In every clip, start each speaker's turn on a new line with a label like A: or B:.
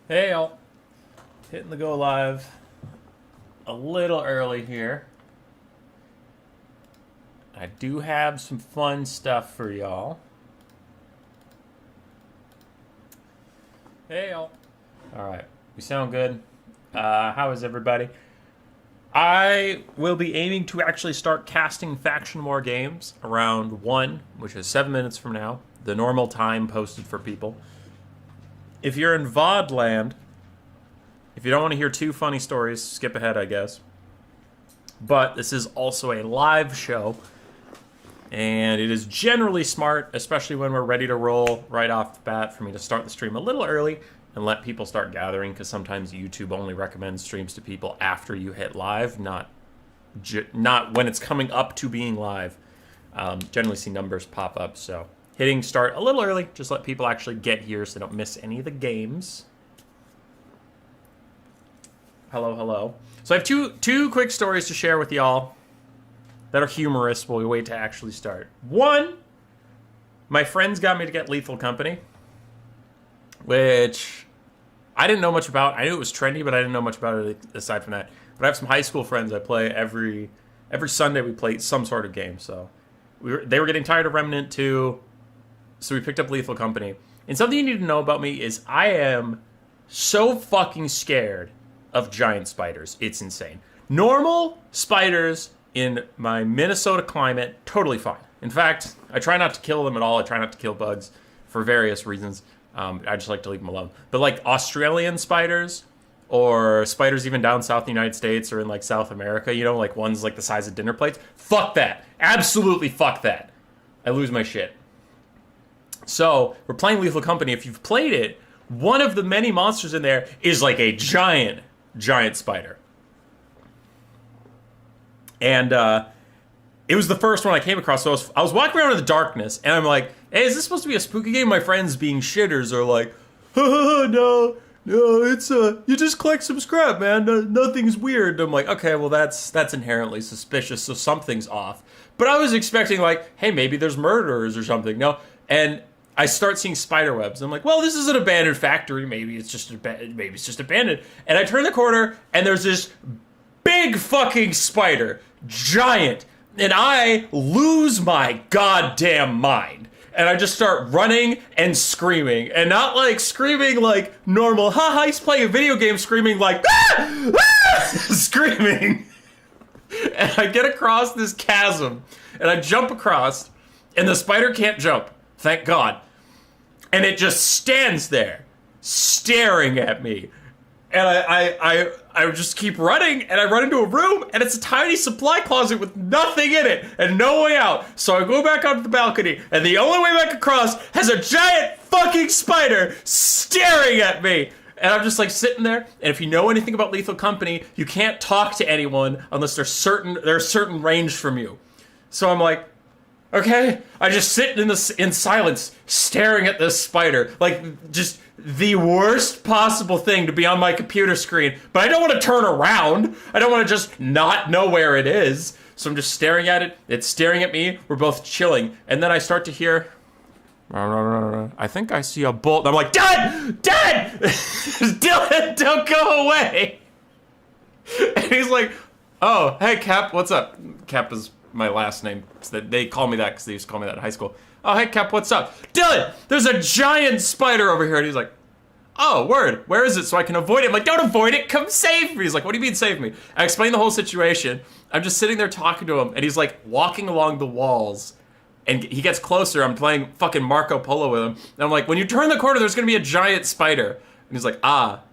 A: Hey, all. Hitting the go live a little early here. I do have some fun stuff for y'all. Hey, all. All right, we sound good. How is everybody? I will be aiming to actually start casting Faction War games around 1, which is 7 minutes from now, the normal time posted for people. If you're in VOD land, if you don't want to hear too funny stories, skip ahead, I guess. But this is also a live show, and it is generally smart, especially when we're ready to roll right off the bat, for me to start the stream a little early and let people start gathering, because sometimes YouTube only recommends streams to people after you hit live, not when it's coming up to being live. Generally see numbers pop up, so hitting start a little early, just let people actually get here so they don't miss any of the games. Hello, hello. So I have two quick stories to share with y'all that are humorous while we wait to actually start. One, my friends got me to get Lethal Company, which I didn't know much about. I knew it was trendy, but I didn't know much about it aside from that. But I have some high school friends I play every Sunday. We play some sort of game. So they were getting tired of Remnant 2, so we picked up Lethal Company. And something you need to know about me is I am so fucking scared of giant spiders. It's insane. Normal spiders in my Minnesota climate, totally fine. In fact, I try not to kill them at all. I try not to kill bugs for various reasons. I just like to leave them alone. But like Australian spiders, or spiders even down south in the United States or in like South America, you know, like ones like the size of dinner plates, fuck that. Absolutely fuck that. I lose my shit. So we're playing Lethal Company. If you've played it, one of the many monsters in there is like a giant spider. And it was the first one I came across. So I was walking around in the darkness, and I'm like, hey, is this supposed to be a spooky game? My friends being shitters are like, no, it's you just collect some scrap, man. Nothing's weird. I'm like, okay, well that's inherently suspicious, so something's off. But I was expecting like, hey, maybe there's murderers or something. No, and I start seeing spider webs. I'm like, well, this is an abandoned factory. Maybe it's just abandoned. And I turn the corner, and there's this big fucking spider, giant, and I lose my goddamn mind. And I just start running and screaming, and not like screaming like normal, haha, he's playing a video game, screaming like, ah! Ah! Screaming. And I get across this chasm, and I jump across, and the spider can't jump, thank God. And it just stands there, staring at me. And I just keep running, and I run into a room, and it's a tiny supply closet with nothing in it, and no way out. So I go back onto the balcony, and the only way back across has a giant fucking spider staring at me. And I'm just like sitting there, and if you know anything about Lethal Company, you can't talk to anyone unless they're a certain range from you. So I'm like, okay, I just sit in silence, staring at this spider, like just the worst possible thing to be on my computer screen. But I don't want to turn around. I don't want to just not know where it is. So I'm just staring at it. It's staring at me. We're both chilling, and then I start to hear, I think I see a bolt. I'm like, Dad! Dylan, don't go away! And he's like, oh, hey, Cap, what's up? Cap is my last name. So they call me that because they used to call me that in high school. Oh, hey, Cap, what's up? Dylan, there's a giant spider over here. And he's like, oh, word, where is it so I can avoid it? I'm like, don't avoid it, come save me. He's like, what do you mean save me? I explain the whole situation. I'm just sitting there talking to him, and he's like walking along the walls, and he gets closer. I'm playing fucking Marco Polo with him. And I'm like, when you turn the corner, there's going to be a giant spider. And he's like, ah.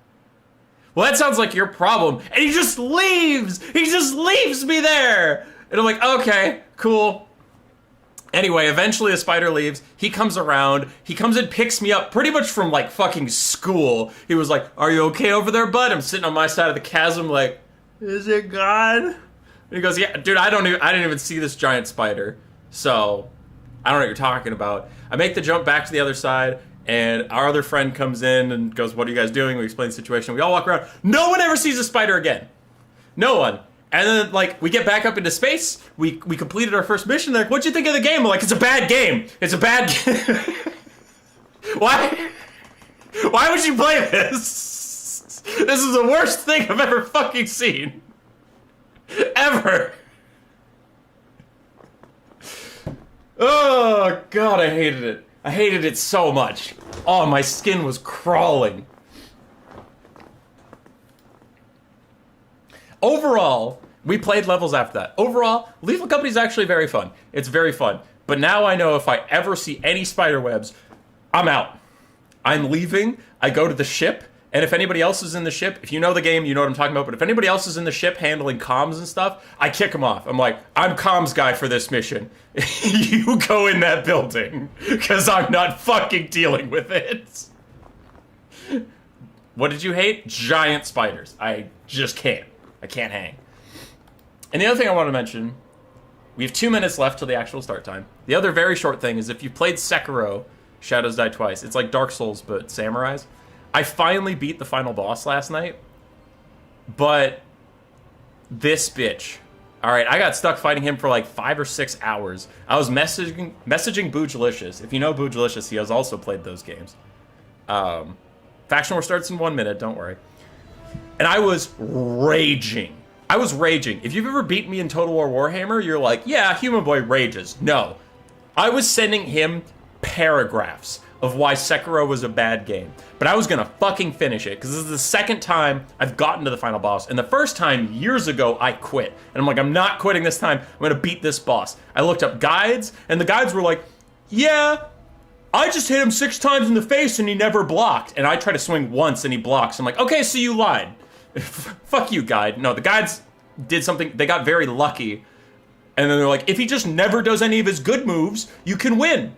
A: Well, that sounds like your problem. And he just leaves. He just leaves me there. And I'm like, okay, cool. Anyway, eventually the spider leaves. He comes around. He comes and picks me up pretty much from like fucking school. He was like, are you okay over there, bud? I'm sitting on my side of the chasm like, is it gone? And he goes, yeah, dude, I didn't even see this giant spider. So I don't know what you're talking about. I make the jump back to the other side, and our other friend comes in and goes, what are you guys doing? We explain the situation. We all walk around. No one ever sees a spider again. No one. And then, like, we get back up into space. We completed our first mission. They're like, what'd you think of the game? I'm like, it's a bad game. It's a bad game. Why would you play this? This is the worst thing I've ever fucking seen. Ever. Oh, God, I hated it. I hated it so much. Oh, my skin was crawling. Overall, we played levels after that. Overall, Lethal Company is actually very fun. It's very fun. But now I know if I ever see any spider webs, I'm out. I'm leaving. I go to the ship. And if anybody else is in the ship, if you know the game, you know what I'm talking about. But if anybody else is in the ship handling comms and stuff, I kick them off. I'm like, I'm comms guy for this mission. You go in that building. Because I'm not fucking dealing with it. What did you hate? Giant spiders. I just can't. I can't hang. And the other thing I want to mention, we have 2 minutes left till the actual start time. The other very short thing is if you played Sekiro, Shadows Die Twice, it's like Dark Souls, but samurais. I finally beat the final boss last night, but this bitch. All right, I got stuck fighting him for like 5 or 6 hours. I was messaging Boojilicious. If you know Boojilicious, he has also played those games. Faction War starts in 1 minute, don't worry. And I was raging. If you've ever beat me in Total War Warhammer, you're like, yeah, Human Boy rages. No. I was sending him paragraphs of why Sekiro was a bad game. But I was gonna fucking finish it, because this is the second time I've gotten to the final boss. And the first time, years ago, I quit. And I'm like, I'm not quitting this time. I'm gonna beat this boss. I looked up guides, and the guides were like, yeah, I just hit him 6 times in the face and he never blocked. And I try to swing once and he blocks. I'm like, okay, so you lied. Fuck you, guide. No, the guides did something, they got very lucky. And then they're like, if he just never does any of his good moves, you can win.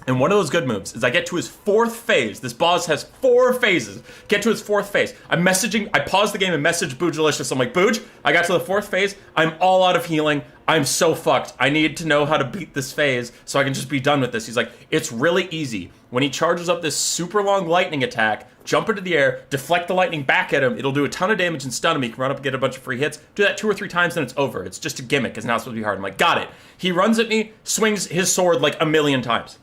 A: And one of those good moves is I get to his 4th phase. This boss has 4 phases. Get to his 4th phase. I paused the game and messaged Boojilicious. I'm like, Booj, I got to the 4th phase. I'm all out of healing. I'm so fucked. I need to know how to beat this phase so I can just be done with this. He's like, it's really easy. When he charges up this super long lightning attack, jump into the air, deflect the lightning back at him. It'll do a ton of damage and stun him. He can run up and get a bunch of free hits. Do that 2 or 3 times, then it's over. It's just a gimmick. It's not supposed to be hard. I'm like, got it. He runs at me, swings his sword like a million times.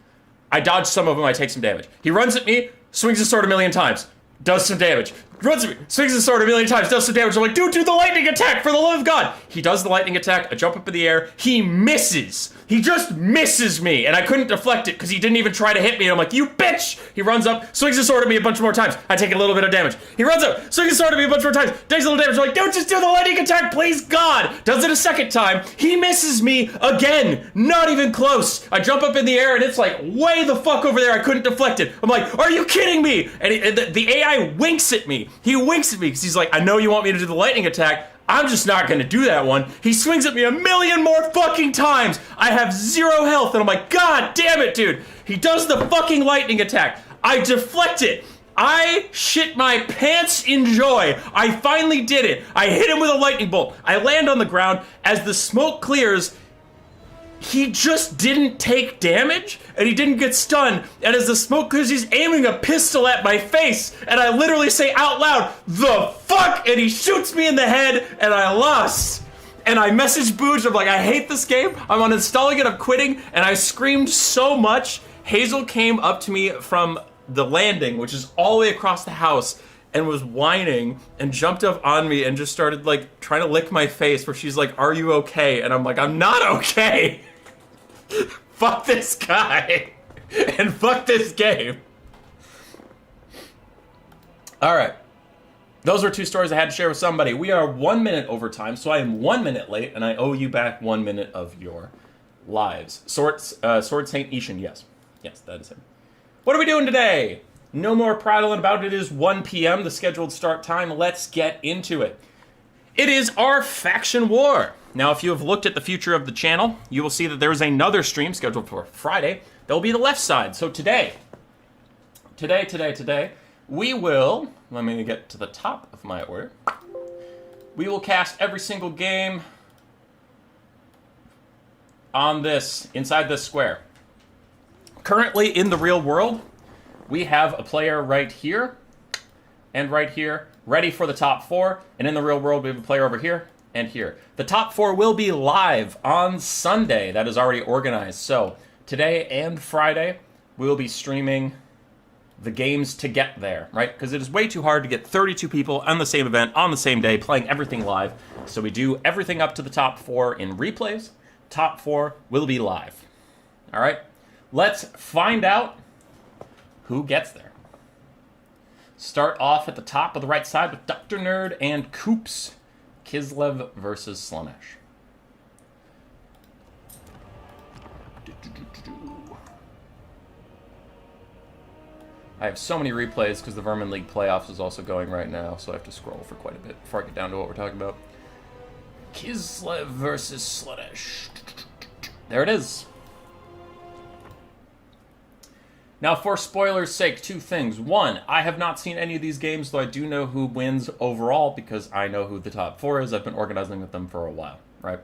A: I dodge some of them, I take some damage. He runs at me, swings his sword a million times, does some damage. Runs at me, swings his sword a million times, does some damage. I'm like, dude, do the lightning attack for the love of God. He does the lightning attack, I jump up in the air, he misses. He just misses me, and I couldn't deflect it because he didn't even try to hit me. And I'm like, you bitch! He runs up, swings his sword at me a bunch more times. I take a little bit of damage. He runs up, swings his sword at me a bunch more times, takes a little damage. I'm like, don't just do the lightning attack, please, God! Does it a second time, he misses me again. Not even close. I jump up in the air, and it's like way the fuck over there. I couldn't deflect it. I'm like, are you kidding me? And the AI winks at me. He winks at me because he's like, I know you want me to do the lightning attack. I'm just not gonna do that one. He swings at me a million more fucking times. I have 0 health, and I'm like, God damn it, dude. He does the fucking lightning attack. I deflect it. I shit my pants in joy. I finally did it. I hit him with a lightning bolt. I land on the ground. As the smoke clears, he just didn't take damage, and he didn't get stunned. And as the smoke clears, he's aiming a pistol at my face, and I literally say out loud, the fuck? And he shoots me in the head, and I lost. And I messaged Booj, I'm like, I hate this game, I'm uninstalling it, I'm quitting, and I screamed so much, Hazel came up to me from the landing, which is all the way across the house, and was whining and jumped up on me and just started like trying to lick my face, where she's like, are you okay? And I'm like, I'm not okay. Fuck this guy and fuck this game. All right, those were 2 stories I had to share with somebody. We are 1 minute over time, so I am 1 minute late, and I owe you back 1 minute of your lives. Sword Saint Ishin, yes, that is him. What are we doing today? No more prattling about it. It is 1 p.m. the scheduled start time. Let's get into it. It is our Faction War. Now, if you have looked at the future of the channel, you will see that there is another stream scheduled for Friday. That will be the left side. So today, we will, let me get to the top of my order. We will cast every single game on this, inside this square. Currently in the real world, we have a player right here and right here, ready for the top 4. And in the real world, we have a player over here and here. The top 4 will be live on Sunday. That is already organized. So today and Friday, we will be streaming the games to get there, right? Because it is way too hard to get 32 people on the same event on the same day playing everything live. So we do everything up to the top 4 in replays. Top 4 will be live. All right, let's find out who gets there. Start off at the top of the right side with Dr. Nerd and Koops. Kislev versus Slaanesh. I have so many replays because the Vermin League playoffs is also going right now, so I have to scroll for quite a bit before I get down to what we're talking about. Kislev versus Slaanesh. There it is. Now, for spoilers' sake, 2 things. 1, I have not seen any of these games, though I do know who wins overall because I know who the top 4 is. I've been organizing with them for a while, right?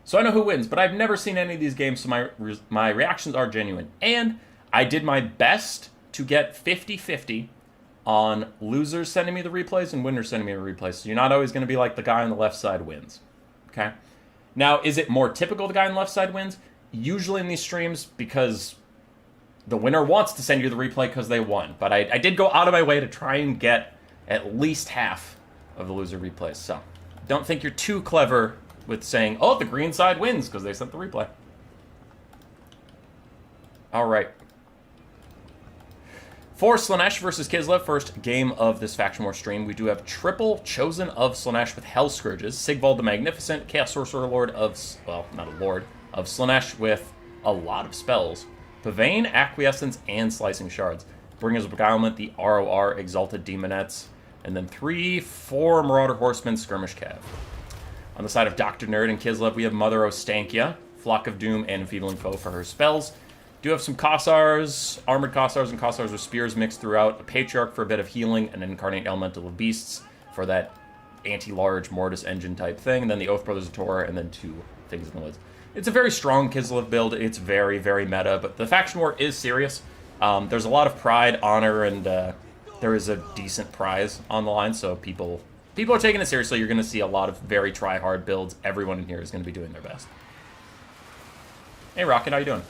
A: So I know who wins, but I've never seen any of these games, so my reactions are genuine. And I did my best to get 50-50 on losers sending me the replays and winners sending me the replays. So you're not always going to be like the guy on the left side wins, okay? Now, is it more typical the guy on the left side wins? Usually in these streams, because the winner wants to send you the replay because they won. But I did go out of my way to try and get at least half of the loser replays. So don't think you're too clever with saying, oh, the green side wins because they sent the replay. All right. For Slaanesh versus Kislev, first game of this Faction War stream, we do have triple Chosen of Slaanesh with Hell Scourges, Sigvald the Magnificent, Chaos Sorcerer Lord of, well, not a lord, of Slaanesh with a lot of spells, Pavane, Acquiescence, and Slicing Shards, Bringers of Beguilement, the ROR, Exalted Demonettes, and then 3-4 Marauder Horsemen, Skirmish Cav. On the side of Dr. Nerd and Kislev, we have Mother Ostankia, Flock of Doom, and Enfeebling Foe for her spells. Do have some Kossars, Armored Kossars, and Kossars with Spears mixed throughout. A Patriarch for a bit of healing, and an Incarnate Elemental of Beasts for that anti-large Mortis engine type thing. And then the Oath Brothers of Tor, and then 2 Things in the Woods. It's a very strong Kislev build. It's very, very meta, but the Faction War is serious. There's a lot of pride, honor, and there is a decent prize on the line, so people are taking it seriously. You're going to see a lot of very try-hard builds. Everyone in here is going to be doing their best. Hey, Rocket, how you doing?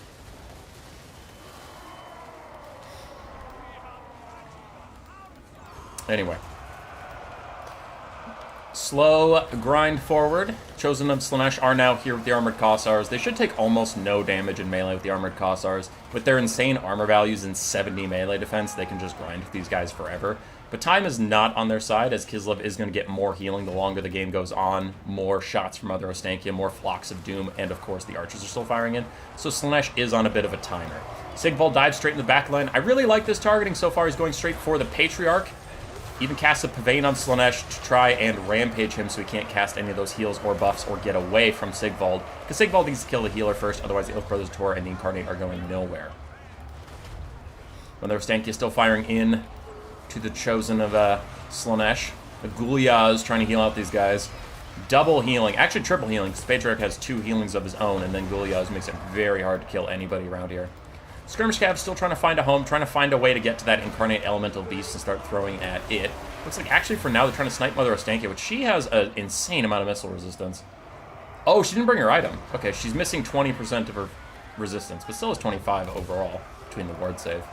A: Anyway. Slow grind forward. Chosen of Slaanesh are now here with the Armored Kossars. They should take almost no damage in melee with the Armored Kossars. With their insane armor values and 70 melee defense, they can just grind with these guys forever. But time is not on their side, as Kislev is going to get more healing the longer the game goes on. More shots from Mother Ostankia, more Flocks of Doom, and of course the archers are still firing in. So Slaanesh is on a bit of a timer. Sigvald dives straight in the back line. I really like this targeting so far. He's going straight for the Patriarch. Even casts a Pavane on Slaanesh to try and rampage him so he can't cast any of those heals or buffs or get away from Sigvald. Because Sigvald needs to kill the healer first, otherwise the Oath Brothers Tor and the Incarnate are going nowhere. When their Stanky is still firing in to the Chosen of Slaanesh. The Gulia is trying to heal out these guys. Double healing, actually triple healing, because Patriarch has 2 healings of his own, and then Gulia's makes it very hard to kill anybody around here. Skirmish Cav still trying to find a home, trying to find a way to get to that Incarnate Elemental Beast and start throwing at it. Looks like actually for now they're trying to snipe Mother Ostankia, which she has an insane amount of missile resistance. Oh, she didn't bring her item. Okay, she's missing 20% of her resistance, but still has 25 overall between the ward save.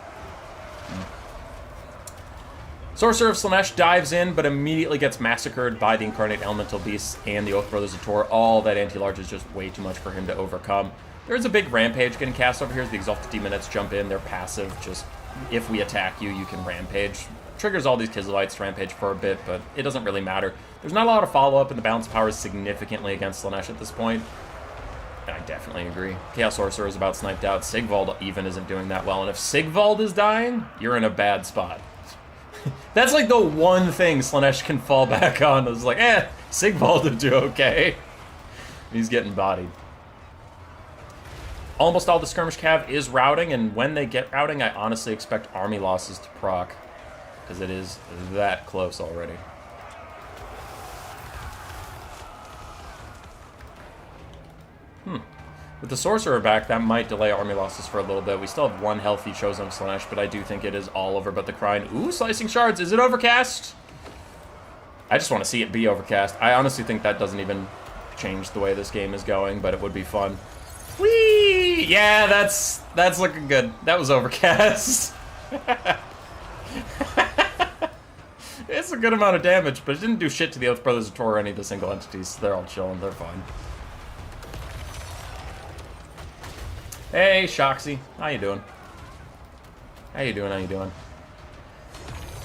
A: Sorcerer of Slaanesh dives in, but immediately gets massacred by the Incarnate Elemental Beasts and the Oath Brothers of Tor. All that anti-large is just way too much for him to overcome. There's a big rampage getting cast over here as the Exalted Demonettes jump in. They're passive, just if we attack you, you can rampage. Triggers all these Kislevites to rampage for a bit, but it doesn't really matter. There's not a lot of follow-up, and the balance power is significantly against Slaanesh at this point. And I definitely agree. Chaos Sorcerer is about sniped out. Sigvald even isn't doing that well, and if Sigvald is dying, you're in a bad spot. That's like the one thing Slaanesh can fall back on. It's like, Sigvald will do okay. He's getting bodied. Almost all the Skirmish Cav is routing, and when they get routing, I honestly expect army losses to proc, because it is that close already. With the Sorcerer back, that might delay army losses for a little bit. We still have 1 healthy Chosen of Slaanesh, but I do think it is all over but the Crine. Ooh, Slicing Shards. Is it overcast? I just want to see it be overcast. I honestly think that doesn't even change the way this game is going, but it would be fun. Whee! Yeah, that's looking good. That was overcast. It's a good amount of damage, but it didn't do shit to the Oath Brothers Tor or any of the single entities. So they're all chilling. They're fine. Hey, Shoxy. How you doing? How you doing? How you doing?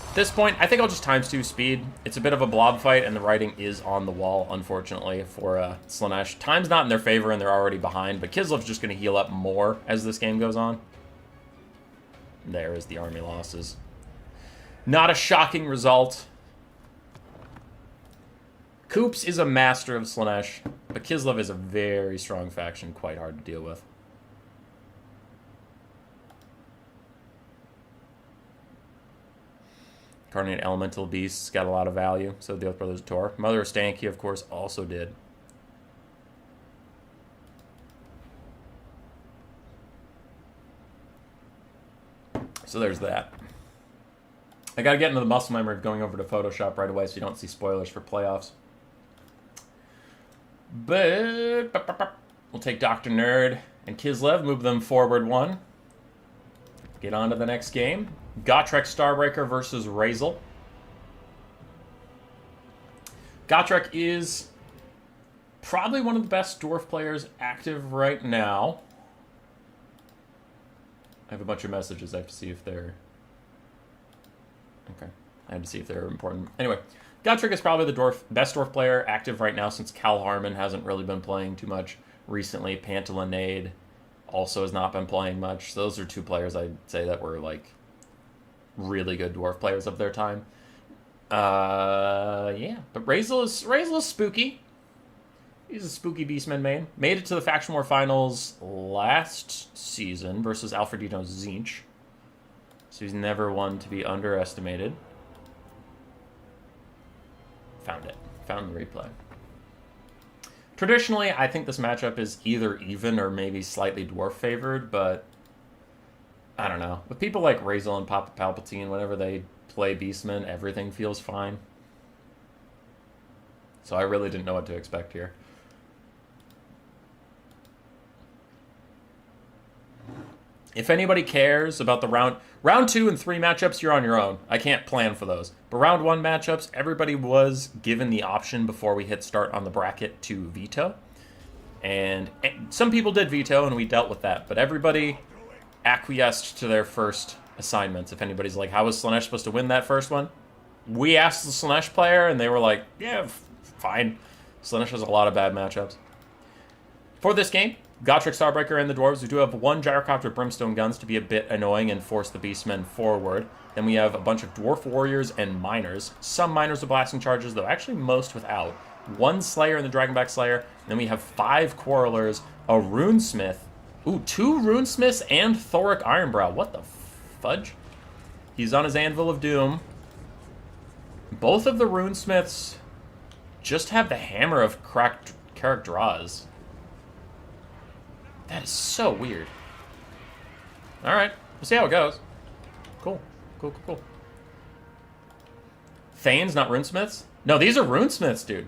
A: At this point, I think I'll just ×2 speed. It's a bit of a blob fight, and the writing is on the wall, unfortunately, for Slaanesh. Time's not in their favor, and they're already behind, but Kislev's just going to heal up more as this game goes on. There is the army losses. Not a shocking result. Koops is a master of Slaanesh, but Kislev is a very strong faction, quite hard to deal with. Carnate Elemental Beasts got a lot of value, so the Oath Brothers Tor. Mother of Stanky, of course, also did. So there's that. I gotta get into the muscle memory of going over to Photoshop right away so you don't see spoilers for playoffs. But we'll take Dr. Nerd and Kislev, move them forward one. Get on to the next game. Gotrek Starbreaker versus Razel. Gotrek is probably one of the best dwarf players active right now. I have a bunch of messages. I have to see if they're... Okay. I had to see if they're important. Anyway, Gotrek is probably the best dwarf player active right now since Cal Harmon hasn't really been playing too much recently. Pantalinade also has not been playing much. Those are two players I'd say that were like really good dwarf players of their time. Yeah. But Razel is spooky. He's a spooky Beastman main. Made it to the Faction War Finals last season versus Alfredino Zinch. So he's never one to be underestimated. Found it. Found the replay. Traditionally, I think this matchup is either even or maybe slightly dwarf favored, but I don't know. With people like Razel and Papa Palpatine, whenever they play Beastman, everything feels fine. So I really didn't know what to expect here. If anybody cares about the round 2 and 3 matchups, you're on your own. I can't plan for those. But round 1 matchups, everybody was given the option before we hit start on the bracket to veto. And some people did veto, and we dealt with that. But everybody acquiesced to their first assignments. If anybody's like, how was Slaanesh supposed to win that first one? We asked the Slaanesh player, and they were like, yeah, fine. Slaanesh has a lot of bad matchups. For this game, Gotrek Starbreaker and the Dwarves, we do have one Gyrocopter Brimstone guns to be a bit annoying and force the Beastmen forward. Then we have a bunch of Dwarf Warriors and Miners. Some Miners with blasting charges, though actually most without. One Slayer in the Dragonback Slayer. And then we have 5 Quarrelers, a Runesmith. Ooh, 2 Runesmiths and Thoric Ironbrow. What the fudge? He's on his Anvil of Doom. Both of the Runesmiths just have the Hammer of Karak Draws. That is so weird. Alright, we'll see how it goes. Cool. Cool. Thanes, not Runesmiths? No, these are Runesmiths, dude.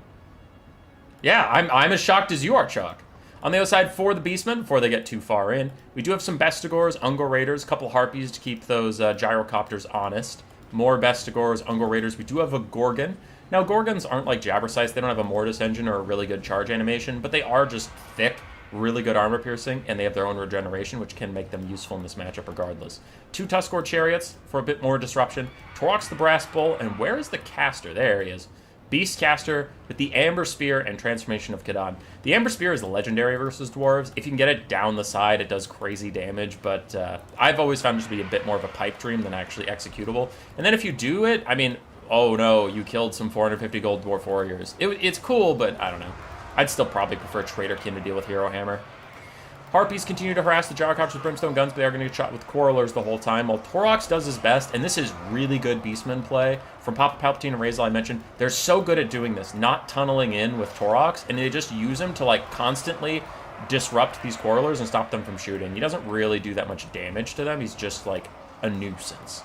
A: Yeah, I'm as shocked as you are, Chuck. On the other side, for the Beastmen, before they get too far in, we do have some Bestigors, Ungor Raiders, a couple Harpies to keep those Gyrocopters honest. More Bestigors, Ungor Raiders. We do have a Gorgon. Now, Gorgons aren't like Jabbersites. They don't have a Mortis engine or a really good charge animation, but they are just thick, really good armor piercing, and they have their own regeneration, which can make them useful in this matchup regardless. 2 Tuskor Chariots for a bit more disruption. Torok's the Brass Bull, and where is the caster? There he is. Beast Caster with the Amber Spear and Transformation of Kadan. The Amber Spear is a legendary versus Dwarves. If you can get it down the side, it does crazy damage, but I've always found it to be a bit more of a pipe dream than actually executable. And then if you do it, I mean, oh no, you killed some 450 gold Dwarf Warriors. It's cool, but I don't know. I'd still probably prefer Traderkin to deal with Hero Hammer. Harpies continue to harass the Gyrocopters with Brimstone guns, but they are going to get shot with Quarrelers the whole time, while Torox does his best, and this is really good Beastman play. From Papa Palpatine and Razel I mentioned, they're so good at doing this, not tunneling in with Torox, and they just use him to like constantly disrupt these Quarrelers and stop them from shooting. He doesn't really do that much damage to them, he's just like a nuisance.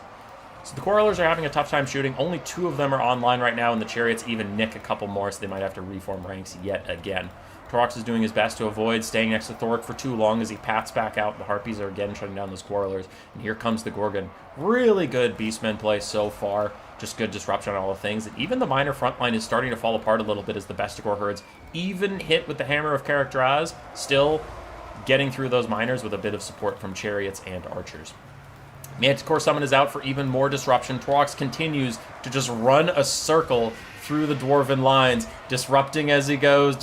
A: So the Quarrelers are having a tough time shooting. Only 2 of them are online right now, and the Chariots even nick a couple more, so they might have to reform ranks yet again. Torox is doing his best to avoid staying next to Thoric for too long as he pats back out. The Harpies are again shutting down those Quarrelers. And here comes the Gorgon. Really good Beastmen play so far. Just good disruption on all the things. And even the minor front line is starting to fall apart a little bit as the Bestigor herds, even hit with the Hammer of Karak-Draz, still getting through those miners with a bit of support from chariots and archers. Manticore Summon is out for even more disruption. Torox continues to just run a circle through the Dwarven lines, disrupting as he goes,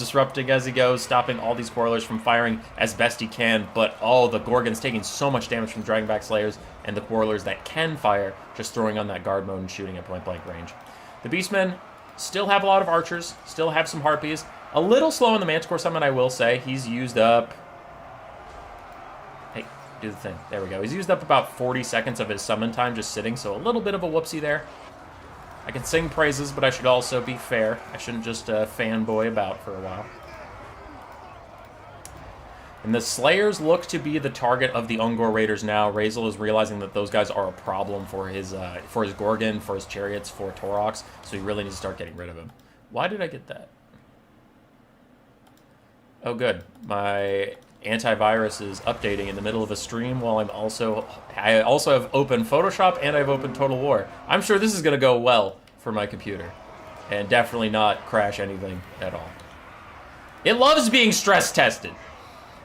A: stopping all these Quarrelers from firing as best he can. But, oh, the Gorgon's taking so much damage from Dragonback Slayers, and the Quarrelers that can fire just throwing on that guard mode and shooting at point-blank range. The Beastmen still have a lot of archers, still have some Harpies. A little slow on the Manticore Summon, I will say. He's used up... Hey, do the thing. There we go. He's used up about 40 seconds of his summon time just sitting, so a little bit of a whoopsie there. I can sing praises, but I should also be fair. I shouldn't just fanboy about for a while. And the Slayers look to be the target of the Ungor Raiders now. Razel is realizing that those guys are a problem for his Gorgon, for his chariots, for Torox, so he really needs to start getting rid of him. Why did I get that? Oh, good. My antivirus is updating in the middle of a stream while I also have open Photoshop and I've opened Total War. I'm sure this is going to go well for my computer and definitely not crash anything at all. It loves being stress tested.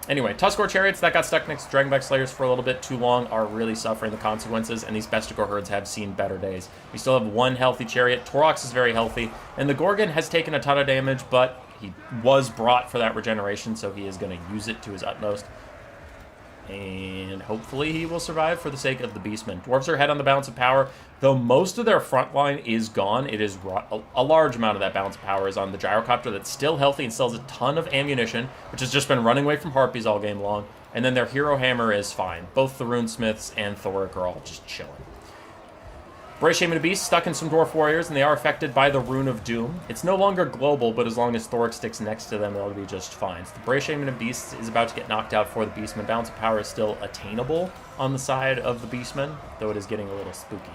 A: Anyway, Tuskor Chariots that got stuck next to Dragonback Slayers for a little bit too long are really suffering the consequences, and these Bestigor herds have seen better days. We still have one healthy chariot. Torox is very healthy, and the Gorgon has taken a ton of damage, but he was brought for that regeneration, so he is going to use it to his utmost. And hopefully he will survive for the sake of the Beastmen. Dwarves are ahead on the balance of power. Though most of their front line is gone, it is a large amount of that balance of power is on the Gyrocopter that's still healthy and still has a ton of ammunition, which has just been running away from Harpies all game long. And then their Hero Hammer is fine. Both the Runesmiths and Thoric are all just chilling. Bray Shaman of Beast stuck in some Dwarf Warriors, and they are affected by the Rune of Doom. It's no longer global, but as long as Thoric sticks next to them, they'll be just fine. So the Bray Shaman of Beast is about to get knocked out for the Beastmen. Balance of power is still attainable on the side of the Beastmen, though it is getting a little spooky.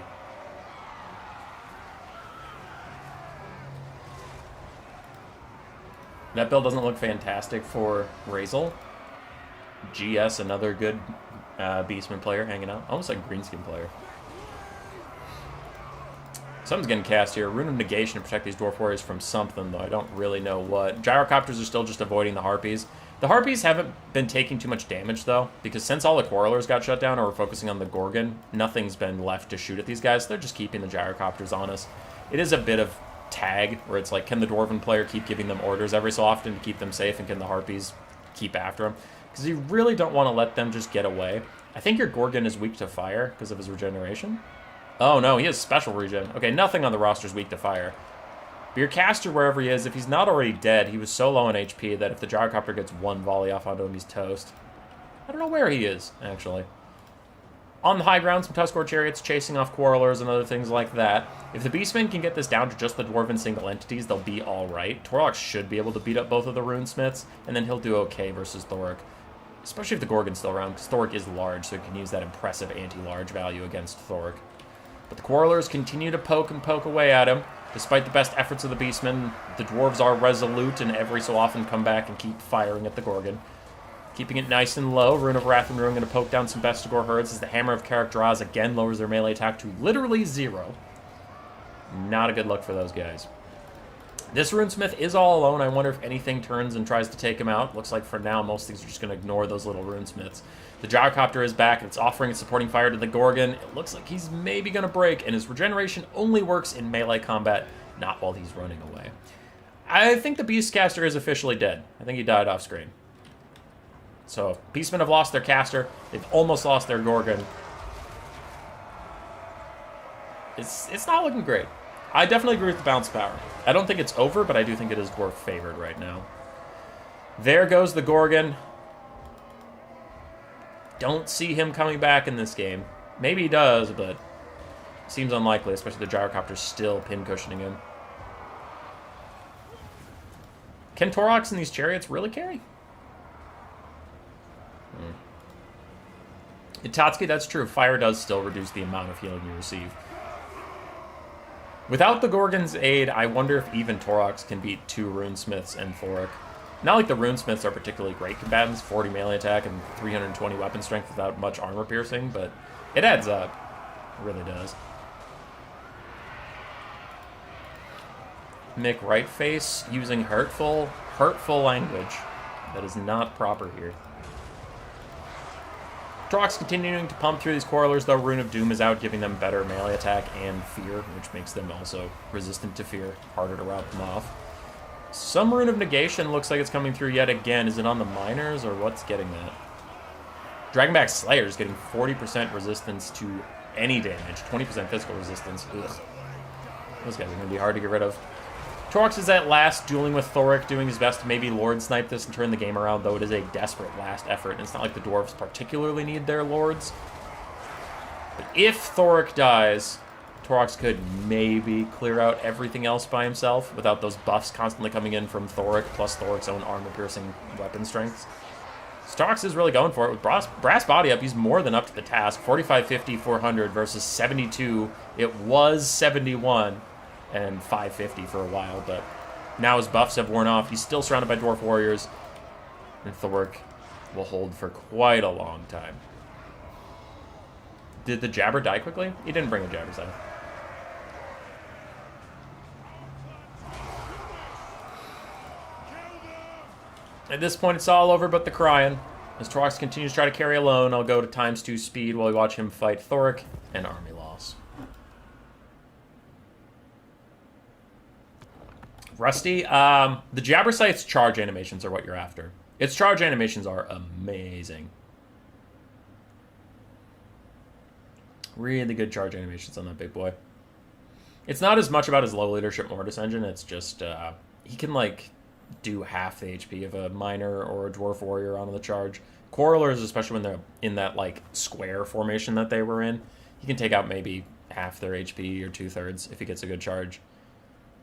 A: That build doesn't look fantastic for Razel. GS, another good Beastman player hanging out. Almost like Greenskin player. Something's getting cast here. Rune of Negation to protect these Dwarf Warriors from something, though I don't really know what. Gyrocopters are still just avoiding the Harpies. The Harpies haven't been taking too much damage, though, because since all the Quarrelers got shut down or we're focusing on the Gorgon, nothing's been left to shoot at these guys. They're just keeping the Gyrocopters on us. It is a bit of tag, where it's like, can the Dwarven player keep giving them orders every so often to keep them safe, and can the Harpies keep after them? Because you really don't want to let them just get away. I think your Gorgon is weak to fire because of his regeneration. Oh no, he has special regen. Okay, nothing on the roster is weak to fire. But your caster, wherever he is, if he's not already dead, he was so low on HP that if the Gyrocopter gets one volley off onto him, he's toast. I don't know where he is, actually. On the high ground, some Tuskor Chariots chasing off Quarrelers and other things like that. If the Beastmen can get this down to just the Dwarven single entities, they'll be alright. Torlock should be able to beat up both of the Runesmiths, and then he'll do okay versus Thoric. Especially if the Gorgon's still around, because Thoric is large, so he can use that impressive anti-large value against Thoric. But the Quarrelers continue to poke and poke away at him. Despite the best efforts of the Beastmen, the Dwarves are resolute and every so often come back and keep firing at the Gorgon. Keeping it nice and low, Rune of Wrath and Ruin going to poke down some Bestigor herds as the Hammer of Karak-Draz again lowers their melee attack to literally 0. Not a good look for those guys. This Runesmith is all alone. I wonder if anything turns and tries to take him out. Looks like for now, most things are just going to ignore those little Runesmiths. The Gyrocopter is back. It's offering its supporting fire to the Gorgon. It looks like he's maybe going to break, and his regeneration only works in melee combat, not while he's running away. I think the Beastcaster is officially dead. I think he died off screen. So, Beastmen have lost their caster. They've almost lost their Gorgon. It's not looking great. I definitely agree with the bounce power. I don't think it's over, but I do think it is dwarf favored right now. There goes the Gorgon. Don't see him coming back in this game. Maybe he does, but seems unlikely, especially the Gyrocopter's still pin cushioning him. Can Torox and these chariots really carry? Itatsuki, that's true. Fire does still reduce the amount of healing you receive. Without the Gorgon's aid, I wonder if even Torox can beat 2 Runesmiths and Thoric. Not like the runesmiths are particularly great combatants, 40 melee attack and 320 weapon strength without much armor piercing, but it adds up. It really does. Mick Rightface using hurtful language. That is not proper here. Turok's continuing to pump through these Quarrelers, though Rune of Doom is out, giving them better melee attack and fear, which makes them also resistant to fear, harder to rout them off. Some Rune of Negation looks like it's coming through yet again. Is it on the miners, or what's getting that? Dragonback Slayer is getting 40% resistance to any damage, 20% physical resistance. Ugh. Those guys are going to be hard to get rid of. Torox is at last dueling with Thoric, doing his best to maybe Lord Snipe this and turn the game around, though it is a desperate last effort, and it's not like the Dwarves particularly need their Lords. But if Thoric dies, Torox could maybe clear out everything else by himself without those buffs constantly coming in from Thoric, plus Thoric's own armor-piercing weapon strengths. So Torox is really going for it. With Brass Body up, he's more than up to the task. 45, 50, 400 versus 72. It was 71 and 550 for a while, but now his buffs have worn off. He's still surrounded by Dwarf Warriors, and Thoric will hold for quite a long time. Did the Jabber die quickly? He didn't bring a Jabber side. At this point, it's all over but the crying. As Torox continues to try to carry alone, I'll go to ×2 speed while we watch him fight Thoric and army loss. Rusty, the Jabbersight's charge animations are what you're after. Its charge animations are amazing. Really good charge animations on that big boy. It's not as much about his low leadership Mortis engine, it's just, he can, like, do half the HP of a Miner or a Dwarf Warrior on the charge. Quarrelers, especially when they're in that, like, square formation that they were in, he can take out maybe half their HP or 2/3 if he gets a good charge.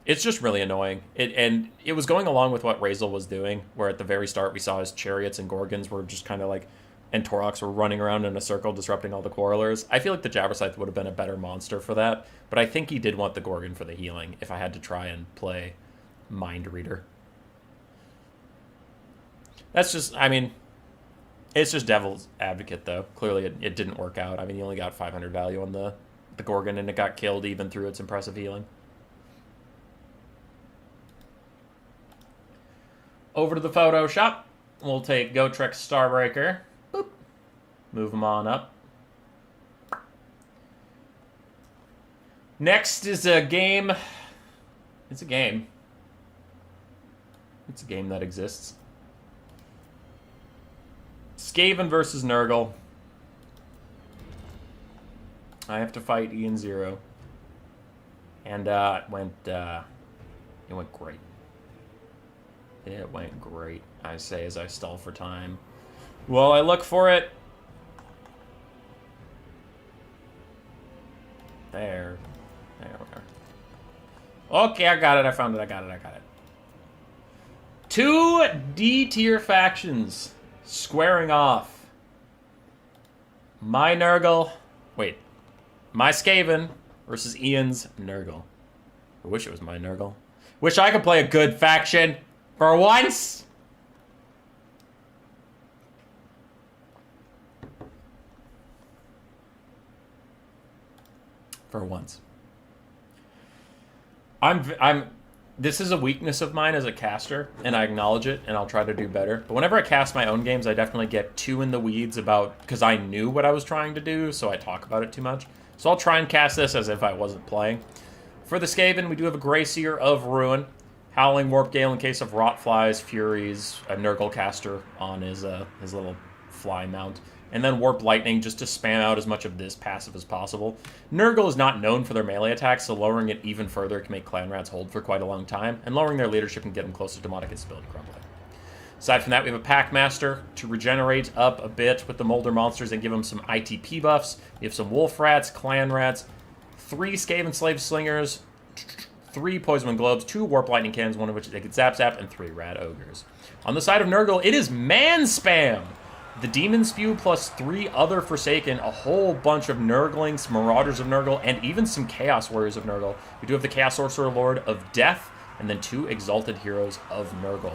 A: It's just really annoying. And it was going along with what Razel was doing, where at the very start we saw his Chariots and Gorgons were just kind of like, and Torox were running around in a circle disrupting all the Quarrelers. I feel like the Jabberscythe would have been a better monster for that, but I think he did want the Gorgon for the healing if I had to try and play Mind Reader. That's just, I mean, it's just Devil's Advocate, though. Clearly it didn't work out. I mean, you only got 500 value on the Gorgon, and it got killed even through its impressive healing. Over to the photo shop. We'll take Gotrek Starbreaker. Boop. Move him on up. Next is a game. It's a game. It's a game that exists. Skaven versus Nurgle. I have to fight Ian Zero. And it went great. It went great, I say as I stall for time. Well, I look for it. There we are. Okay, I got it. I found it. I got it. 2 D-tier factions squaring off. My Nurgle. Wait. My Skaven versus Ian's Nurgle. I wish it was my Nurgle. Wish I could play a good faction. For once! For once. This is a weakness of mine as a caster, and I acknowledge it, and I'll try to do better. But whenever I cast my own games, I definitely get too in the weeds about, because I knew what I was trying to do, so I talk about it too much. So I'll try and cast this as if I wasn't playing. For the Skaven, we do have a Greyseer of Ruin. Howling Warp Gale in case of Rotflies, Furies, a Nurgle caster on his little fly mount, and then Warp Lightning just to spam out as much of this passive as possible. Nurgle is not known for their melee attacks, so lowering it even further can make Clan Rats hold for quite a long time, and lowering their leadership can get them closer to Demonic Instability Crumbling. Aside from that, we have a Packmaster to regenerate up a bit with the Molder monsters and give them some ITP buffs. We have some Wolf Rats, Clan Rats, 3 Skaven Slave Slingers, 3 Poisonwind Globes, 2 Warp Lightning Cannons, one of which they can Zap Zap, and 3 Rad Ogres. On the side of Nurgle, it is Man Spam! The Demon Spew plus 3 other Forsaken, a whole bunch of Nurglings, Marauders of Nurgle, and even some Chaos Warriors of Nurgle. We do have the Chaos Sorcerer Lord of Death, and then 2 Exalted Heroes of Nurgle.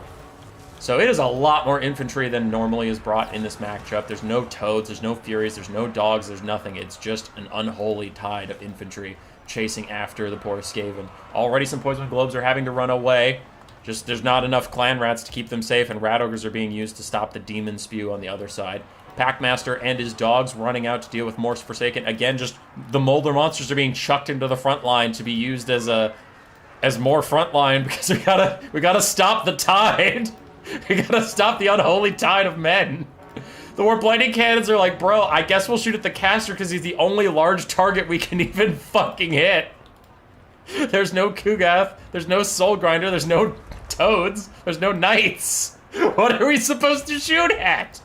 A: So it is a lot more infantry than normally is brought in this matchup. There's no Toads, there's no Furies, there's no Dogs, there's nothing. It's just an unholy tide of infantry chasing after the poor Skaven. Already some Poison Globes are having to run away. Just there's not enough Clan Rats to keep them safe, and Rat Ogres are being used to stop the Demon Spew on the other side. Packmaster and his dogs running out to deal with more Forsaken. Again, just the Molder monsters are being chucked into the front line to be used as more front line because we gotta stop the tide. We gotta stop the unholy tide of men. The Warp Lightning Cannons are like, bro, I guess we'll shoot at the caster because he's the only large target we can even fucking hit. There's no Kugath, there's no Soul Grinder, there's no Toads, there's no Knights. What are we supposed to shoot at?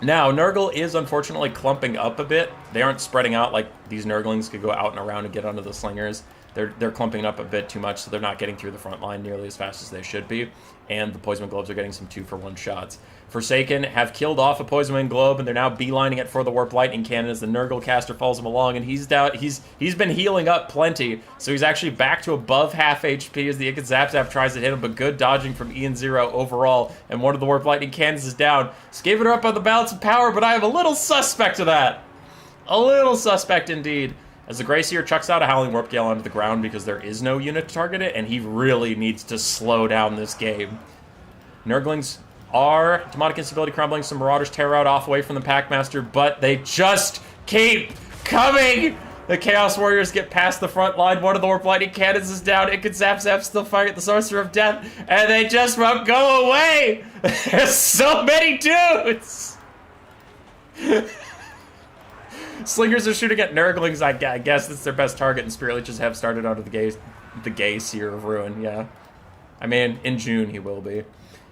A: Now, Nurgle is unfortunately clumping up a bit. They aren't spreading out like these Nurglings could go out and around and get onto the Slingers. They're clumping up a bit too much, so they're not getting through the front line nearly as fast as they should be. And the Poison Globes are getting some 2-for-1 shots. Forsaken have killed off a Poison Globe, and they're now beelining it for the Warp Lightning Cannon as the Nurgle caster follows him along, and he's down. He's been healing up plenty, so he's actually back to above half HP as the Ichid Zap Zap tries to hit him, but good dodging from Ian Zero overall, and one of the Warp Lightning Cannons is down. Skaven are up on the balance of power, but I have a little suspect of that. A little suspect indeed. As the Greyseer chucks out a Howling Warp Gale onto the ground because there is no unit to target it, and he really needs to slow down this game. Nurglings are Demonic Instability crumbling, some Marauders tear out off away from the Packmaster, but they just keep coming! The Chaos Warriors get past the front line, one of the Warp Lightning Cannons is down, Ichid Zap Zap still fighting the Sorcerer of Death, and they just won't go away! There's so many dudes! Slingers are shooting at Nurglings, I guess that's their best target, and Spirit Leeches have started onto the gay Seer of Ruin, yeah. I mean, in June he will be.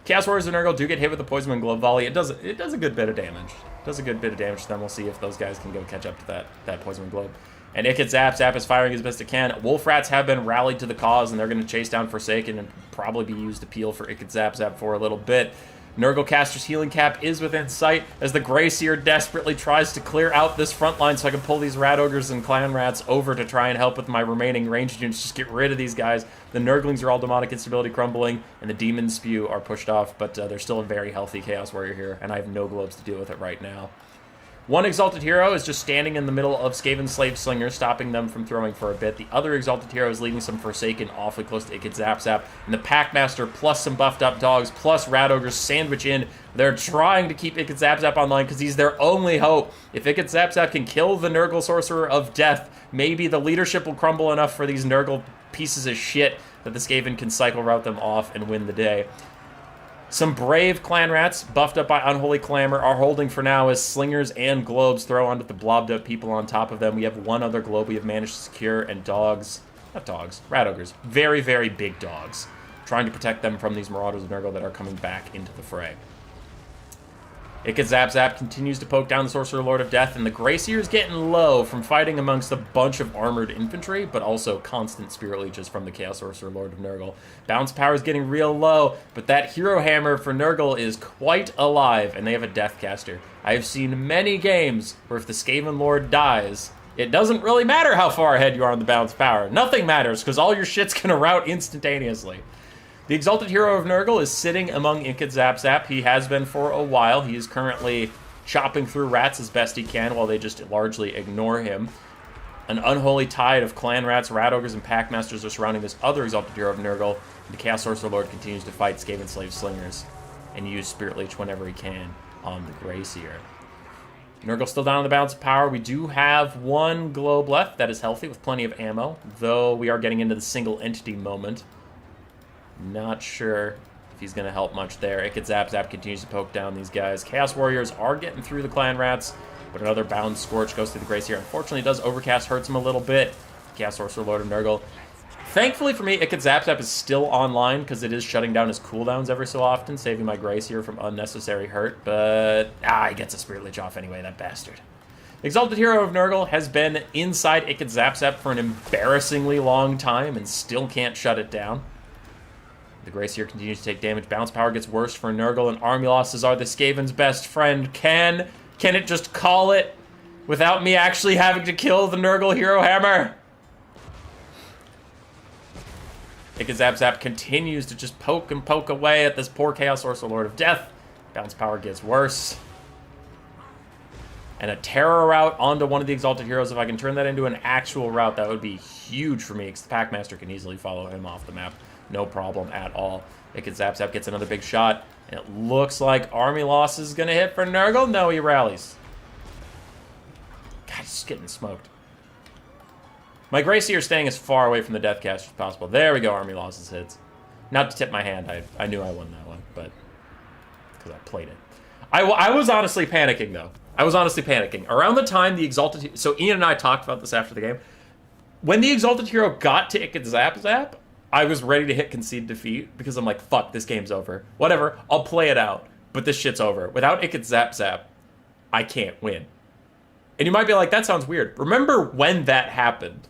A: Chaos Warriors and Nurgle do get hit with the Poison Glove Volley. It does a good bit of damage. It does a good bit of damage to them. We'll see if those guys can go catch up to that Poison Globe. And Ichid Zap Zap is firing as best it can. Wolf Rats have been rallied to the cause, and they're going to chase down Forsaken and probably be used to peel for Ichid Zap Zap for a little bit. Nurgle Caster's healing cap is within sight as the Greyseer desperately tries to clear out this front line so I can pull these Rat Ogres and Clan Rats over to try and help with my remaining ranged units. Just get rid of these guys. The Nurglings are all Demonic Instability crumbling, and the Demon Spew are pushed off, but there's still a very healthy Chaos Warrior here, and I have no globes to deal with it right now. One Exalted Hero is just standing in the middle of Skaven Slave Slingers, stopping them from throwing for a bit. The other Exalted Hero is leaving some Forsaken awfully close to Ichid Zap Zap. And the Packmaster plus some buffed up dogs plus Rat Ogres sandwich in. They're trying to keep Ichid Zap Zap online because he's their only hope. If Ichid Zap Zap can kill the Nurgle Sorcerer of Death, maybe the leadership will crumble enough for these Nurgle pieces of shit that the Skaven can cycle route them off and win the day. Some brave Clan Rats, buffed up by Unholy Clamor, are holding for now as Slingers and Globes throw onto the blobbed up people on top of them. We have one other Globe we have managed to secure, and Rat Ogres. Very, very big dogs. Trying to protect them from these Marauders of Nurgle that are coming back into the fray. Ichid Zap Zap continues to poke down the Sorcerer Lord of Death, and the Greyseer is getting low from fighting amongst a bunch of armored infantry, but also constant Spirit Leeches from the Chaos Sorcerer Lord of Nurgle. Bounce power is getting real low, but that Hero Hammer for Nurgle is quite alive, and they have a Deathcaster. I have seen many games where if the Skaven Lord dies, it doesn't really matter how far ahead you are on the bounce power. Nothing matters, because all your shit's gonna rout instantaneously. The Exalted Hero of Nurgle is sitting among Ichid Zap Zap. He has been for a while. He is currently chopping through rats as best he can while they just largely ignore him. An unholy tide of Clan Rats, Rat Ogres, and Packmasters are surrounding this other Exalted Hero of Nurgle. The Chaos Sorcerer Lord continues to fight Skaven Slave Slingers and use Spirit Leech whenever he can on the Greyseer. Nurgle still down on the balance of power. We do have one Globe left that is healthy with plenty of ammo, though we are getting into the single entity moment. Not sure if he's going to help much there. Ichid Zap Zap continues to poke down these guys. Chaos Warriors are getting through the Clan Rats, but another Bound Scorch goes through the Greyseer. Unfortunately, does Overcast hurts him a little bit. Chaos Sorcerer Lord of Nurgle. Thankfully for me, Ichid Zap Zap is still online because it is shutting down his cooldowns every so often, saving my Greyseer from unnecessary hurt, but he gets a Spirit Leech off anyway, that bastard. Exalted Hero of Nurgle has been inside Ichid Zap Zap for an embarrassingly long time and still can't shut it down. The Greyseer continues to take damage. Bounce power gets worse for Nurgle, and army losses are the Skaven's best friend. Can it just call it without me actually having to kill the Nurgle Hero Hammer? Icket Zap Zap continues to just poke and poke away at this poor Chaos Sorcerer Lord of Death. Bounce power gets worse. And a terror route onto one of the Exalted Heroes. If I can turn that into an actual route, that would be huge for me, because the Packmaster can easily follow him off the map. No problem at all. Icket Zap Zap gets another big shot. And it looks like Army Loss is going to hit for Nurgle. No, he rallies. God, he's just getting smoked. My Grayseer staying as far away from the Deathcaster as possible. There we go, Army Losses hits. Not to tip my hand, I knew I won that one, but because I played it. I was honestly panicking, though. I was honestly panicking. Around the time the Exalted... So Ian and I talked about this after the game. When the Exalted Hero got to Icket Zap Zap, I was ready to hit concede defeat, because I'm like, fuck, this game's over. Whatever, I'll play it out, but this shit's over. Without Icket Zap Zap, I can't win. And you might be like, that sounds weird. Remember when that happened?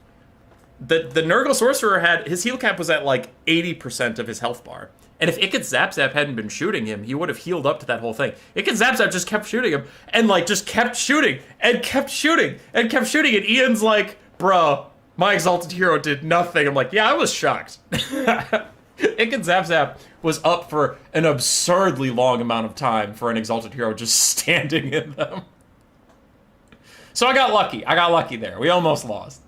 A: The Nurgle Sorcerer had... His heal cap was at like 80% of his health bar. And if Icket Zap Zap hadn't been shooting him, he would have healed up to that whole thing. Icket Zap Zap just kept shooting him, and like just kept shooting, and kept shooting, and kept shooting, and Ian's like, bro, my Exalted Hero did nothing. I'm like, yeah, I was shocked. Icket Zap Zap was up for an absurdly long amount of time for an Exalted Hero just standing in them. So I got lucky. I got lucky there. We almost lost.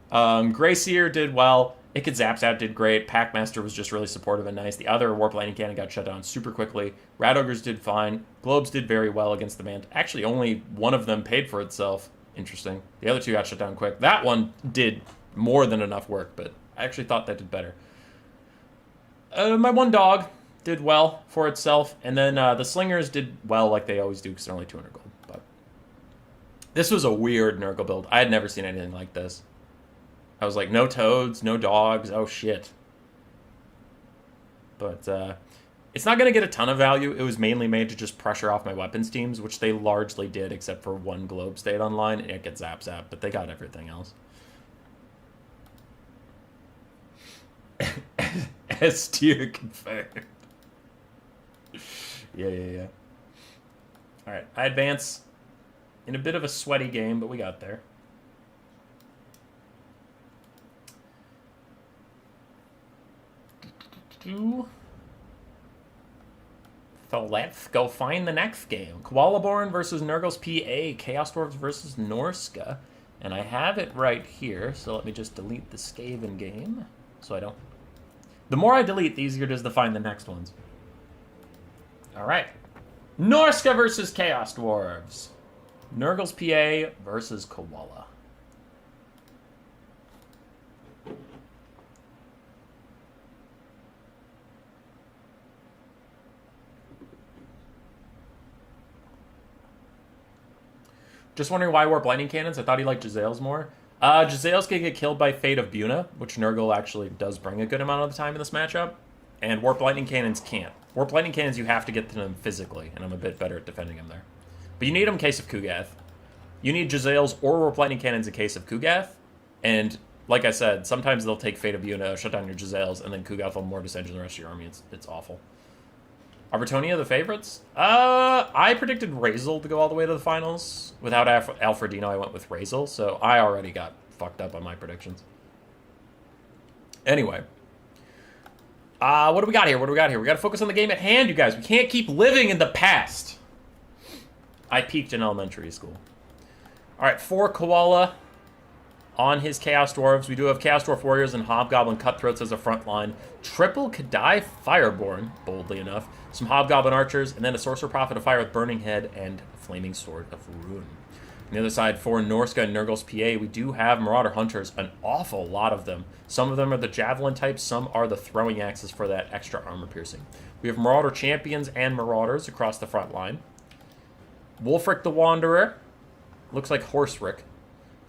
A: Grayseer did well. Icket Zap Zap did great. Packmaster was just really supportive and nice. The other Warp Lightning Cannon got shut down super quickly. Rat Ogres did fine. Globes did very well against the Mant. Actually, only one of them paid for itself. Interesting. The other two got shut down quick. That one did more than enough work, but I actually thought that did better. My one dog did well for itself, and then the Slingers did well like they always do, because they're only 200 gold. But this was a weird Nurgle build. I had never seen anything like this. I was like, no toads, no dogs, oh shit. But it's not going to get a ton of value. It was mainly made to just pressure off my weapons teams, which they largely did, except for one Globe stayed online, and it gets Zap Zap, but they got everything else. S tier confirmed. Yeah. Alright, I advance in a bit of a sweaty game, but we got there. So let's go find the next game. Koalaborn versus Nurgle's PA. Chaos Dwarves versus Norska. And I have it right here, so let me just delete the Skaven game. So I don't... The more I delete, the easier it is to find the next ones. Alright. Norska versus Chaos Dwarves. Nurgle's PA versus Koala. Just wondering why Warp Lightning Cannons. I thought he liked Jezzail's more. Jezzail's can get killed by Fate of Buna, which Nurgle actually does bring a good amount of the time in this matchup. And Warp Lightning Cannons can't. Warp Lightning Cannons, you have to get to them physically, and I'm a bit better at defending them there. But you need them in case of Kugath. You need Jezzail's or Warp Lightning Cannons in case of Kugath. And like I said, sometimes they'll take Fate of Buna, shut down your Jezzail's, and then Kugath will Mortis Engine the rest of your army. It's awful. Are Bretonnia the favorites? I predicted Razel to go all the way to the finals. Without Alfredino, I went with Razel, so I already got fucked up on my predictions. Anyway. What do we got here? We got to focus on the game at hand, you guys. We can't keep living in the past. I peaked in elementary school. Alright, for Koala on his Chaos Dwarves, we do have Chaos Dwarf Warriors and Hobgoblin Cutthroats as a front line. Triple Kadai Fireborn, boldly enough. Some Hobgoblin Archers, and then a Sorcerer Prophet of Fire with Burning Head and Flaming Sword of Ruin. On the other side, for Norska and Nurgle's PA, we do have Marauder Hunters, an awful lot of them. Some of them are the Javelin type, some are the Throwing Axes for that extra armor piercing. We have Marauder Champions and Marauders across the front line. Wulfric the Wanderer, looks like Horserick.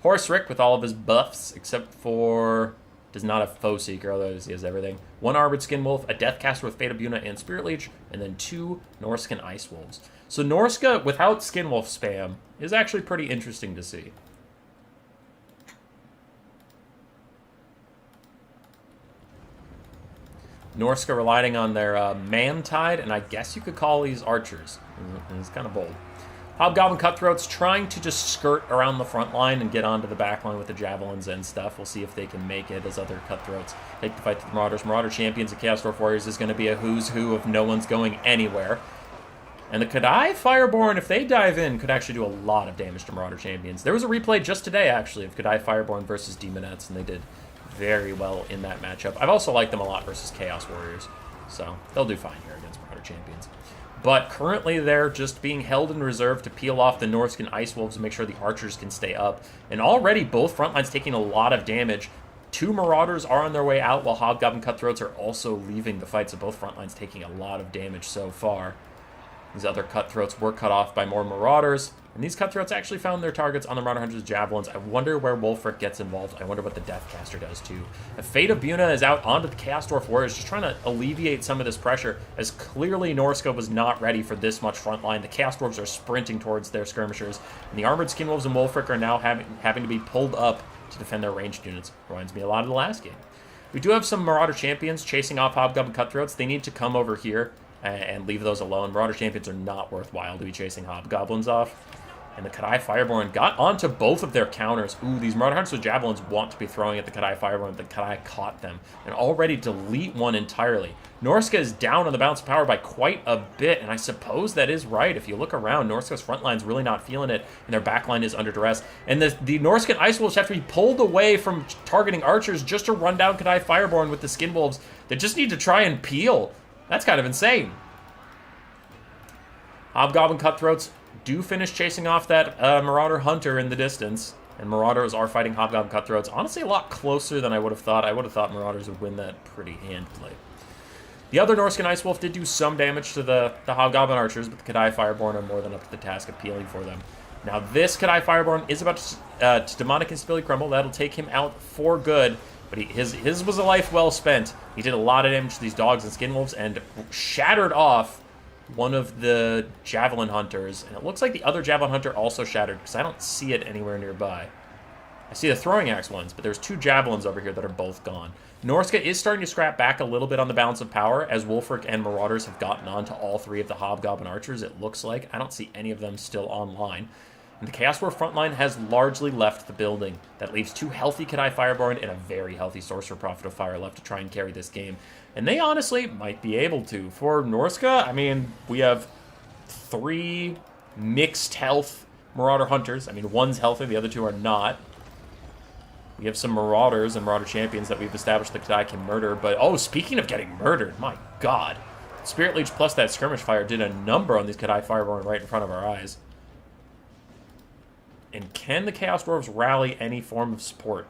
A: Horserick with all of his buffs, except for... does not have Foe Seeker, otherwise he has everything. One Armored Skin Wolf, a Deathcaster with Fate of Buna and Spirit Leech, and then 2 Norscan Ice Wolves. So Norska, without Skin Wolf spam, is actually pretty interesting to see. Norska relying on their Mantide, and I guess you could call these Archers. It's kind of bold. Hobgoblin Cutthroats trying to just skirt around the front line and get onto the back line with the javelins and stuff. We'll see if they can make it as other Cutthroats take the fight to the Marauders. Marauder Champions and Chaos Dwarf Warriors is going to be a who's who of no one's going anywhere. And the Kadai Fireborn, if they dive in, could actually do a lot of damage to Marauder Champions. There was a replay just today, actually, of Kadai Fireborn versus Demonettes, and they did very well in that matchup. I've also liked them a lot versus Chaos Warriors, so they'll do fine here against Marauder Champions. But currently they're just being held in reserve to peel off the Norscan Ice Wolves and make sure the archers can stay up. And already both front lines taking a lot of damage. 2 Marauders are on their way out while Hobgoblin Cutthroats are also leaving the fight, so both front lines taking a lot of damage so far. These other Cutthroats were cut off by more Marauders, and these Cutthroats actually found their targets on the Marauder Hunters' javelins. I wonder where Wulfric gets involved. I wonder what the Deathcaster does too. The Fate of Buna is out onto the Chaos Dwarf Warriors, just trying to alleviate some of this pressure, as clearly Norsca was not ready for this much front line. The Chaos Dwarves are sprinting towards their skirmishers, and the Armored Skinwolves and Wulfric are now having to be pulled up to defend their ranged units. Reminds me a lot of the last game. We do have some Marauder Champions chasing off Hobgoblin Cutthroats. They need to come over here and leave those alone. Marauder Champions are not worthwhile to be chasing Hobgoblins off. And the Kadai Fireborn got onto both of their counters. Ooh, these Marauder Hunters with Javelins want to be throwing at the Kadai Fireborn, but the Kadai caught them and already delete one entirely. Norsca is down on the balance of power by quite a bit, and I suppose that is right. If you look around, Norsca's front line's really not feeling it, and their back line is under duress. And the Norscan Ice Wolves have to be pulled away from targeting archers just to run down Kadai Fireborn with the Skin Wolves that just need to try and peel. That's kind of insane. Hobgoblin Cutthroats do finish chasing off that Marauder Hunter in the distance. And Marauders are fighting Hobgoblin Cutthroats. Honestly, a lot closer than I would have thought. I would have thought Marauders would win that pretty handily. The other Norscan Ice Wolf did do some damage to the Hobgoblin Archers, but the Kadai Fireborn are more than up to the task of peeling for them. Now, this Kadai Fireborn is about to Demonic Instability Crumble. That'll take him out for good. But his was a life well spent. He did a lot of damage to these dogs and Skin Wolves and shattered off one of the Javelin Hunters. And it looks like the other Javelin Hunter also shattered because I don't see it anywhere nearby. I see the Throwing Axe ones, but there's 2 Javelins over here that are both gone. Norsca is starting to scrap back a little bit on the balance of power as Wulfric and Marauders have gotten on to all 3 of the Hobgoblin Archers, it looks like. I don't see any of them still online. And the Chaos Dwarf front line has largely left the building. That leaves 2 healthy Kadai Fireborn and a very healthy Sorcerer Prophet of Fire left to try and carry this game. And they honestly might be able to. For Norsca, I mean, we have 3 mixed health Marauder Hunters. I mean, one's healthy, the other 2 are not. We have some Marauders and Marauder Champions that we've established that Kadai can murder. But, oh, speaking of getting murdered, my god. Spirit Leech plus that Skirmish Fire did a number on these Kadai Fireborn right in front of our eyes. And can the Chaos Dwarves rally any form of support?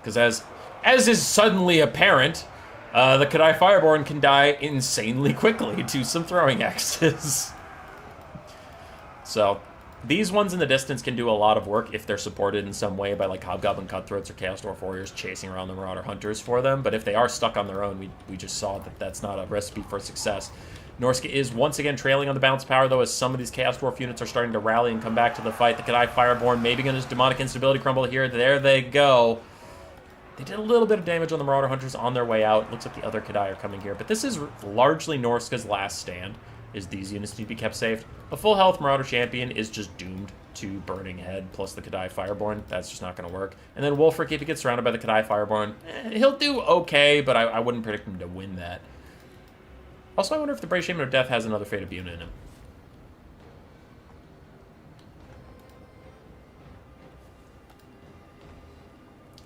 A: Because as is suddenly apparent, the Kadai Fireborn can die insanely quickly to some Throwing Axes. So, these ones in the distance can do a lot of work if they're supported in some way by like Hobgoblin Cutthroats or Chaos Dwarf Warriors chasing around the Marauder Hunters for them. But if they are stuck on their own, we just saw that that's not a recipe for success. Norsca is once again trailing on the balance power, though, as some of these Chaos Dwarf units are starting to rally and come back to the fight. The Kadai Fireborn maybe going to Demonic Instability Crumble here. There they go. They did a little bit of damage on the Marauder Hunters on their way out. Looks like the other Kadai are coming here. But this is largely Norsca's last stand, is these units need to be kept safe. A full health Marauder Champion is just doomed to Burning Head plus the Kadai Fireborn. That's just not going to work. And then Wulfric, if he gets surrounded by the Kadai Fireborn, he'll do okay, but I wouldn't predict him to win that. Also, I wonder if the Brave Shaman of Death has another Fate of Buna in him.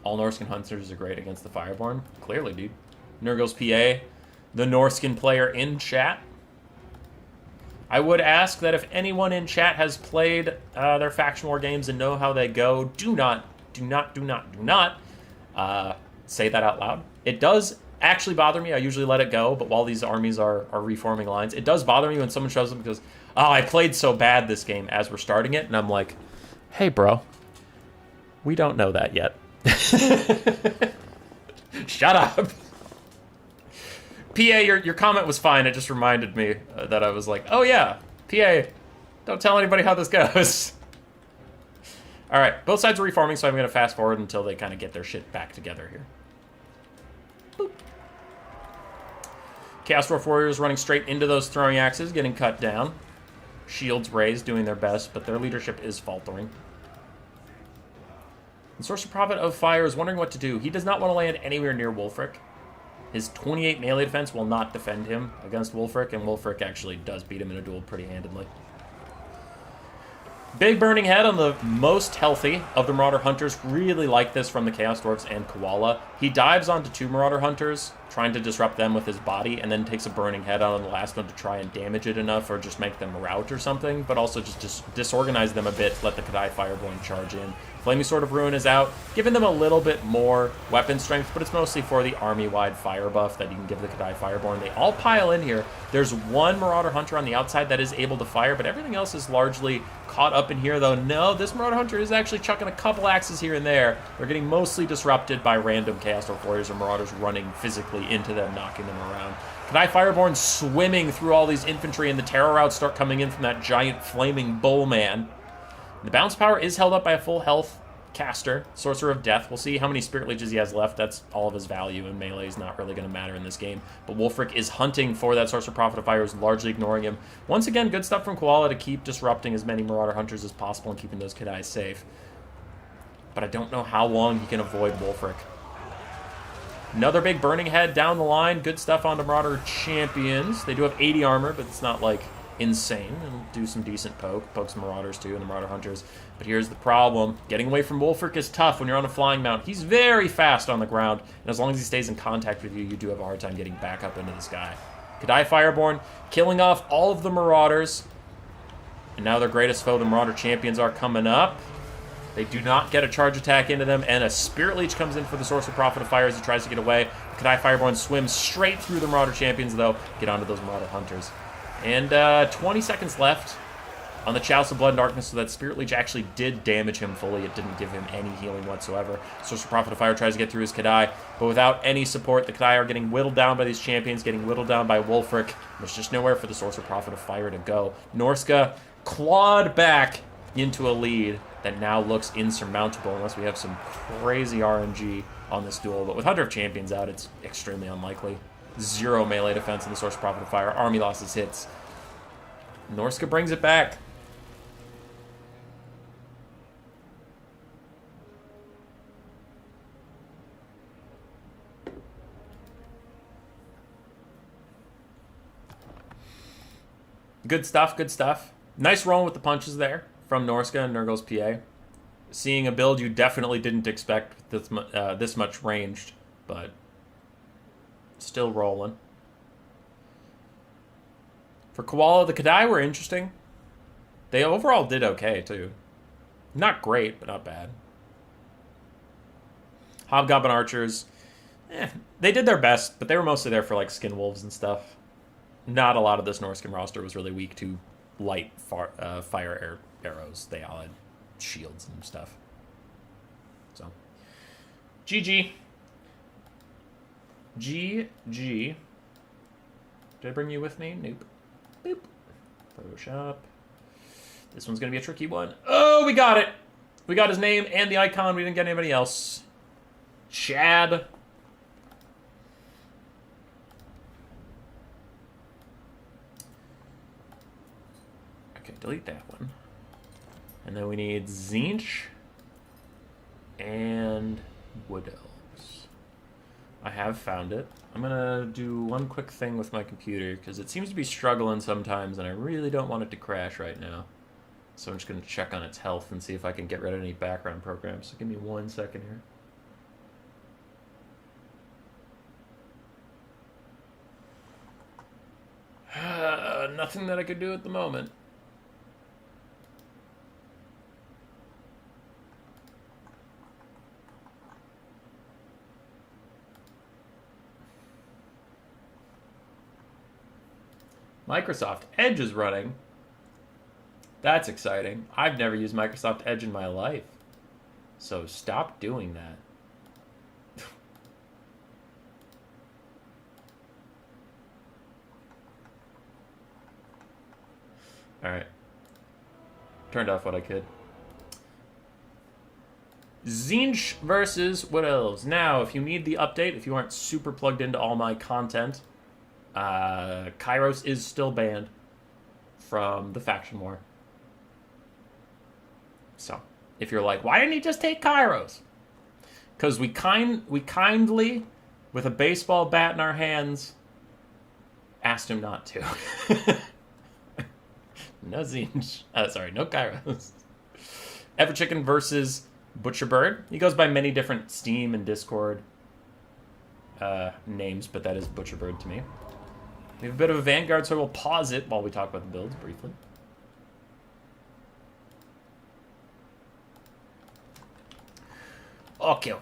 A: All Norscan Hunters are great against the Fireborn. Clearly, dude. Nurgle's PA, the Norscan player in chat. I would ask that if anyone in chat has played their faction war games and know how they go, do not say that out loud. It does actually bother me. I usually let it go, but while these armies are reforming lines, it does bother me when someone shows up and goes, oh, I played so bad this game as we're starting it, and I'm like, hey, bro, we don't know that yet. Shut up. PA, your comment was fine. It just reminded me that I was like, oh yeah, PA, don't tell anybody how this goes. All right, both sides are reforming, so I'm going to fast forward until they kind of get their shit back together here. Boop. Chaos Dwarf Warriors running straight into those Throwing Axes, getting cut down. shields raised, doing their best, but their leadership is faltering. The Sorcerer Prophet of Fire is wondering what to do. He does not want to land anywhere near Wulfric. His 28 melee defense will not defend him against Wulfric, and Wulfric actually does beat him in a duel pretty handedly. Big Burning Head on the most healthy of the Marauder Hunters. Really like this from the Chaos Dwarves and Koala. He dives onto 2 Marauder Hunters, trying to disrupt them with his body, and then takes a Burning Head out on the last one to try and damage it enough or just make them rout or something, but also just disorganize them a bit to let the Kadai Fireborn charge in. Flaming Sword of Ruin is out, giving them a little bit more weapon strength, but it's mostly for the army-wide fire buff that you can give the Kadai Fireborn. They all pile in here. There's one Marauder Hunter on the outside that is able to fire, but everything else is largely caught up in here, though. No, this Marauder Hunter is actually chucking a couple axes here and there. They're getting mostly disrupted by random Chaos Dwarf Warriors or Marauders running physically into them, knocking them around. Kadai Fireborn swimming through all these infantry, and the terror routes start coming in from that giant flaming bull man. The bounce power is held up by a full health caster, Sorcerer of Death. We'll see how many Spirit Leeches he has left. That's all of his value, and melee is not really going to matter in this game. But Wulfric is hunting for that Sorcerer Prophet of Fire, is largely ignoring him. Once again, good stuff from Koala to keep disrupting as many Marauder Hunters as possible and keeping those Kadai safe. But I don't know how long he can avoid Wulfric. Another big Burning Head down the line. Good stuff on the Marauder Champions. They do have 80 armor, but it's not like insane. It'll do some decent poke some Marauders too, and the Marauder Hunters. But here's the problem. Getting away from Wulfric is tough when you're on a flying mount. He's very fast on the ground, and as long as he stays in contact with you, you do have a hard time getting back up into the sky. Kadai Fireborn killing off all of the Marauders. And now their greatest foe, the Marauder Champions, are coming up. They do not get a charge attack into them, and a Spirit Leech comes in for the Sorcerer Prophet of Fire as he tries to get away. Kadai Fireborn swims straight through the Marauder Champions, though. Get onto those Marauder Hunters. And 20 seconds left on the Chalice of Blood and Darkness, so that Spirit Leech actually did damage him fully. It didn't give him any healing whatsoever. Sorcerer Prophet of Fire tries to get through his Kadai, but without any support, the Kadai are getting whittled down by these champions, getting whittled down by Wulfric. There's just nowhere for the Sorcerer Prophet of Fire to go. Norsca clawed back into a lead that now looks insurmountable unless we have some crazy RNG on this duel. But with Hunter of Champions out, it's extremely unlikely. 0 melee defense in the Sorcerer Prophet of Fire. Army losses hits. Norsca brings it back. Good stuff, good stuff. Nice rolling with the punches there from Norsca and Nurgle's PA. Seeing a build you definitely didn't expect this much ranged, but still rolling. For Koala, the Kadai were interesting. They overall did okay, too. Not great, but not bad. Hobgoblin Archers, they did their best, but they were mostly there for like Skin Wolves and stuff. Not a lot of this Norscan roster was really weak to light fire arrows. They all had shields and stuff. So, GG. GG. Did I bring you with me? Nope. Boop. Photoshop. This one's going to be a tricky one. Oh, we got it. We got his name and the icon. We didn't get anybody else. Chad. Okay, delete that one. And then we need Tzeentch and Wood Elves. I have found it. I'm going to do one quick thing with my computer because it seems to be struggling sometimes and I really don't want it to crash right now. So I'm just going to check on its health and see if I can get rid of any background programs. So give me 1 second here. Nothing that I could do at the moment. Microsoft Edge is running. That's exciting. I've never used Microsoft Edge in my life. So stop doing that. Alright. Turned off what I could. Tzeentch versus Wood Elves. Now, if you need the update, if you aren't super plugged into all my content, Kairos is still banned. from the faction war. So, if you're like, why didn't he just take Kairos? Because we kindly, with a baseball bat in our hands, asked him not to. No Tzeentch. No Kairos. Everchicken versus Butcherbird. He goes by many different Steam and Discord names, but that is Butcherbird to me. We have a bit of a Vanguard, so we'll pause it while we talk about the builds briefly. Okay.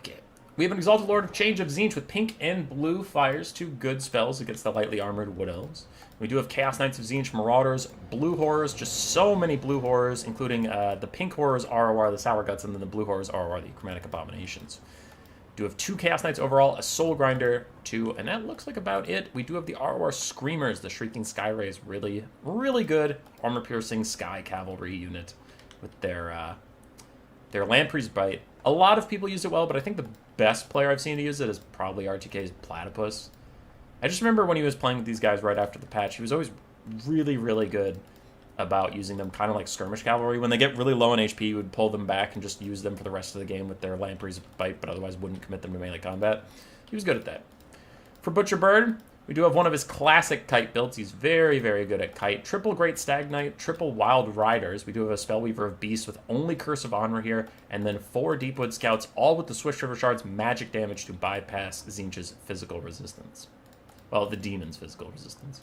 A: We have an Exalted Lord of Change of Tzeentch with pink and blue fires, 2 good spells against the lightly armored Wood Elves. We do have Chaos Knights of Tzeentch, Marauders, Blue Horrors, just so many Blue Horrors, including the Pink Horrors, ROR, the Sour Guts, and then the Blue Horrors, ROR, the Chromatic Abominations. We do have 2 Chaos Knights overall, a Soul Grinder, 2, and that looks like about it. We do have the ROR Screamers, the Shrieking Sky Rays, really, really good armor-piercing Sky Cavalry unit with their Lamprey's Bite. A lot of people use it well, but I think the best player I've seen to use it is probably RTK's Platypus. I just remember when he was playing with these guys right after the patch, he was always really, really good about using them kind of like skirmish cavalry. When they get really low on HP, he would pull them back and just use them for the rest of the game with their Lamprey's Bite, but otherwise wouldn't commit them to melee combat. He was good at that. For Butcherbird, we do have one of his classic kite builds. He's very, very good at kite. Triple Great Stag Knight, triple Wild Riders. We do have a Spellweaver of Beasts with only Curse of Honor here, and then 4 Deepwood Scouts, all with the Swift-River Shards magic damage to bypass Tzeentch's physical resistance. Well, the demon's physical resistance.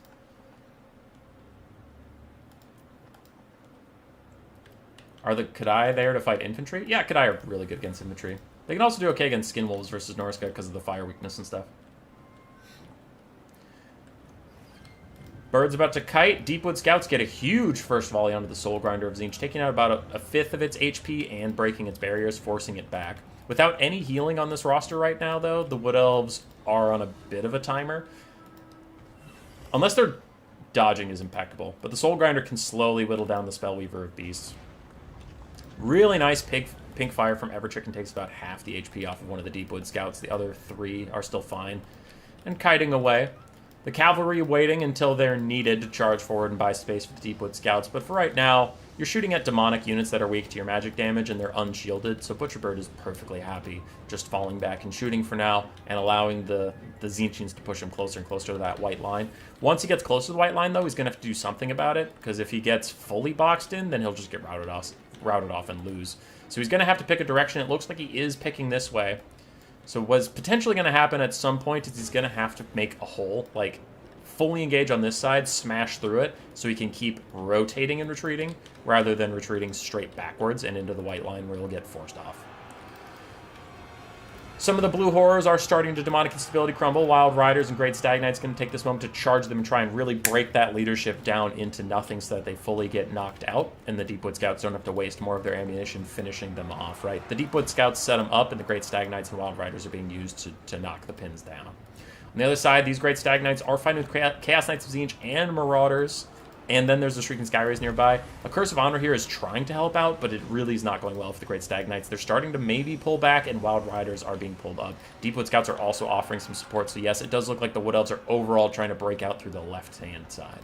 A: Are the Kadai there to fight infantry? Yeah, Kadai are really good against infantry. They can also do okay against Skinwolves versus Norsca because of the fire weakness and stuff. Bird's about to kite. Deepwood Scouts get a huge first volley onto the Soul Grinder of Tzeentch, taking out about a fifth of its HP and breaking its barriers, forcing it back. Without any healing on this roster right now, though, the Wood Elves are on a bit of a timer. Unless their dodging is impeccable. But the Soul Grinder can slowly whittle down the Spellweaver of Beasts. Really nice pink fire from Everchicken takes about half the HP off of one of the Deepwood Scouts. The other 3 are still fine and kiting away. The cavalry waiting until they're needed to charge forward and buy space for the Deepwood Scouts. But for right now, you're shooting at demonic units that are weak to your magic damage and they're unshielded. So Butcherbird is perfectly happy just falling back and shooting for now and allowing the Tzeentchians to push him closer and closer to that white line. Once he gets close to the white line, though, he's going to have to do something about it. Because if he gets fully boxed in, then he'll just get routed off and lose. So he's going to have to pick a direction. It looks like he is picking this way. So what's potentially going to happen at some point is he's going to have to make a hole, like fully engage on this side, smash through it, so he can keep rotating and retreating, rather than retreating straight backwards and into the white line where he'll get forced off. Some of the Blue Horrors are starting to demonic instability crumble. Wild Riders and Great Stag Knight's going to take this moment to charge them and try and really break that leadership down into nothing so that they fully get knocked out, and the Deepwood Scouts don't have to waste more of their ammunition finishing them off, right? The Deepwood Scouts set them up, and the Great Stag Knights and Wild Riders are being used to knock the pins down. On the other side, these Great Stag Knights are fighting with Chaos Knights of Tzeentch and Marauders, and then there's the Shrieking Sky Rays nearby. A Curse of Honor here is trying to help out, but it really is not going well for the Great Stag Knights. They're starting to maybe pull back, and Wild Riders are being pulled up. Deepwood Scouts are also offering some support, so yes, it does look like the Wood Elves are overall trying to break out through the left-hand side.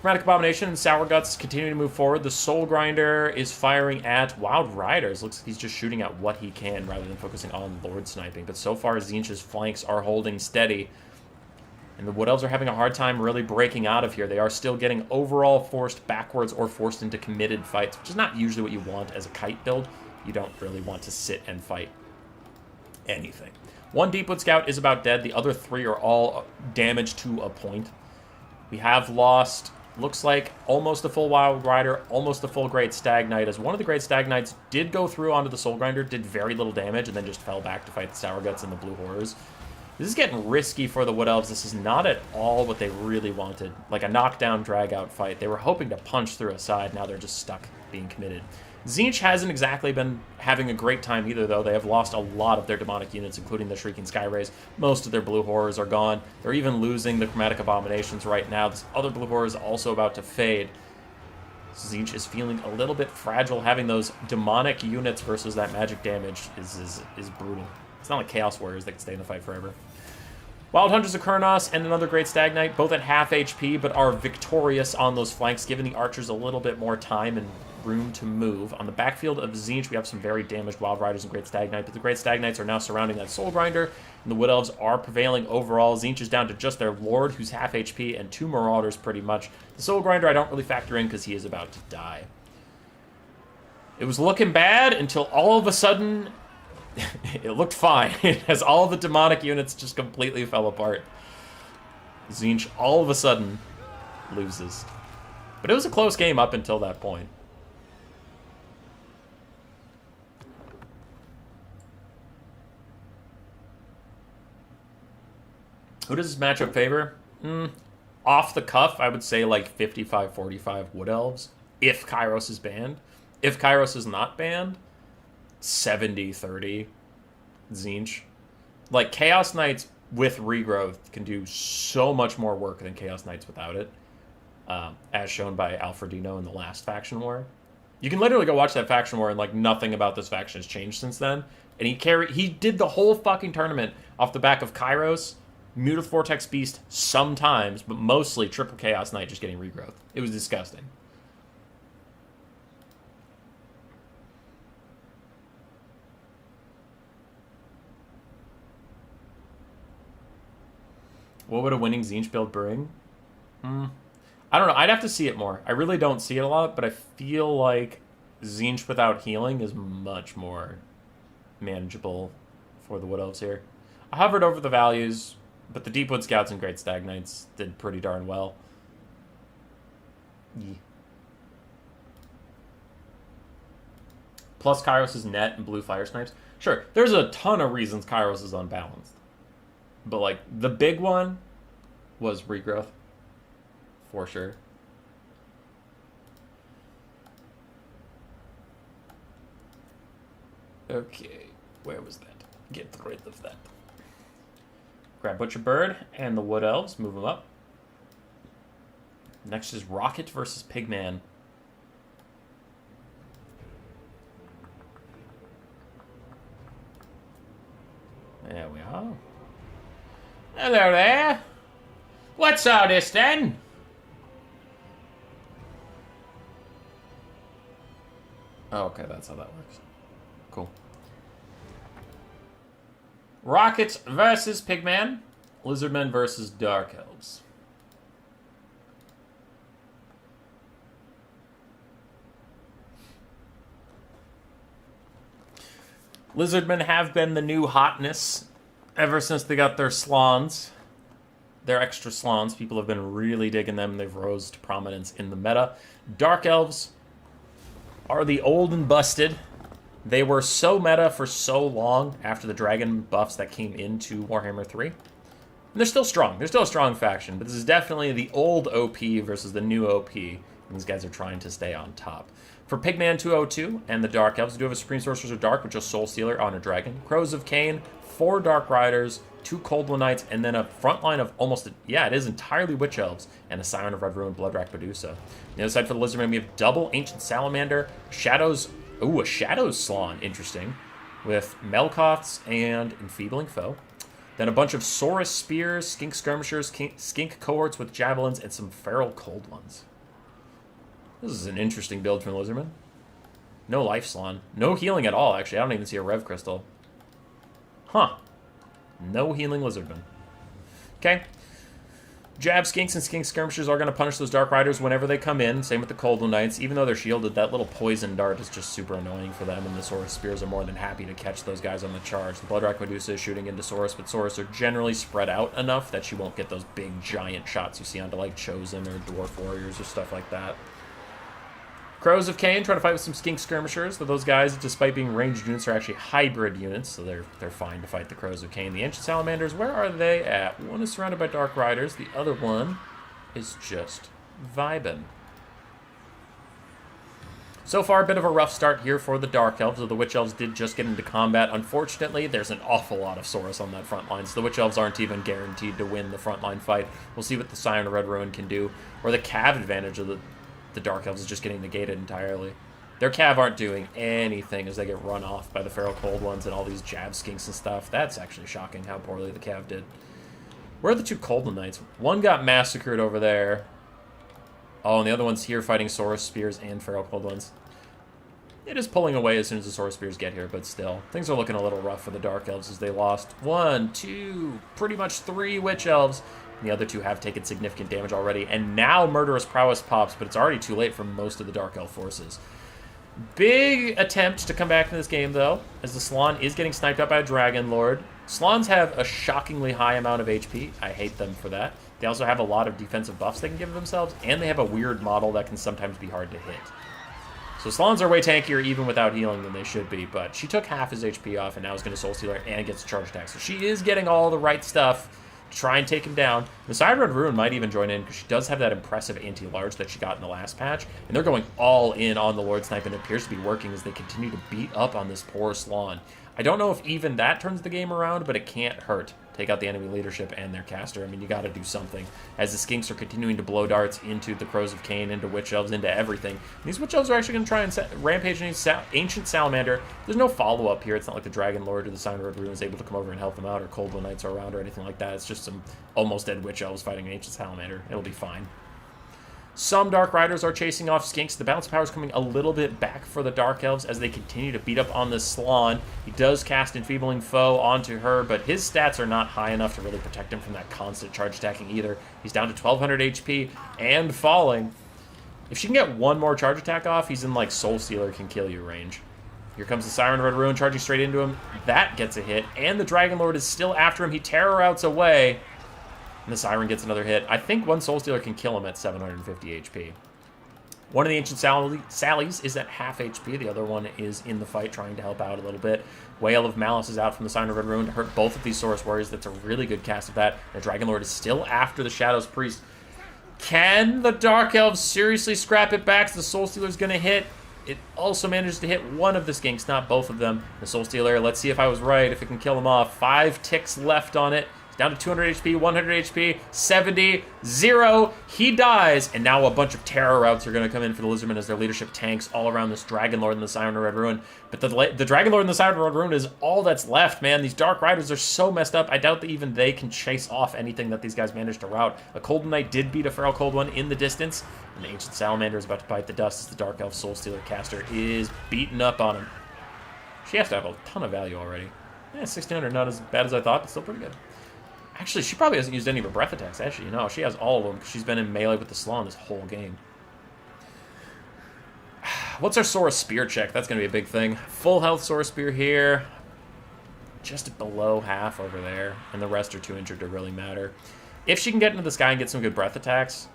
A: Chromatic Abomination and Sour Guts continue to move forward. The Soul Grinder is firing at Wild Riders. Looks like he's just shooting at what he can rather than focusing on Lord Sniping. But so far, Tzeentch's flanks are holding steady. And the Wood Elves are having a hard time really breaking out of here. They are still getting overall forced backwards or forced into committed fights, which is not usually what you want as a kite build. You don't really want to sit and fight anything. One Deepwood Scout is about dead. The other 3 are all damaged to a point. We have lost, looks like, almost a full Wild Rider, almost a full Great Stag Knight, as one of the Great Stag Knights did go through onto the Soul Grinder, did very little damage, and then just fell back to fight the Sour Guts and the Blue Horrors. This is getting risky for the Wood Elves. This is not at all what they really wanted, like a knockdown, drag-out fight. They were hoping to punch through a side. Now they're just stuck being committed. Tzeentch hasn't exactly been having a great time either, though. They have lost a lot of their demonic units, including the Shrieking Sky Rays. Most of their Blue Horrors are gone. They're even losing the Chromatic Abominations right now. This other Blue Horror is also about to fade. Tzeentch is feeling a little bit fragile. Having those demonic units versus that magic damage is brutal. It's not like Chaos Warriors that can stay in the fight forever. Wild Hunters of Kurnos and another Great Stag Knight, both at half HP, but are victorious on those flanks, giving the archers a little bit more time and room to move. On the backfield of Tzeentch, we have some very damaged Wild Riders and Great Stag Knight, but the Great Stag Knights are now surrounding that Soul Grinder, and the Wood Elves are prevailing overall. Tzeentch is down to just their Lord, who's half HP, and 2 Marauders pretty much. The Soul Grinder I don't really factor in because he is about to die. It was looking bad until all of a sudden it looked fine as all the demonic units just completely fell apart. Tzeentch all of a sudden loses. But it was a close game up until that point. Who does this matchup favor? Off the cuff, I would say like 55-45 Wood Elves, if Kairos is banned. If Kairos is not banned, 70-30 Tzeentch. Like, Chaos Knights with regrowth can do so much more work than Chaos Knights without it, as shown by Alfredino in the last faction war. You can literally go watch that faction war and like nothing about this faction has changed since then. And he did the whole fucking tournament off the back of Kairos, Muted Vortex Beast sometimes, but mostly triple Chaos Knight just getting regrowth. It was disgusting. What would a winning Tzeentch build bring? I don't know. I'd have to see it more. I really don't see it a lot, but I feel like Tzeentch without healing is much more manageable for the Wood Elves here. I hovered over the values, but the Deepwood Scouts and Great Stag Knights did pretty darn well. Yeah. Plus Kairos' net and blue fire snipes. Sure, there's a ton of reasons Kairos is unbalanced. But, like, the big one was regrowth. For sure. Okay, where was that? Get rid of that. Grab Butcher Bird and the Wood Elves. Move them up. Next is Rocket versus Pigman. There we are. Hello there. What's all this then? Oh, okay, that's how that works. Cool. Rockets versus Pigman. Lizardmen versus Dark Elves. Lizardmen have been the new hotness ever since they got their slans. Their extra slans. People have been really digging them. They've rose to prominence in the meta. Dark Elves are the old and busted. They were so meta for so long after the dragon buffs that came into Warhammer 3. And they're still strong. They're still a strong faction, but this is definitely the old OP versus the new OP. And these guys are trying to stay on top. For Pigman 202 and the Dark Elves, we do have a Supreme Sorcerers of Dark with just Soul Stealer on a dragon. Crows of Cain, 4 Dark Riders, 2 Cold One Knights, and then a front line of almost, it is entirely Witch Elves, and a Scion of Red Ruin, Bloodrack Medusa. On the other side for the Lizardmen, we have double Ancient Salamander, Shadows, a Shadows Slan, interesting, with Melkoths and Enfeebling Foe. Then a bunch of Saurus Spears, Skink Skirmishers, Skink Cohorts with Javelins, and some Feral Cold Ones. This is an interesting build from Lizardmen. No Life Slan. No healing at all, actually. I don't even see a Rev Crystal. Huh. No healing Lizardmen. Okay. Jab Skinks and Skink Skirmishers are going to punish those Dark Riders whenever they come in. Same with the Cold One Knights. Even though they're shielded, that little poison dart is just super annoying for them, and the Saurus Spears are more than happy to catch those guys on the charge. The Bloodrack Medusa is shooting into Saurus, but Saurus are generally spread out enough that she won't get those big, giant shots you see onto, like, Chosen or Dwarf Warriors or stuff like that. Crows of Cain trying to fight with some Skink Skirmishers, but those guys, despite being ranged units, are actually hybrid units, so they're fine to fight the Crows of Cain. The Ancient Salamanders, where are they at? One is surrounded by Dark Riders, the other one is just vibing. So far, a bit of a rough start here for the Dark Elves, though the Witch Elves did just get into combat. Unfortunately, there's an awful lot of Saurus on that front line, so the Witch Elves aren't even guaranteed to win the frontline fight. We'll see what the Scion of Red Ruin can do, or the Cav advantage of the Dark Elves is just getting negated entirely. Their Cav aren't doing anything as they get run off by the Feral Cold Ones and all these Jab Skinks and stuff. That's actually shocking how poorly the Cav did. Where are the 2 Coldland Knights? One got massacred over there. Oh, and the other one's here fighting Saurus Spears and Feral Coldlands. It is pulling away as soon as the Saurus Spears get here, but still. Things are looking a little rough for the Dark Elves as they lost 1, 2, pretty much 3 Witch Elves. And the other 2 have taken significant damage already. And now Murderous Prowess pops, but it's already too late for most of the Dark Elf forces. Big attempt to come back in this game, though, as the Slann is getting sniped up by a Dragon Lord. Slanns have a shockingly high amount of HP. I hate them for that. They also have a lot of defensive buffs they can give themselves, and they have a weird model that can sometimes be hard to hit. So Slanns are way tankier even without healing than they should be, but she took half his HP off and now is going to Soul Stealer and gets a charge attack. So she is getting all the right stuff to try and take him down. The Side Red Ruin might even join in because she does have that impressive anti-large that she got in the last patch, and they're going all in on the Lord Snipe, and it appears to be working as they continue to beat up on this poor Slann. I don't know if even that turns the game around, but it can't hurt. Take out the enemy leadership and their caster. I mean, you got to do something. As the Skinks are continuing to blow darts into the Crows of Cain, into Witch Elves, into everything. And these Witch Elves are actually going to try and rampage into Ancient Salamander. There's no follow-up here. It's not like the Dragon Lord or the Sign Road Ruin is able to come over and help them out, or Coldland Knights are around, or anything like that. It's just some almost dead Witch Elves fighting an Ancient Salamander. It'll be fine. Some Dark Riders are chasing off Skinks. The balance of power is coming a little bit back for the Dark Elves as they continue to beat up on this Slann. He does cast Enfeebling Foe onto her, but his stats are not high enough to really protect him from that constant charge attacking either. He's down to 1200 HP and falling. If she can get one more charge attack off, he's in like Soul Stealer can kill you range. Here comes the Siren Red Ruin charging straight into him. That gets a hit, and the Dragon Lord is still after him. He terror outs away. And the Siren gets another hit. I think one Soul Stealer can kill him at 750 HP. One of the Ancient Sallies is at half HP. The other one is in the fight trying to help out a little bit. Wail of Malice is out from the Sign of Red Ruin to hurt both of these Saurus Warriors. That's a really good cast of that. The Dragon Lord is still after the Shadows Priest. Can the Dark Elves seriously scrap it back? The Soul Stealer's going to hit. It also manages to hit one of the Skinks, not both of them. The Soul Stealer, let's see if I was right, if it can kill them off. 5 ticks left on it. Down to 200 HP, 100 HP, 70, 0. He dies, and now a bunch of terror routes are going to come in for the Lizardmen as their leadership tanks all around this Dragon Lord and the Siren Red Ruin. But the Dragon Lord and the Siren Red Ruin is all that's left, man. These Dark Riders are so messed up. I doubt that even they can chase off anything that these guys managed to route. A Cold Knight did beat a Feral Cold One in the distance, and the Ancient Salamander is about to bite the dust as the Dark Elf Soul Stealer caster is beating up on him. She has to have a ton of value already. Yeah, 1600, not as bad as I thought, but still pretty good. Actually, she probably hasn't used any of her breath attacks, actually. No, she has all of them because she's been in melee with the Slann this whole game. What's our Saurus Spear check? That's going to be a big thing. Full health Saurus Spear here. Just below half over there. And the rest are too injured to really matter. If she can get into the sky and get some good breath attacks,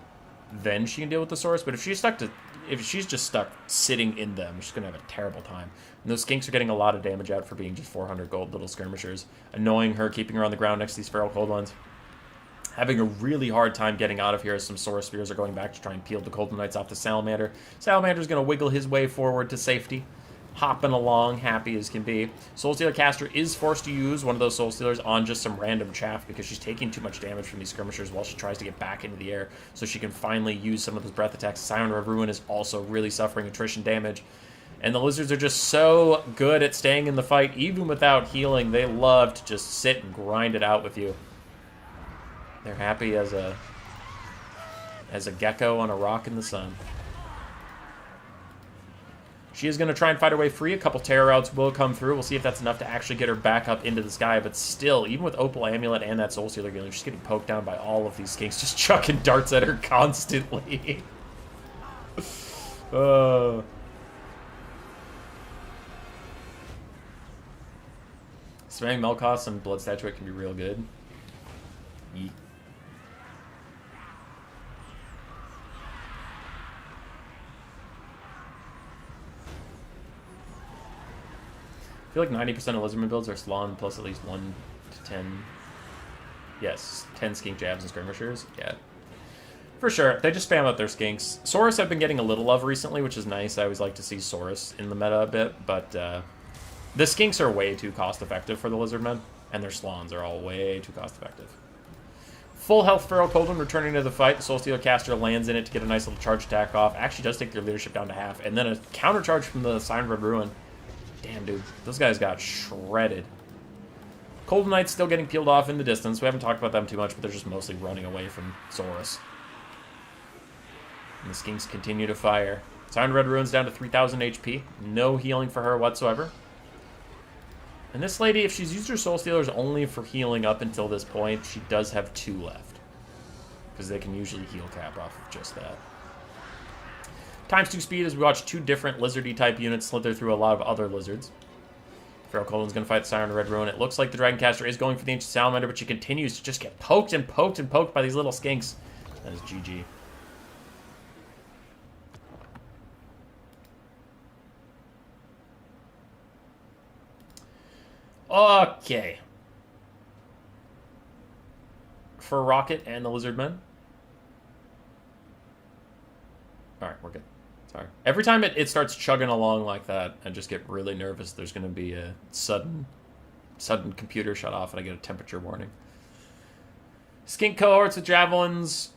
A: then she can deal with the Saurus. But if she's just stuck sitting in them, she's going to have a terrible time. And those Skinks are getting a lot of damage out for being just 400 gold little skirmishers. Annoying her, keeping her on the ground next to these Feral Cold Ones. Having a really hard time getting out of here as some Saurus Spears are going back to try and peel the Cold Knights off the Salamander. Salamander's going to wiggle his way forward to safety. Hopping along, happy as can be. Soul Stealer caster is forced to use one of those Soul Stealers on just some random chaff because she's taking too much damage from these skirmishers while she tries to get back into the air so she can finally use some of those breath attacks. Siren Red Ruin is also really suffering attrition damage. And the Lizards are just so good at staying in the fight, even without healing. They love to just sit and grind it out with you. They're happy as a gecko on a rock in the sun. She is going to try and fight her way free. A couple terror outs will come through. We'll see if that's enough to actually get her back up into the sky. But still, even with Opal Amulet and that Soul Stealer healing, she's getting poked down by all of these Skinks, just chucking darts at her constantly. Spamming Melkos and Blood Statuette can be real good. Yeet. I feel like 90% of Lizardman builds are Slann plus at least 1 to 10. Yes, 10 Skink Jabs and Skirmishers. Yeah. For sure. They just spam out their Skinks. Saurus have been getting a little love recently, which is nice. I always like to see Saurus in the meta a bit, but the Skinks are way too cost-effective for the Lizardmen, and their Slanns are all way too cost-effective. Full health Feral Cold One returning to the fight. The Soul Stealer caster lands in it to get a nice little charge attack off. Actually does take their leadership down to half, and then a counter charge from the Siren Red Ruin. Damn, dude. Those guys got shredded. Cold Knight's still getting peeled off in the distance. We haven't talked about them too much, but they're just mostly running away from Saurus. And the Skinks continue to fire. Siren Red Rune's down to 3,000 HP. No healing for her whatsoever. And this lady, if she's used her Soul Stealers only for healing up until this point, she does have 2 left. Because they can usually heal cap off of just that. ×2 speed as we watch 2 different lizardy type units slither through a lot of other lizards. Feral Colon's going to fight the Siren Red Rune. It looks like the Dragoncaster is going for the Ancient Salamander, but she continues to just get poked and poked and poked by these little skinks. That is GG. Okay. For Rocket and the Lizardmen. Alright, we're good. Sorry. Every time it starts chugging along like that, I just get really nervous. There's going to be a sudden computer shut off and I get a temperature warning. Skink cohorts with Javelins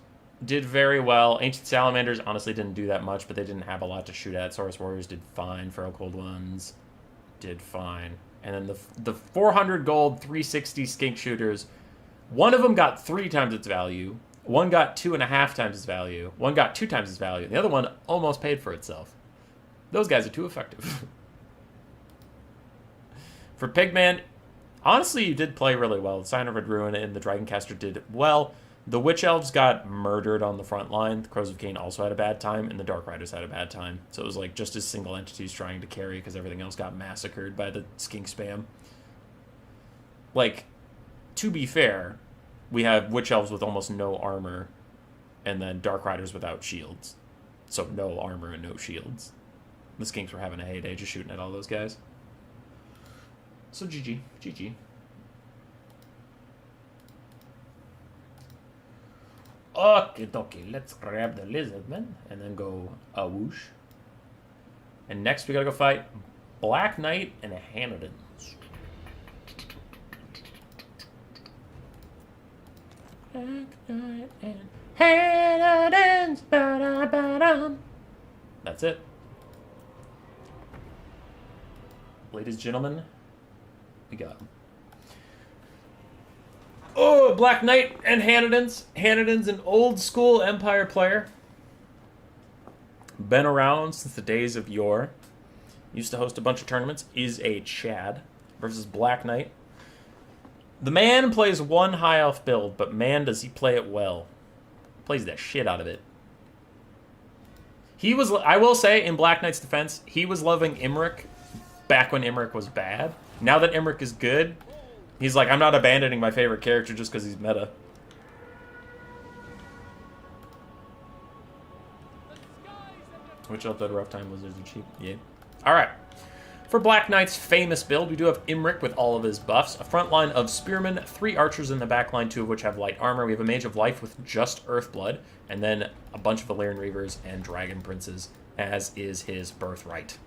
A: did very well. Ancient Salamanders honestly didn't do that much, but they didn't have a lot to shoot at. Saurus Warriors did fine. Feral Cold ones did fine. And then the 400 gold 360 Skink shooters, one of them got 3 times its value. One got 2.5 times its value. One got 2 times its value. The other one almost paid for itself. Those guys are too effective. For Pigman, honestly, you did play really well. The Siren Red Ruin and the Dragoncaster did well. The Witch Elves got murdered on the front line. The Crows of Cain also had a bad time, and the Dark Riders had a bad time. So it was like just as single entities trying to carry because everything else got massacred by the Skink spam. Like, to be fair, we have Witch Elves with almost no armor, and then Dark Riders without shields. So no armor and no shields. The Skinks were having a heyday just shooting at all those guys. So GG. GG. Okay, let's grab the Lizardman and then go whoosh. And next we gotta go fight Black Knight and Hanadins. Black Knight and Hanadins. Ba-da-ba-dum. That's it. Ladies and gentlemen, we got him. Oh, Black Knight and Hanadins. Hanadin's an old school Empire player. Been around since the days of yore. Used to host a bunch of tournaments. Is a Chad versus Black Knight. The man plays one high elf build, but man does he play it well. Plays the shit out of it. He was, I will say, in Black Knight's defense, he was loving Imrik back when Imrik was bad. Now that Imrik is good, he's like, I'm not abandoning my favorite character just because he's meta. Which Elf did a rough time, Lizards are cheap. Yeah. Alright. For Black Knight's famous build, we do have Imrik with all of his buffs, a front line of Spearmen, 3 archers in the back line, 2 of which have light armor. We have a Mage of Life with just Earthblood, and then a bunch of Valyrian Reavers and Dragon Princes, as is his birthright.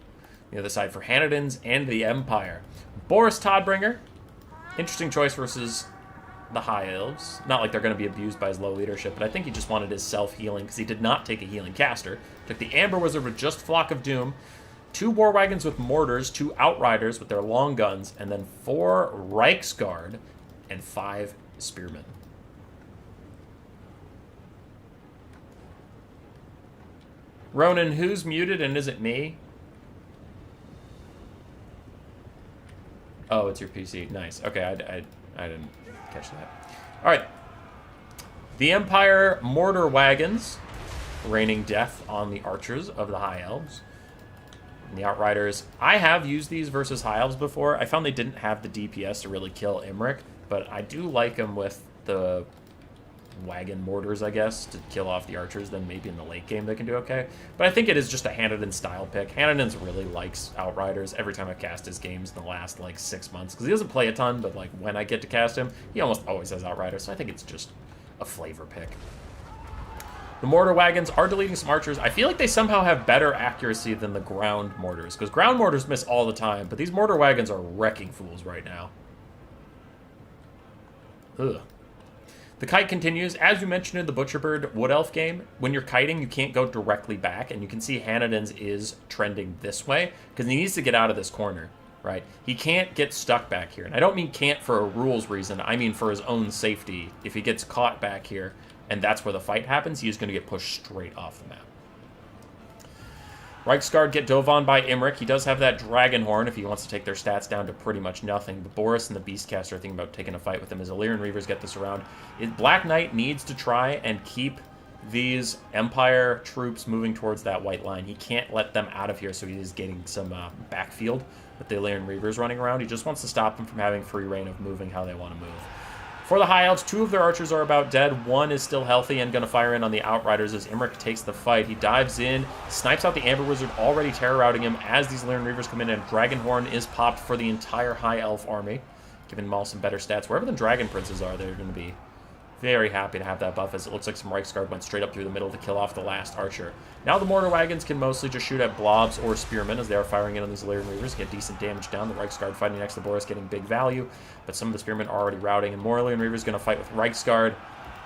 A: The other side for Hanadins and the Empire. Boris Todbringer. Interesting choice versus the High Elves. Not like they're going to be abused by his low leadership, but I think he just wanted his self-healing because he did not take a healing caster. Took the Amber Wizard with just Flock of Doom, 2 War Wagons with mortars, 2 Outriders with their long guns, and then 4 Reiksguard and 5 Spearmen. Ronan, who's muted and is it me? Oh, it's your PC. Nice. Okay, I didn't catch that. All right. The Empire Mortar Wagons, raining death on the archers of the High Elves. And the Outriders. I have used these versus High Elves before. I found they didn't have the DPS to really kill Imrik, but I do like them with the wagon mortars, I guess, to kill off the archers. Then maybe in the late game they can do okay. But I think it is just a Hanadin style pick. Hanadin's really likes Outriders. Every time I've cast his games in the last, like, 6 months, because he doesn't play a ton, but, like, when I get to cast him, he almost always has Outriders, so I think it's just a flavor pick. The mortar wagons are deleting some archers. I feel like they somehow have better accuracy than the ground mortars, because ground mortars miss all the time, but these mortar wagons are wrecking fools right now. Ugh. The kite continues. As you mentioned in the Butcherbird Wood Elf game, when you're kiting, you can't go directly back, and you can see Hanadin's is trending this way, because he needs to get out of this corner. right? He can't get stuck back here. And I don't mean can't for a rules reason. I mean for his own safety. If he gets caught back here, and that's where the fight happens, he's going to get pushed straight off the map. Reiksguard get dove on by Imrik. He does have that Dragon Horn if he wants to take their stats down to pretty much nothing. But Boris and the Beastcaster are thinking about taking a fight with him as Illyrian Reavers get this around. Black Knight needs to try and keep these Empire troops moving towards that white line. He can't let them out of here, so he is getting some backfield with the Illyrian Reavers running around. He just wants to stop them from having free reign of moving how they want to move. For the High Elves, 2 of their archers are about dead. 1 is still healthy and going to fire in on the Outriders as Imrik takes the fight. He dives in, snipes out the Amber Wizard, already terror-routing him as these Illyrian Reavers come in, and Dragonhorn is popped for the entire High Elf army, giving them all some better stats. Wherever the Dragon Princes are, they're going to be very happy to have that buff, as it looks like some Reiksguard went straight up through the middle to kill off the last archer. Now the Mortar Wagons can mostly just shoot at blobs or spearmen as they are firing in on these Illyrian Reavers, get decent damage down. The Reiksguard fighting next to Boris getting big value, but some of the spearmen are already routing, and more Illyrian Reavers going to fight with Reiksguard.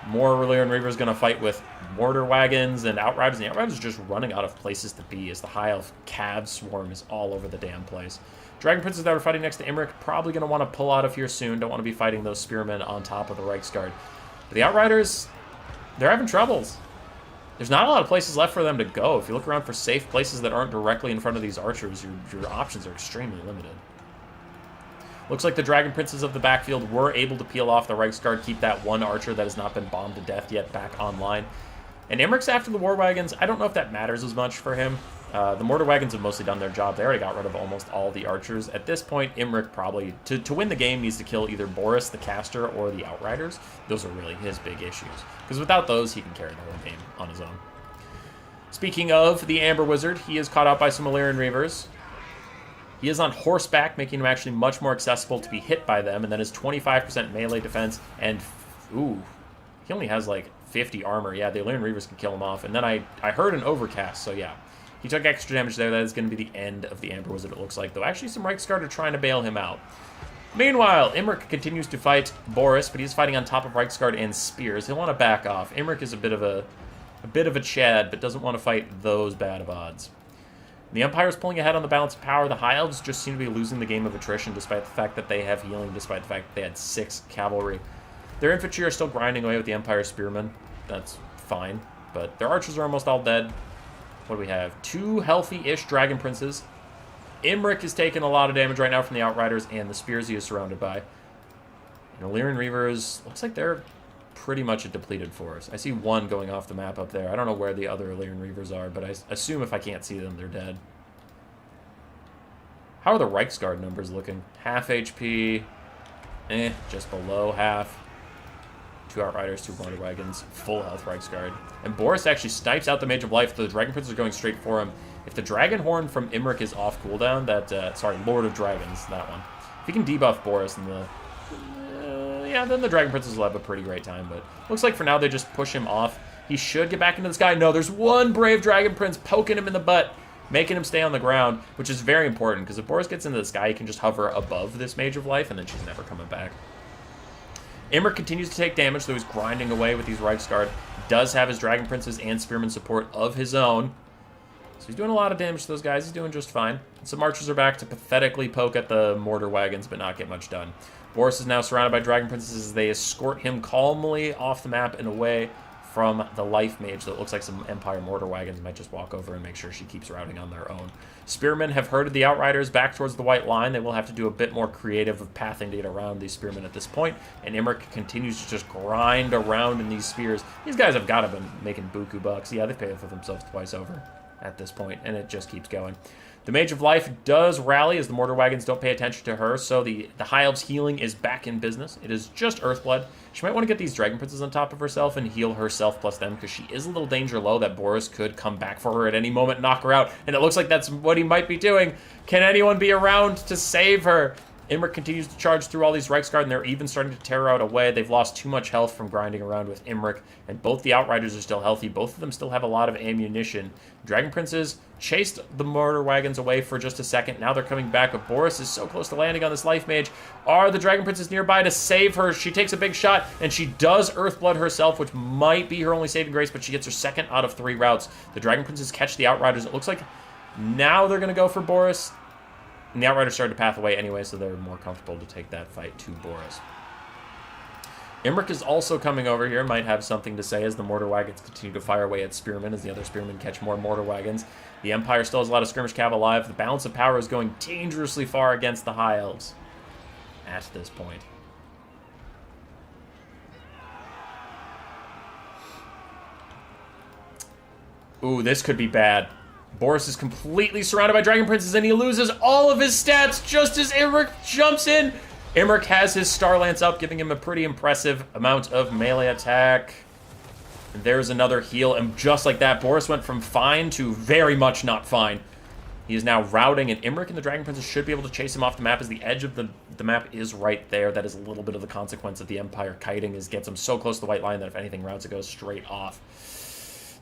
A: More Illyrian Reavers going to fight with Mortar Wagons and Outriders, and the Outriders are just running out of places to be as the High Elf Cav swarm is all over the damn place. Dragon Princes that are fighting next to Imrik probably going to want to pull out of here soon. Don't want to be fighting those spearmen on top of the Reiksguard. But the Outriders, they're having troubles. There's not a lot of places left for them to go. If you look around for safe places that aren't directly in front of these archers, your options are extremely limited. Looks like the Dragon Princes of the backfield were able to peel off the Reiksguard, keep that one archer that has not been bombed to death yet back online. And Imrik's after the War Wagons. I don't know if that matters as much for him. The Mortar Wagons have mostly done their job. They already got rid of almost all the archers. At this point, Imrik probably, to win the game, needs to kill either Boris, the caster, or the Outriders. Those are really his big issues. Because without those, he can carry the whole game on his own. Speaking of the Amber Wizard, he is caught out by some Illyrian Reavers. He is on horseback, making him actually much more accessible to be hit by them. And then his 25% melee defense and, ooh, he only has like 50 armor. Yeah, the Illyrian Reavers can kill him off. And then I heard an overcast, so yeah. He took extra damage there. That is going to be the end of the Amber Wizard, it looks like. Though actually some Reiksguard are trying to bail him out. Meanwhile, Imrik continues to fight Boris, but he's fighting on top of Reiksguard and spears. He'll want to back off. Imrik is a bit of a Chad, but doesn't want to fight those bad of odds. The Empire is pulling ahead on the balance of power. The High Elves just seem to be losing the game of attrition, despite the fact that they have healing, despite the fact that they had 6 cavalry. Their infantry are still grinding away with the Empire spearmen. That's fine, but their archers are almost all dead. What do we have? 2 healthy-ish Dragon Princes. Imrik is taking a lot of damage right now from the Outriders and the spears he is surrounded by. And Illyrian Reavers, looks like they're pretty much a depleted force. I see 1 going off the map up there. I don't know where the other Illyrian Reavers are, but I assume if I can't see them, they're dead. How are the Reiksguard numbers looking? Half HP. Just below half. 2 Outriders, 2 Mortar Wagons, full health Reiksguard. And Boris actually snipes out the Mage of Life. The Dragon Princes are going straight for him. If the Dragon Horn from Imrik is off cooldown, sorry, Lord of Dragons, that one. If he can debuff Boris, and then the Dragon Princes will have a pretty great time. But looks like for now they just push him off. He should get back into the sky. No, there's 1 brave Dragon Prince poking him in the butt, making him stay on the ground, which is very important, because if Boris gets into the sky, he can just hover above this Mage of Life, and then she's never coming back. Imrik continues to take damage, though he's grinding away with these Reiksguard. Does have his Dragon Princes and Spearman support of his own. So he's doing a lot of damage to those guys. He's doing just fine. And some archers are back to pathetically poke at the Mortar Wagons, but not get much done. Boris is now surrounded by Dragon Princes as they escort him calmly off the map and away from the Life Mage. That looks like some Empire Mortar Wagons might just walk over and make sure she keeps routing on their own. Spearmen have herded the Outriders back towards the white line. They will have to do a bit more creative of pathing to get around these spearmen at this point, and Imrik continues to just grind around in these spears. These guys have got to be making buku bucks. Yeah, they pay for themselves twice over at this point, and it just keeps going. The Mage of Life does rally as the Mortar Wagons don't pay attention to her, so the High Elves healing is back in business. It is just Earthblood. She might want to get these Dragon Princes on top of herself and heal herself plus them, because she is a little danger low that Boris could come back for her at any moment, knock her out, and it looks like that's what he might be doing. Can anyone be around to save her? Imrik continues to charge through all these Reiksguard, and they're even starting to tear out away. They've lost too much health from grinding around with Imrik, and both the Outriders are still healthy. Both of them still have a lot of ammunition. Dragon Princes chased the Mortar Wagons away for just a second. Now they're coming back, but Boris is so close to landing on this Life Mage. Are the Dragon Princes nearby to save her? She takes a big shot, and she does Earthblood herself, which might be her only saving grace, but she gets her 2nd out of 3 routes. The Dragon Princes catch the Outriders. It looks like now they're going to go for Boris. And the Outriders started to path away anyway, so they're more comfortable to take that fight to Boris. Imrik is also coming over here, might have something to say as the mortar wagons continue to fire away at spearmen, as the other spearmen catch more mortar wagons. The Empire still has a lot of skirmish cav alive. The balance of power is going dangerously far against the High Elves at this point. Ooh, this could be bad. Boris is completely surrounded by Dragon Princes, and he loses all of his stats just as Imrik jumps in. Imrik has his Star Lance up, giving him a pretty impressive amount of melee attack. And there's another heal, and just like that, Boris went from fine to very much not fine. He is now routing, and Imrik and the Dragon Princes should be able to chase him off the map, as the edge of the map is right there. That is a little bit of the consequence of the Empire kiting, is gets him so close to the white line that if anything routes, it goes straight off.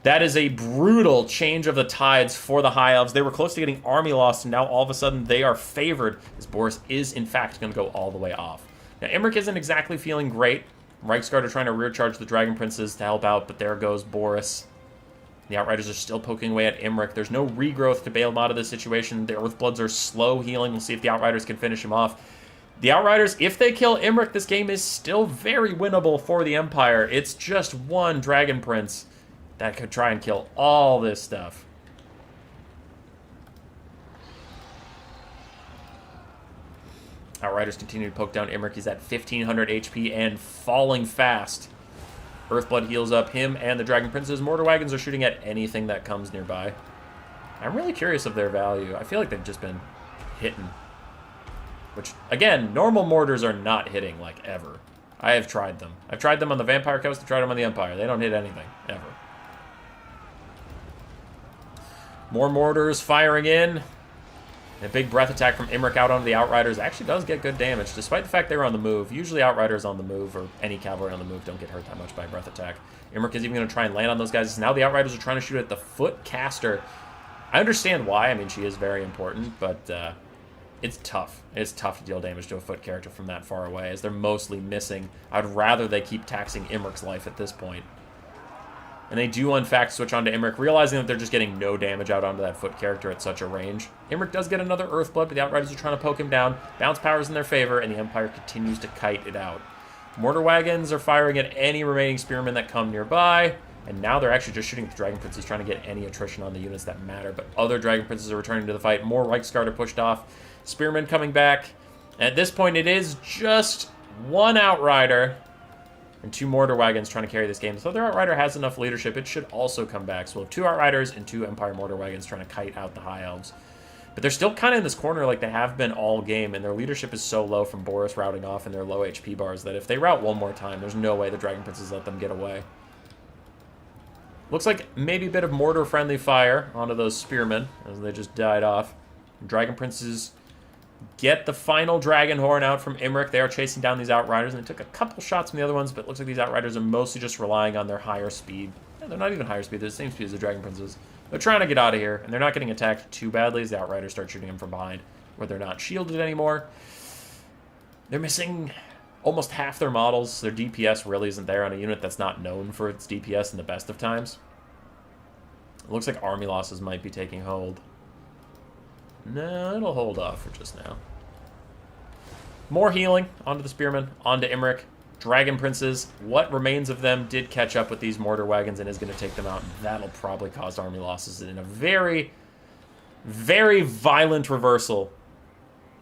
A: That is a brutal change of the tides for the High Elves. They were close to getting army lost, and now all of a sudden they are favored, as Boris is, in fact, going to go all the way off. Now, Imrik isn't exactly feeling great. Reiksguard are trying to rear charge the Dragon Princes to help out, but there goes Boris. The Outriders are still poking away at Imrik. There's no regrowth to bail him out of this situation. The Earthbloods are slow healing. We'll see if the Outriders can finish him off. The Outriders, if they kill Imrik, this game is still very winnable for the Empire. It's just one Dragon Prince that could try and kill all this stuff. Outriders continue to poke down Imrik. He's at 1,500 HP and falling fast. Earthblood heals up him and the Dragon Princes. Mortar Wagons are shooting at anything that comes nearby. I'm really curious of their value. I feel like they've just been hitting. Which, again, normal mortars are not hitting, like, ever. I have tried them. I've tried them on the Vampire Coast. I've tried them on the Empire. They don't hit anything, ever. More mortars firing in. A big breath attack from Imrik out onto the Outriders actually does get good damage, despite the fact they were on the move. Usually Outriders on the move, or any cavalry on the move, don't get hurt that much by a breath attack. Imrik is even going to try and land on those guys. Now the Outriders are trying to shoot at the Foot Caster. I understand why. I mean, she is very important, but it's tough. It's tough to deal damage to a foot character from that far away, as they're mostly missing. I'd rather they keep taxing Imrik's life at this point. And they do, in fact, switch on to Imrik, realizing that they're just getting no damage out onto that foot character at such a range. Imrik does get another Earthblood, but the Outriders are trying to poke him down. Bounce power is in their favor, and the Empire continues to kite it out. Mortar Wagons are firing at any remaining Spearmen that come nearby, and now they're actually just shooting at the Dragon Princes, trying to get any attrition on the units that matter. But other Dragon Princes are returning to the fight. More Reiksguard are pushed off. Spearmen coming back. At this point, it is just one Outrider and two Mortar Wagons trying to carry this game. So their Outrider has enough leadership. It should also come back. So we'll have two Outriders and two Empire Mortar Wagons trying to kite out the High Elves. But they're still kind of in this corner like they have been all game, and their leadership is so low from Boris routing off and their low HP bars that if they route one more time, there's no way the Dragon Princes let them get away. Looks like maybe a bit of mortar-friendly fire onto those Spearmen as they just died off. Dragon Princes get the final Dragon Horn out from Imrik. They are chasing down these Outriders, and they took a couple shots from the other ones, but it looks like these Outriders are mostly just relying on their higher speed. Yeah, they're not even higher speed. They're the same speed as the Dragon Princes. They're trying to get out of here, and they're not getting attacked too badly as the Outriders start shooting them from behind, where they're not shielded anymore. They're missing almost half their models. Their DPS really isn't there on a unit that's not known for its DPS in the best of times. It looks like army losses might be taking hold. No, it'll hold off for just now. More healing onto the Spearmen, onto Imrik. Dragon Princes, what remains of them did catch up with these Mortar Wagons and is going to take them out. And that'll probably cause army losses in a very, very violent reversal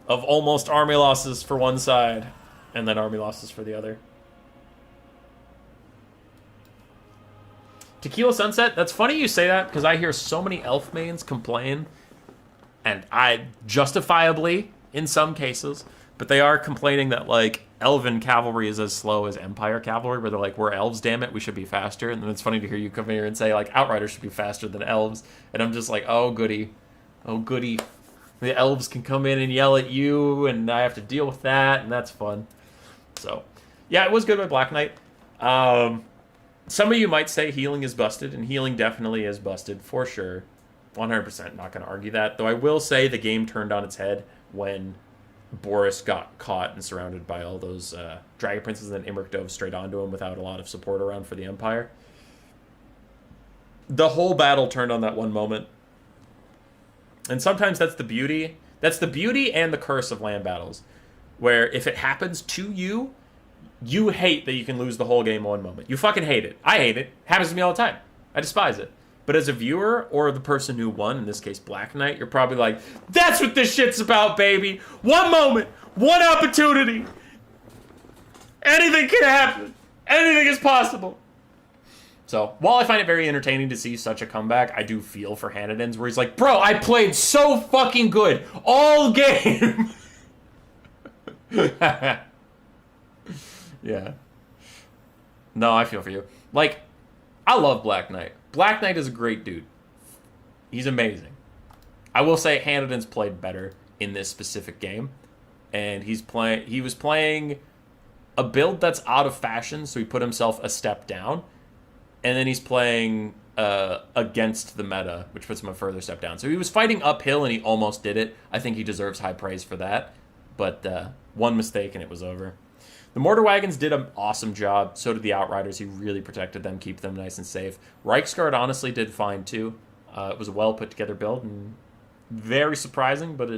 A: of almost army losses for one side and then army losses for the other. Tequila Sunset, that's funny you say that because I hear so many elf mains complain, and I justifiably in some cases, but they are complaining that like Elven cavalry is as slow as Empire cavalry, where they're like, we're elves, damn it, we should be faster. And then it's funny to hear you come here and say like Outriders should be faster than elves, and I'm just like, oh goody, oh goody. The elves can come in and yell at you, and I have to deal with that, and that's fun. So, yeah, it was good by Black Knight. Some of you might say healing is busted, and healing definitely is busted, for sure. 100% not going to argue that. Though I will say the game turned on its head when Boris got caught and surrounded by all those Dragon Princes, and then Imrik dove straight onto him without a lot of support around for the Empire. The whole battle turned on that one moment. And sometimes that's the beauty. That's the beauty and the curse of land battles, where if it happens to you, you hate that you can lose the whole game in one moment. You fucking hate it. I hate it. Happens to me all the time. I despise it. But as a viewer, or the person who won, in this case Black Knight, you're probably like, that's what this shit's about, baby. One moment, one opportunity. Anything can happen. Anything is possible. So, while I find it very entertaining to see such a comeback, I do feel for Hanniden's, where he's like, bro, I played so fucking good all game. Yeah. No, I feel for you. Like, I love Black Knight. Black Knight is a great dude. He's amazing. I will say Hanniden's played better in this specific game. And he was playing a build that's out of fashion, so he put himself a step down. And then he's playing against the meta, which puts him a further step down. So he was fighting uphill, and he almost did it. I think he deserves high praise for that. But one mistake, and it was over. The Mortar Wagons did an awesome job. So did the Outriders. He really protected them, keep them nice and safe. Reiksguard honestly did fine, too. It was a well put together build, and very surprising, but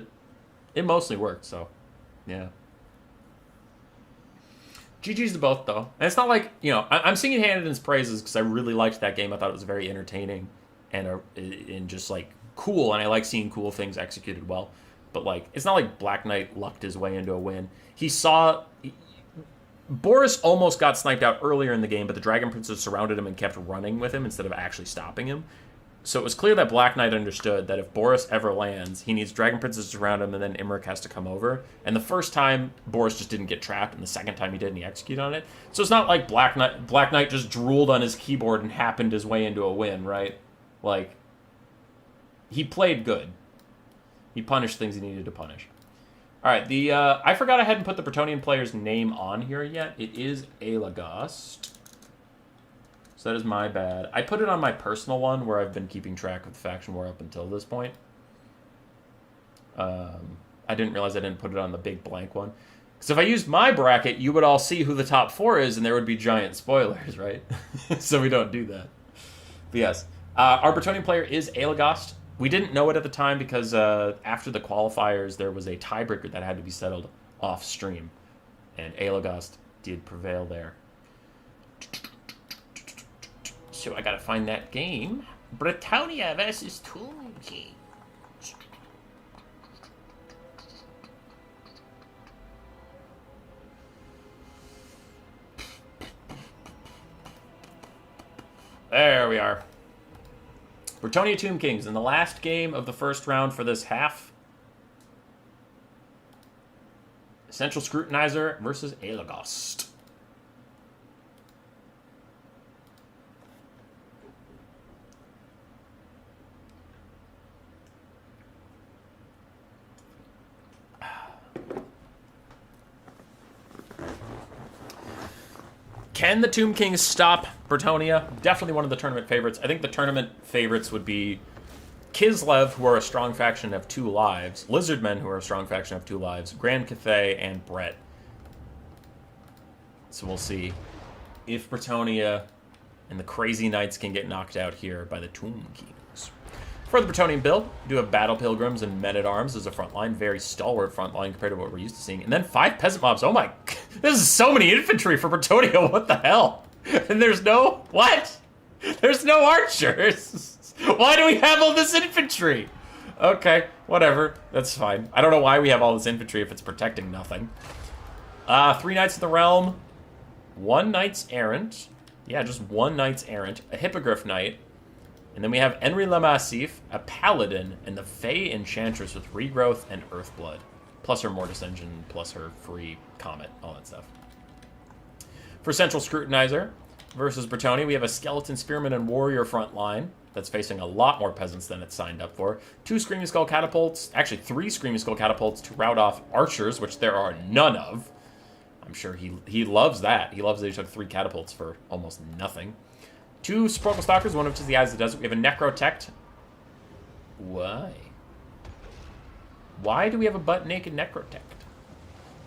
A: it mostly worked, so yeah. GG's to both, though. And it's not like, I'm singing Hanniden's praises because I really liked that game. I thought it was very entertaining and just, like, cool, and I like seeing cool things executed well. But, like, it's not like Black Knight lucked his way into a win. Boris almost got sniped out earlier in the game, but the Dragon Princes surrounded him and kept running with him instead of actually stopping him. So it was clear that Black Knight understood that if Boris ever lands, he needs Dragon Princes to surround him, and then Imrik has to come over. And the first time, Boris just didn't get trapped, and the second time he did, and he executed on it. So it's not like Black Knight just drooled on his keyboard and happened his way into a win, right? Like, he played good. He punished things he needed to punish. All right, I forgot I hadn't put the Bretonnian player's name on here yet. It is Aelagast. So that is my bad. I put it on my personal one where I've been keeping track of the faction war up until this point. I didn't realize I didn't put it on the big blank one. Because if I used my bracket, you would all see who the top 4 is, and there would be giant spoilers, right? So we don't do that. But yes, our Bretonnian player is Aelagast. We didn't know it at the time because after the qualifiers, there was a tiebreaker that had to be settled off stream. And Aelagast did prevail there. So I gotta find that game. Bretonnia versus Tomb King. There we are. Bretonnia Tomb Kings in the last game of the first round for this half. Essential Scrutinizer versus Aelagast. Can the Tomb Kings stop Bretonnia? Definitely one of the tournament favorites. I think the tournament favorites would be Kislev, who are a strong faction and have 2 lives, Lizardmen, who are a strong faction and have 2 lives, Grand Cathay, and Brett. So we'll see if Bretonnia and the Crazy Knights can get knocked out here by the Tomb Kings. For the Bretonnian build, we do have Battle Pilgrims and Men-at-Arms as a front line. Very stalwart front line compared to what we're used to seeing. And then 5 Peasant Mobs. Oh my... This is so many infantry for Bretonnia. What the hell? And there's no... What? There's no archers. Why do we have all this infantry? Okay, whatever. That's fine. I don't know why we have all this infantry if it's protecting nothing. 3 Knights of the Realm. 1 Knights Errant. Yeah, just 1 Knights Errant. A Hippogriff Knight. And then we have Henry Le Massif, a Paladin, and the Fey Enchantress with Regrowth and Earthblood. Plus her Mortis Engine, plus her free Comet, all that stuff. For Central Scrutinizer versus Bretonnia, we have a Skeleton Spearman and Warrior front line that's facing a lot more peasants than it's signed up for. 2 Screaming Skull Catapults, actually 3 Screaming Skull Catapults to rout off Archers, which there are none of. I'm sure he loves that. He loves that he took 3 Catapults for almost nothing. 2 Sporkle Stalkers, one of which is the Eyes of the Desert. We have a Necrotect. Why? Why do we have a butt-naked Necrotect?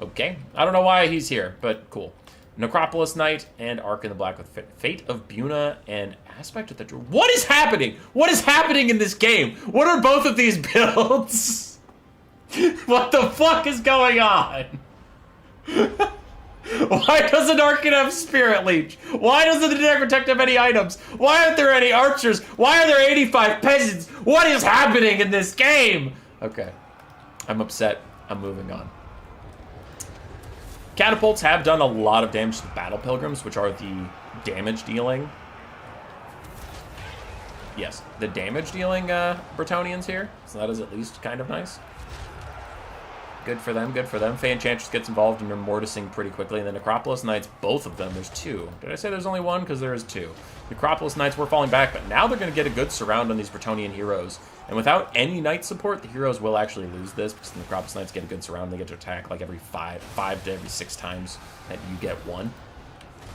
A: Okay. I don't know why he's here, but cool. Necropolis Knight and Ark in the Black with Fate of Buna and Aspect of the... What is happening? What is happening in this game? What are both of these builds? What the fuck is going on? Why doesn't Arkin have Spirit Leech? Why doesn't the Necrotect have any items? Why aren't there any archers? Why are there 85 peasants? What is happening in this game? Okay. I'm upset. I'm moving on. Catapults have done a lot of damage to the Battle Pilgrims, which are the damage dealing. Yes, the damage dealing Bretonnians here. So that is at least kind of nice. Good for them, good for them. Fey Enchantress gets involved in Mortising pretty quickly, and the Necropolis Knights, both of them, there's two. Did I say there's only one? Because there is two. Necropolis Knights were falling back, but now they're going to get a good surround on these Bretonnian heroes. And without any Knight support, the heroes will actually lose this, because the Necropolis Knights get a good surround. They get to attack like every five to every 6 times that you get one.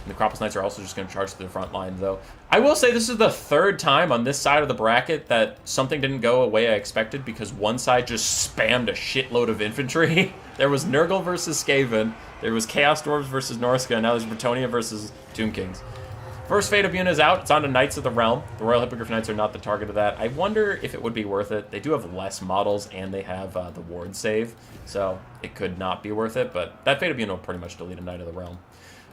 A: Necropolis Knights are also just going to charge to the front line, though. I will say this is the 3rd time on this side of the bracket that something didn't go the way I expected because one side just spammed a shitload of infantry. There was Nurgle versus Skaven. There was Chaos Dwarves versus Norska, and now there's Bretonnia versus Tomb Kings. First Fate of Yuna is out. It's on to Knights of the Realm. The Royal Hippogriff Knights are not the target of that. I wonder if it would be worth it. They do have less models, and they have the ward save, so it could not be worth it, but that Fate of Yuna will pretty much delete a Knight of the Realm.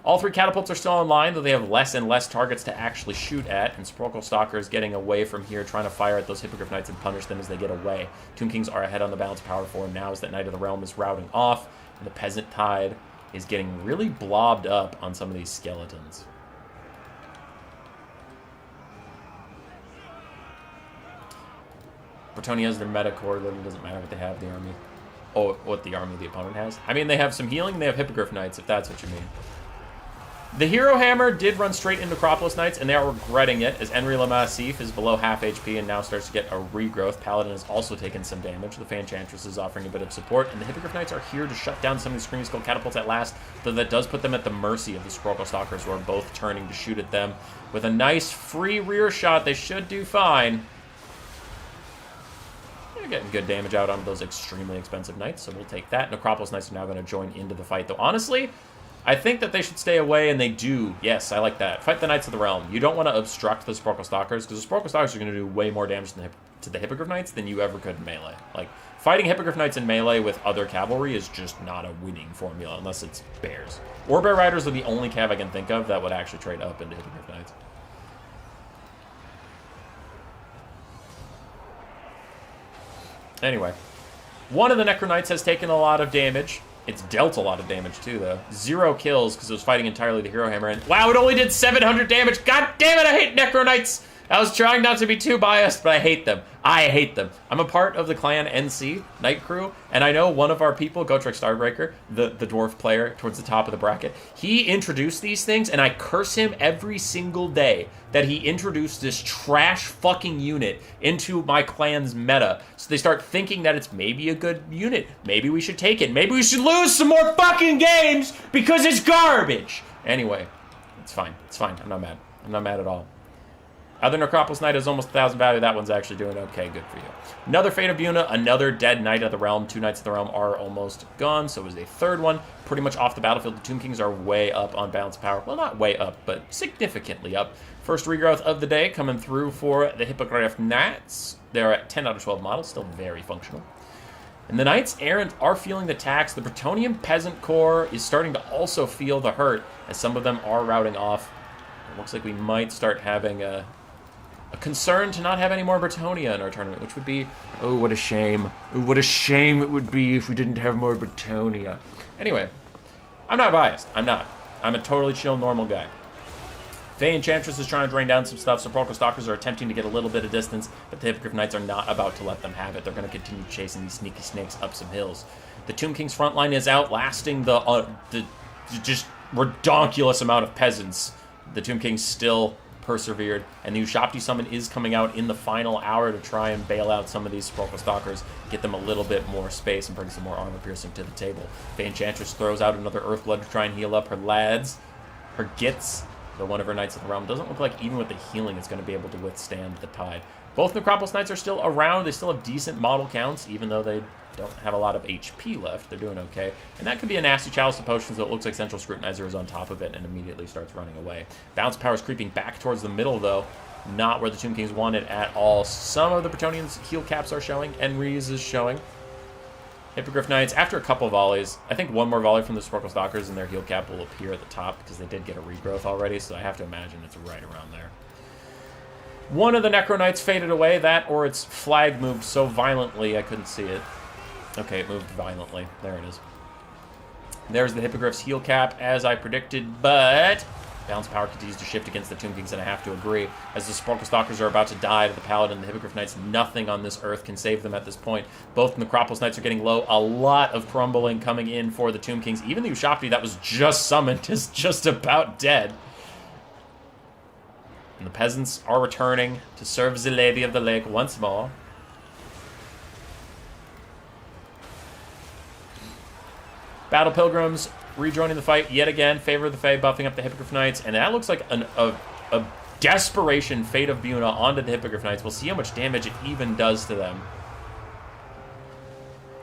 A: All 3 catapults are still online, though they have less and less targets to actually shoot at, and Sepulchral Stalker is getting away from here, trying to fire at those Hippogriff Knights and punish them as they get away. Tomb Kings are ahead on the balance power for him now as that Knight of the Realm is routing off, and the Peasant Tide is getting really blobbed up on some of these skeletons. Bretonnia has their meta core, then it doesn't matter what they have, the army. Oh, what the army the opponent has? I mean, they have some healing, they have Hippogriff Knights, if that's what you mean. The Hero Hammer did run straight into Necropolis Knights, and they are regretting it, as Enri Lamassif is below half HP and now starts to get a regrowth. Paladin has also taken some damage. The Fey Enchantress is offering a bit of support, and the Hippogriff Knights are here to shut down some of these Screaming Skull catapults at last, though that does put them at the mercy of the Sepulchral Stalkers, who are both turning to shoot at them. With a nice free rear shot, they should do fine. They're getting good damage out on those extremely expensive Knights, so we'll take that. Necropolis Knights are now going to join into the fight, though honestly, I think that they should stay away, and they do. Yes, I like that. Fight the Knights of the Realm. You don't want to obstruct the Sepulchral Stalkers, because the Sepulchral Stalkers are going to do way more damage to the Hippogriff Knights than you ever could in melee. Like, fighting Hippogriff Knights in melee with other cavalry is just not a winning formula, unless it's bears. War Bear Riders are the only cav I can think of that would actually trade up into Hippogriff Knights. Anyway, one of the Necro Knights has taken a lot of damage. It's dealt a lot of damage, too, though. 0 kills, because it was fighting entirely the Hero Hammer. And wow, it only did 700 damage! God damn it, I hate Necro Knights! I was trying not to be too biased, but I hate them. I hate them. I'm a part of the clan NC, Night Crew, and I know one of our people, Gotrek Starbreaker, the dwarf player towards the top of the bracket, he introduced these things, and I curse him every single day that he introduced this trash fucking unit into my clan's meta. So they start thinking that it's maybe a good unit. Maybe we should take it. Maybe we should lose some more fucking games because it's garbage. Anyway, it's fine. It's fine. I'm not mad. I'm not mad at all. Other Necropolis Knight is almost 1,000 value. That one's actually doing okay. Good for you. Another Fate of Yuna, another dead Knight of the Realm. 2 Knights of the Realm are almost gone, so it was a 3rd one. Pretty much off the battlefield. The Tomb Kings are way up on balance power. Well, not way up, but significantly up. First regrowth of the day coming through for the Hippogriff Knights. They're at 10 out of 12 models, still very functional. And the Knights Errant are feeling the tax. The Bretonnian Peasant Corps is starting to also feel the hurt, as some of them are routing off. It looks like we might start having a concern to not have any more Bretonnia in our tournament, which would be, oh, what a shame. Oh, what a shame it would be if we didn't have more Bretonnia. Anyway, I'm not biased. I'm not. I'm a totally chill, normal guy. Fey Enchantress is trying to drain down some stuff. Sepulchral Stalkers are attempting to get a little bit of distance, but the Hippogriff Knights are not about to let them have it. They're going to continue chasing these sneaky snakes up some hills. The Tomb King's front line is outlasting the just redonkulous amount of peasants. The Tomb King still persevered, and the Ushabti summon is coming out in the final hour to try and bail out some of these Sepulchral Stalkers, get them a little bit more space and bring some more armor piercing to the table. Fey Enchantress throws out another Earthblood to try and heal up her lads, her gits. The one of her Knights of the Realm doesn't look like even with the healing it's going to be able to withstand the tide. Both Necropolis Knights are still around. They still have decent model counts, even though they don't have a lot of HP left. They're doing okay. And that could be a nasty Chalice of Potions, so it looks like Central Scrutinizer is on top of it and immediately starts running away. Balance power is creeping back towards the middle, though. Not where the Tomb Kings want it at all. Some of the Bretonnians' heal caps are showing. Enri's is showing. Hippogriff Knights, after a couple of volleys, I think one more volley from the Sporkle Stalkers and their heal cap will appear at the top because they did get a regrowth already, so I have to imagine it's right around there. One of the Necro Knights faded away, that or its flag moved so violently I couldn't see it. Okay, it moved violently. There it is. There's the Hippogriff's heal cap, as I predicted, but balance power continues to shift against the Tomb Kings, and I have to agree. As the Sporkle Stalkers are about to die to the Paladin, the Hippogriff Knights, nothing on this earth can save them at this point. Both Necropolis Knights are getting low. A lot of crumbling coming in for the Tomb Kings. Even the Ushabti that was just summoned is just about dead. And the peasants are returning to serve the Lady of the Lake once more. Battle Pilgrims rejoining the fight yet again. Favor of the Fae buffing up the Hippogriff Knights. And that looks like a desperation Fate of Buna onto the Hippogriff Knights. We'll see how much damage it even does to them.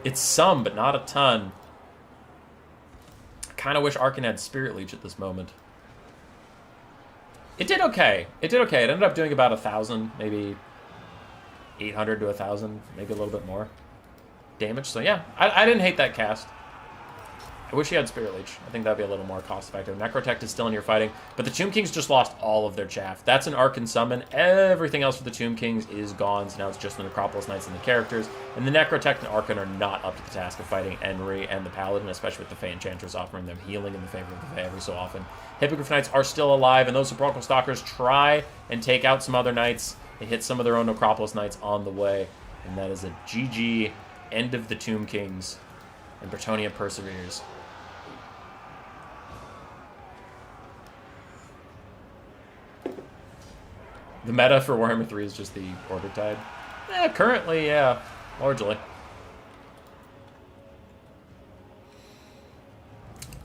A: It's some, but not a ton. I kind of wish Arkan had Spirit Leech at this moment. It did okay. It did okay. It ended up doing about 1,000, maybe 800 to 1,000, maybe a little bit more damage. So yeah, I didn't hate that cast. I wish he had Spirit Leech. I think that'd be a little more cost-effective. Necrotect is still in here fighting, but the Tomb Kings just lost all of their chaff. That's an Arkan summon. Everything else for the Tomb Kings is gone, so now it's just the Necropolis Knights and the characters. And the Necrotect and Arkan are not up to the task of fighting Enri and the Paladin, especially with the Fey Enchantress offering them healing in the favor of the Fey every so often. Hippogriff Knights are still alive, and those Sepulchral Stalkers try and take out some other Knights. They hit some of their own Necropolis Knights on the way, and that is a GG, end of the Tomb Kings, and Bretonnia perseveres. The meta for Warhammer 3 is just the Order Tide. Currently, yeah, largely.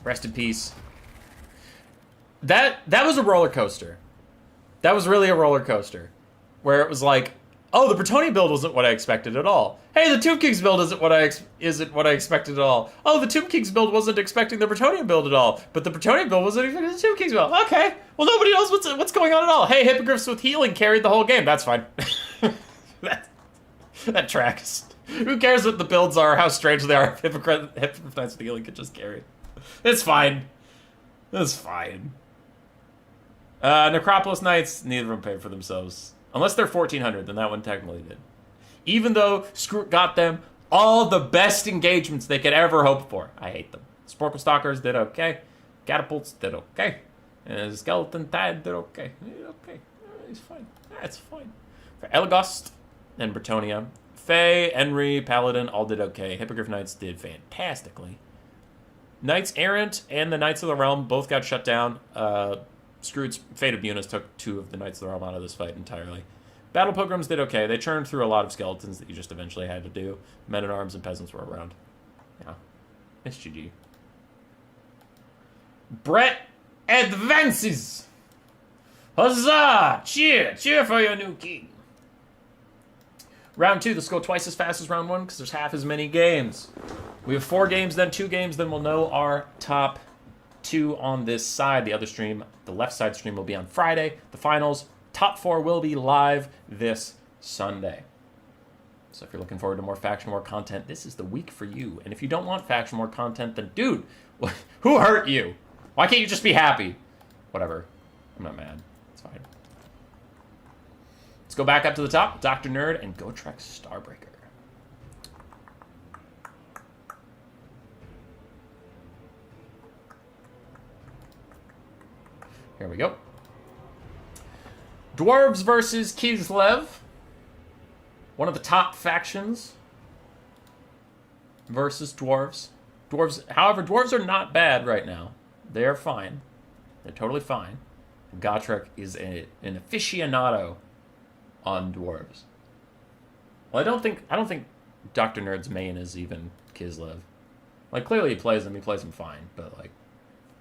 A: Rest in peace. That was a roller coaster. That was really a roller coaster. Where it was like, oh, the Bretonnia build wasn't what I expected at all. Hey, the Tomb Kings build isn't what I expected at all. Oh, the Tomb Kings build wasn't expecting the Bretonnia build at all. But the Bretonnia build wasn't expecting the Tomb Kings build. Okay. Well, nobody knows what's going on at all. Hey, Hippogriffs with healing carried the whole game. That's fine. that tracks. Who cares what the builds are, how strange they are? Hippogriff Knights with healing could just carry. It's fine. It's fine. Necropolis Knights, neither of them paid for themselves. Unless they're 1,400, then that one technically did. Even though Scroot got them all the best engagements they could ever hope for. I hate them. Sporkle Stalkers did okay. Catapults did okay. And Skeleton Tide did okay. Okay. It's fine. That's fine. For Elagast and Bretonnia, Fae, Enri, Paladin all did okay. Hippogriff Knights did fantastically. Knights Errant and the Knights of the Realm both got shut down. Scroot's Fate of Bunas took 2 of the Knights of the Realm out of this fight entirely. Battle Pilgrims did okay. They churned through a lot of skeletons that you just eventually had to do. Men-at-Arms and Peasants were around. Yeah. It's GG. Brett advances! Huzzah! Cheer! Cheer for your new king! Round 2, let's go twice as fast as round 1 because there's half as many games. We have 4 games, then 2 games, then we'll know our top 2 on this side. The other stream, the left side stream, will be on Friday. The finals, top 4 will be live this Sunday. So if you're looking forward to more Faction War content, this is the week for you. And if you don't want Faction War content, then dude, who hurt you? Why can't you just be happy? Whatever. I'm not mad. It's fine. Let's go back up to the top. Dr. Nerd and Gotrek Starbreaker. Here we go. Dwarves versus Kislev. One of the top factions versus Dwarves. However, Dwarves are not bad right now. They are fine. They're totally fine. Gotrek is an aficionado on Dwarves. Well, I don't think Dr. Nerd's main is even Kislev. Like, clearly he plays him fine, but like,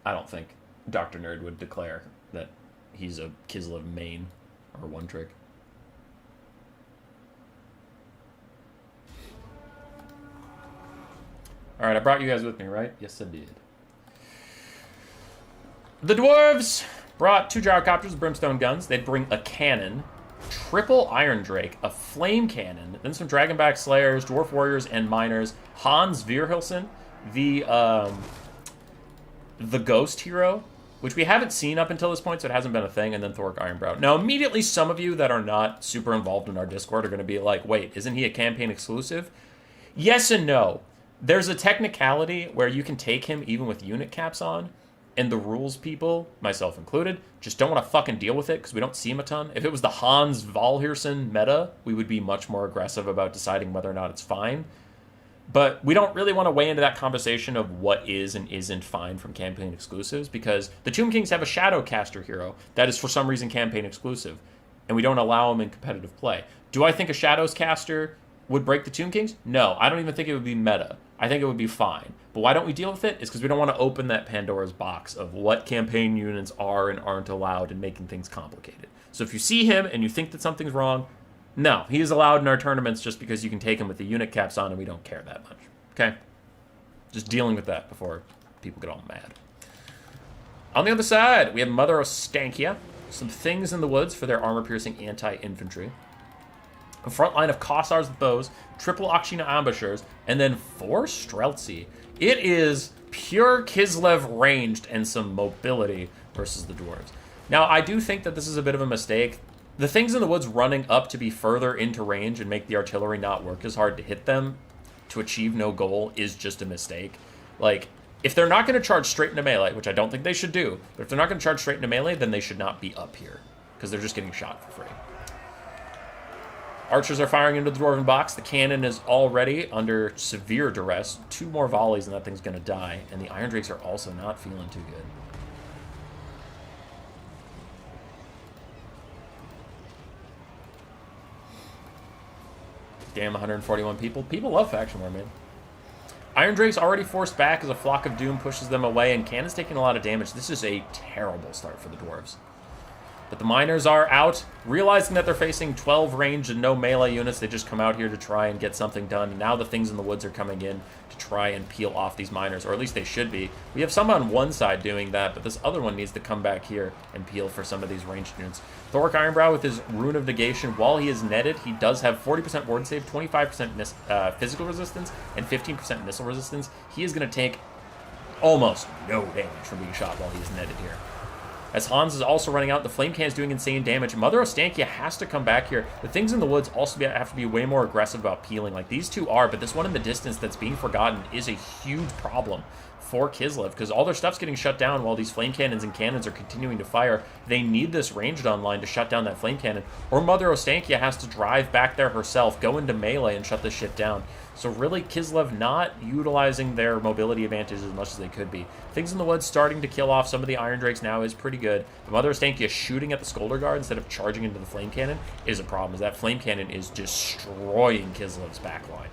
A: I don't think Dr. Nerd would declare that he's a Kislev main or one trick. Alright, I brought you guys with me, right? Yes, I did. The Dwarves brought 2 gyrocopters, brimstone guns. They'd bring a cannon, triple Iron Drake, a Flame Cannon, then some Dragonback Slayers, Dwarf Warriors, and Miners. Hans Virhilsen, the Ghost Hero, which we haven't seen up until this point, so it hasn't been a thing, and then Thork Ironbrow. Now, immediately, some of you that are not super involved in our Discord are going to be like, wait, isn't he a campaign exclusive? Yes and no. There's a technicality where you can take him even with unit caps on, and the rules people, myself included, just don't want to fucking deal with it because we don't see him a ton. If it was the Hans Valhirsen meta, we would be much more aggressive about deciding whether or not it's fine. But we don't really want to weigh into that conversation of what is and isn't fine from campaign exclusives, because the Tomb Kings have a Shadowcaster hero that is for some reason campaign exclusive, and we don't allow them in competitive play. Do I think a Shadows caster would break the Tomb Kings? No, I don't even think it would be meta. I think it would be fine. But why don't we deal with it? Is because we don't want to open that Pandora's box of what campaign units are and aren't allowed and making things complicated. So if you see him and you think that something's wrong, no, he is allowed in our tournaments just because you can take him with the unit caps on and we don't care that much. Okay? Just dealing with that before people get all mad. On the other side, we have Mother Ostankia. Some things in the woods for their armor-piercing anti-infantry. A front line of Kossars with bows, triple Akshina ambushers, and then 4 Streltsy. It is pure Kislev ranged and some mobility versus the dwarves. Now, I do think that this is a bit of a mistake. The things in the woods running up to be further into range and make the artillery not work as hard to hit them to achieve no goal is just a mistake. Like, if they're not going to charge straight into melee, which I don't think they should do, but if they're not going to charge straight into melee, then they should not be up here, because they're just getting shot for free. Archers are firing into the dwarven box. The cannon is already under severe duress. 2 more volleys and that thing's going to die, and the Iron Drakes are also not feeling too good. Damn, 141 people. People love Faction War, man. Iron Drake's already forced back as a Flock of Doom pushes them away, and Cannon's taking a lot of damage. This is a terrible start for the dwarves. But the Miners are out, realizing that they're facing 12 range and no melee units. They just come out here to try and get something done. And now the things in the woods are coming in to try and peel off these Miners, or at least they should be. We have some on one side doing that, but this other one needs to come back here and peel for some of these ranged units. Thork Ironbrow with his Rune of Negation, while he is netted, he does have 40% ward save, 25% physical resistance, and 15% missile resistance. He is going to take almost no damage from being shot while he is netted here. As Hans is also running out, the Flame Cannon is doing insane damage. Mother Ostankia has to come back here. The things in the woods also have to be way more aggressive about peeling. Like, these two are, but this one in the distance that's being forgotten is a huge problem for Kislev, because all their stuff's getting shut down while these Flame Cannons and Cannons are continuing to fire. They need this ranged online to shut down that Flame Cannon, or Mother Ostankia has to drive back there herself, go into melee, and shut this shit down. So really, Kislev not utilizing their mobility advantage as much as they could be. Things in the woods starting to kill off some of the Iron Drakes now is pretty good. The Mother Ostankia shooting at the Skolder Guard instead of charging into the Flame Cannon is a problem, as that Flame Cannon is destroying Kislev's backline.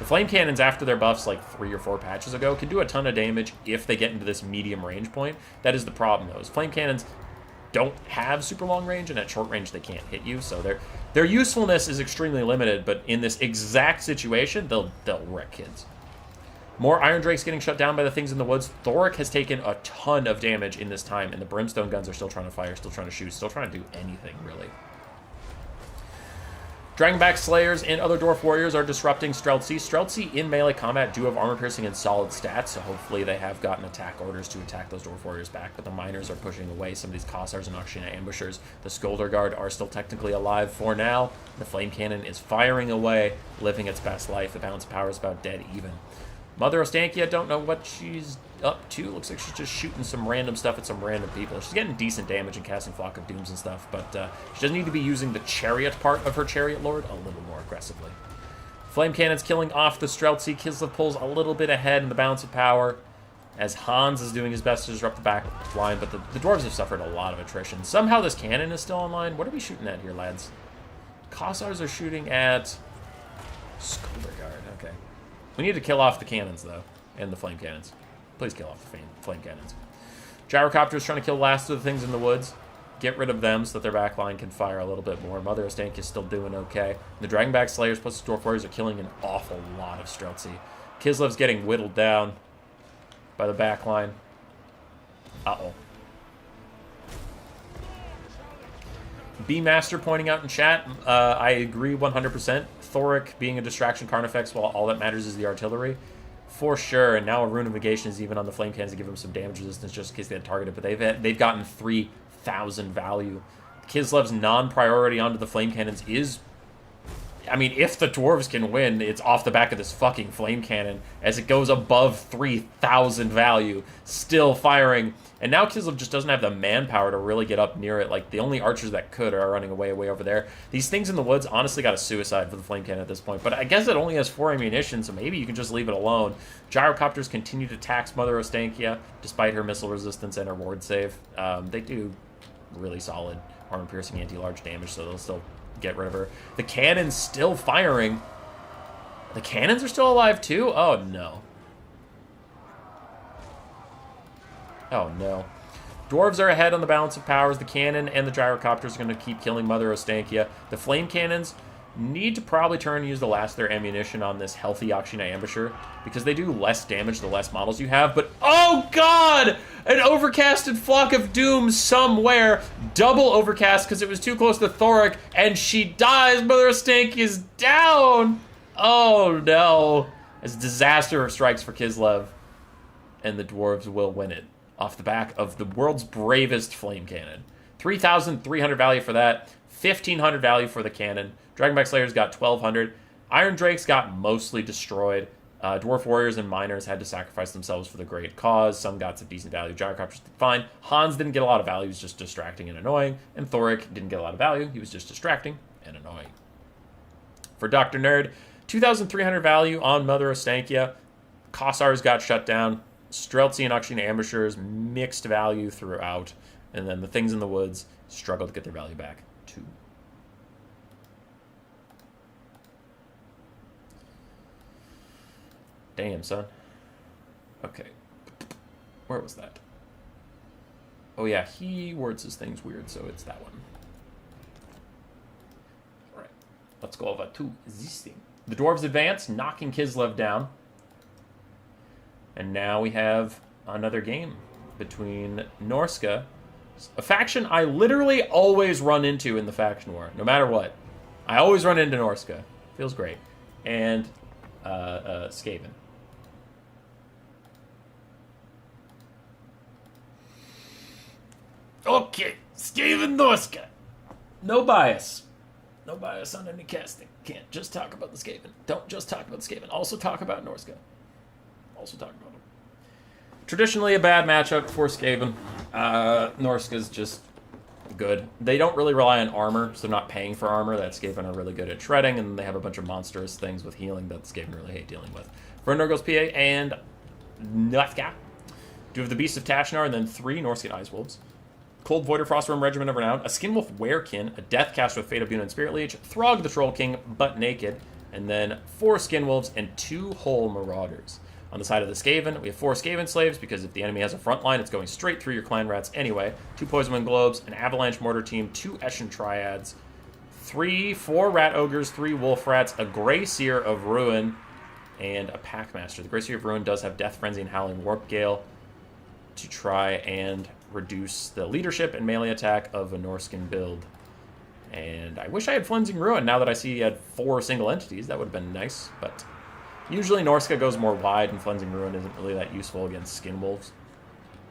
A: The Flame Cannons, after their buffs like 3 or 4 patches ago, can do a ton of damage if they get into this medium range point. That is the problem, though. Flame Cannons don't have super long range, and at short range they can't hit you, so their usefulness is extremely limited, but in this exact situation, they'll wreck kids. More Iron Drakes getting shut down by the things in the woods. Thork has taken a ton of damage in this time, and the Brimstone guns are still trying to fire, still trying to shoot, still trying to do anything, really. Dragonback Slayers and other Dwarf Warriors are disrupting Streltsy. Streltsy in melee combat do have armor piercing and solid stats, so hopefully they have gotten attack orders to attack those Dwarf Warriors back, but the Miners are pushing away some of these Kossars and Akshina ambushers. The Skolder Guard are still technically alive for now. The Flame Cannon is firing away, living its best life. The balance of power is about dead even. Mother Ostankia, don't know what she's up to. Looks like she's just shooting some random stuff at some random people. She's getting decent damage and casting Flock of Dooms and stuff, but she does need to be using the Chariot part of her Chariot Lord a little more aggressively. Flame Cannon's killing off the Streltsy. Kislev pulls a little bit ahead in the balance of power, as Hans is doing his best to disrupt the back line, but the Dwarves have suffered a lot of attrition. Somehow this cannon is still online. What are we shooting at here, lads? Kossars are shooting at Skolder Guard. Okay. We need to kill off the cannons, though, and the Flame Cannons. Please kill off the Flame Cannons. Gyrocopters trying to kill the last of the things in the woods. Get rid of them so that their backline can fire a little bit more. Mother Ostankia is still doing okay. The Dragonback Slayers plus the Dwarf Warriors are killing an awful lot of Streltsy. Kislev's getting whittled down by the backline. Uh-oh. B-Master pointing out in chat, I agree 100%. Thoric being a distraction Carnifex, while all that matters is the artillery. For sure, and now a Rune of Negation is even on the Flame Cannons to give them some damage resistance just in case they had targeted, but they've gotten 3,000 value. Kislev's non-priority onto the Flame Cannons is... I mean, if the Dwarves can win, it's off the back of this fucking Flame Cannon, as it goes above 3,000 value, still firing. And now Kislev just doesn't have the manpower to really get up near it. Like, the only archers that could are running away way over there. These things in the woods honestly got a suicide for the Flame Cannon at this point. But I guess it only has 4 ammunition, so maybe you can just leave it alone. Gyrocopters continue to tax Mother Ostankia, despite her missile resistance and her ward save. They do really solid armor-piercing anti-large damage, so they'll still get rid of her. The cannon's still firing. The cannons are still alive too? Oh no. Oh no. Dwarves are ahead on the balance of powers. The cannon and the gyrocopters are going to keep killing Mother Ostankia. The flame cannons need to probably turn and use the last of their ammunition on this healthy Yakshina Ambusher, because they do less damage the less models you have. But oh god! An overcasted Flock of Doom somewhere. Double overcast because it was too close to Thoric, and she dies. Mother Ostankia is down. Oh no. As disaster strikes for Kislev, and the dwarves will win it off the back of the world's bravest flame cannon. 3,300 value for that. 1,500 value for the cannon. Dragonback Slayers got 1,200. Iron Drakes got mostly destroyed. Dwarf Warriors and Miners had to sacrifice themselves for the great cause. Some got some decent value. Gyrocopters did fine. Hans didn't get a lot of value. He was just distracting and annoying. And Thoric didn't get a lot of value. He was just distracting and annoying. For Dr. Nerd, 2,300 value on Mother Ostankia. Kossars got shut down. Streltsy and Akshina Ambushers, mixed value throughout. And then the things in the woods struggled to get their value back, too. Damn, son. Okay. Where was that? Oh, yeah, he words his things weird, so it's that one. Alright. Let's go over to this thing. The dwarves advance, knocking Kislev down. And now we have another game between Norska, a faction I literally always run into in the faction war, no matter what. I always run into Norska. Feels great. And Skaven. Okay, Skaven Norska. No bias. No bias on any casting. Can't just talk about the Skaven. Don't just talk about the Skaven. Also talk about Norska. Also talk about them. Traditionally a bad matchup for Skaven. Norska's just good. They don't really rely on armor, so they're not paying for armor. That Skaven are really good at shredding, and they have a bunch of monstrous things with healing that Skaven really hate dealing with. For Nurgle's PA and Nafka, do have the Beast of Tashnar, and then 3 Norscan Ice Wolves. Cold Voider Frostworm Regiment of Renown, a Skinwolf Werekin, a Deathcaster with Fate of Buna and Spirit Leech, Throg the Troll King, but naked, and then 4 Skinwolves and 2 Whole Marauders. On the side of the Skaven, we have 4 Skaven Slaves, because if the enemy has a front line, it's going straight through your clan rats anyway. 2 Poisonwind Globes, an Avalanche Mortar Team, 2 Eshin Triads, 4 Rat Ogres, 3 Wolf Rats, a Grey Seer of Ruin, and a Packmaster. The Grey Seer of Ruin does have Death Frenzy and Howling Warp Gale to try and reduce the leadership and melee attack of a Norscan build. And I wish I had Flensing Ruin now that I see he had 4 single entities. That would have been nice, but usually Norska goes more wide, and Flensing Ruin isn't really that useful against Skinwolves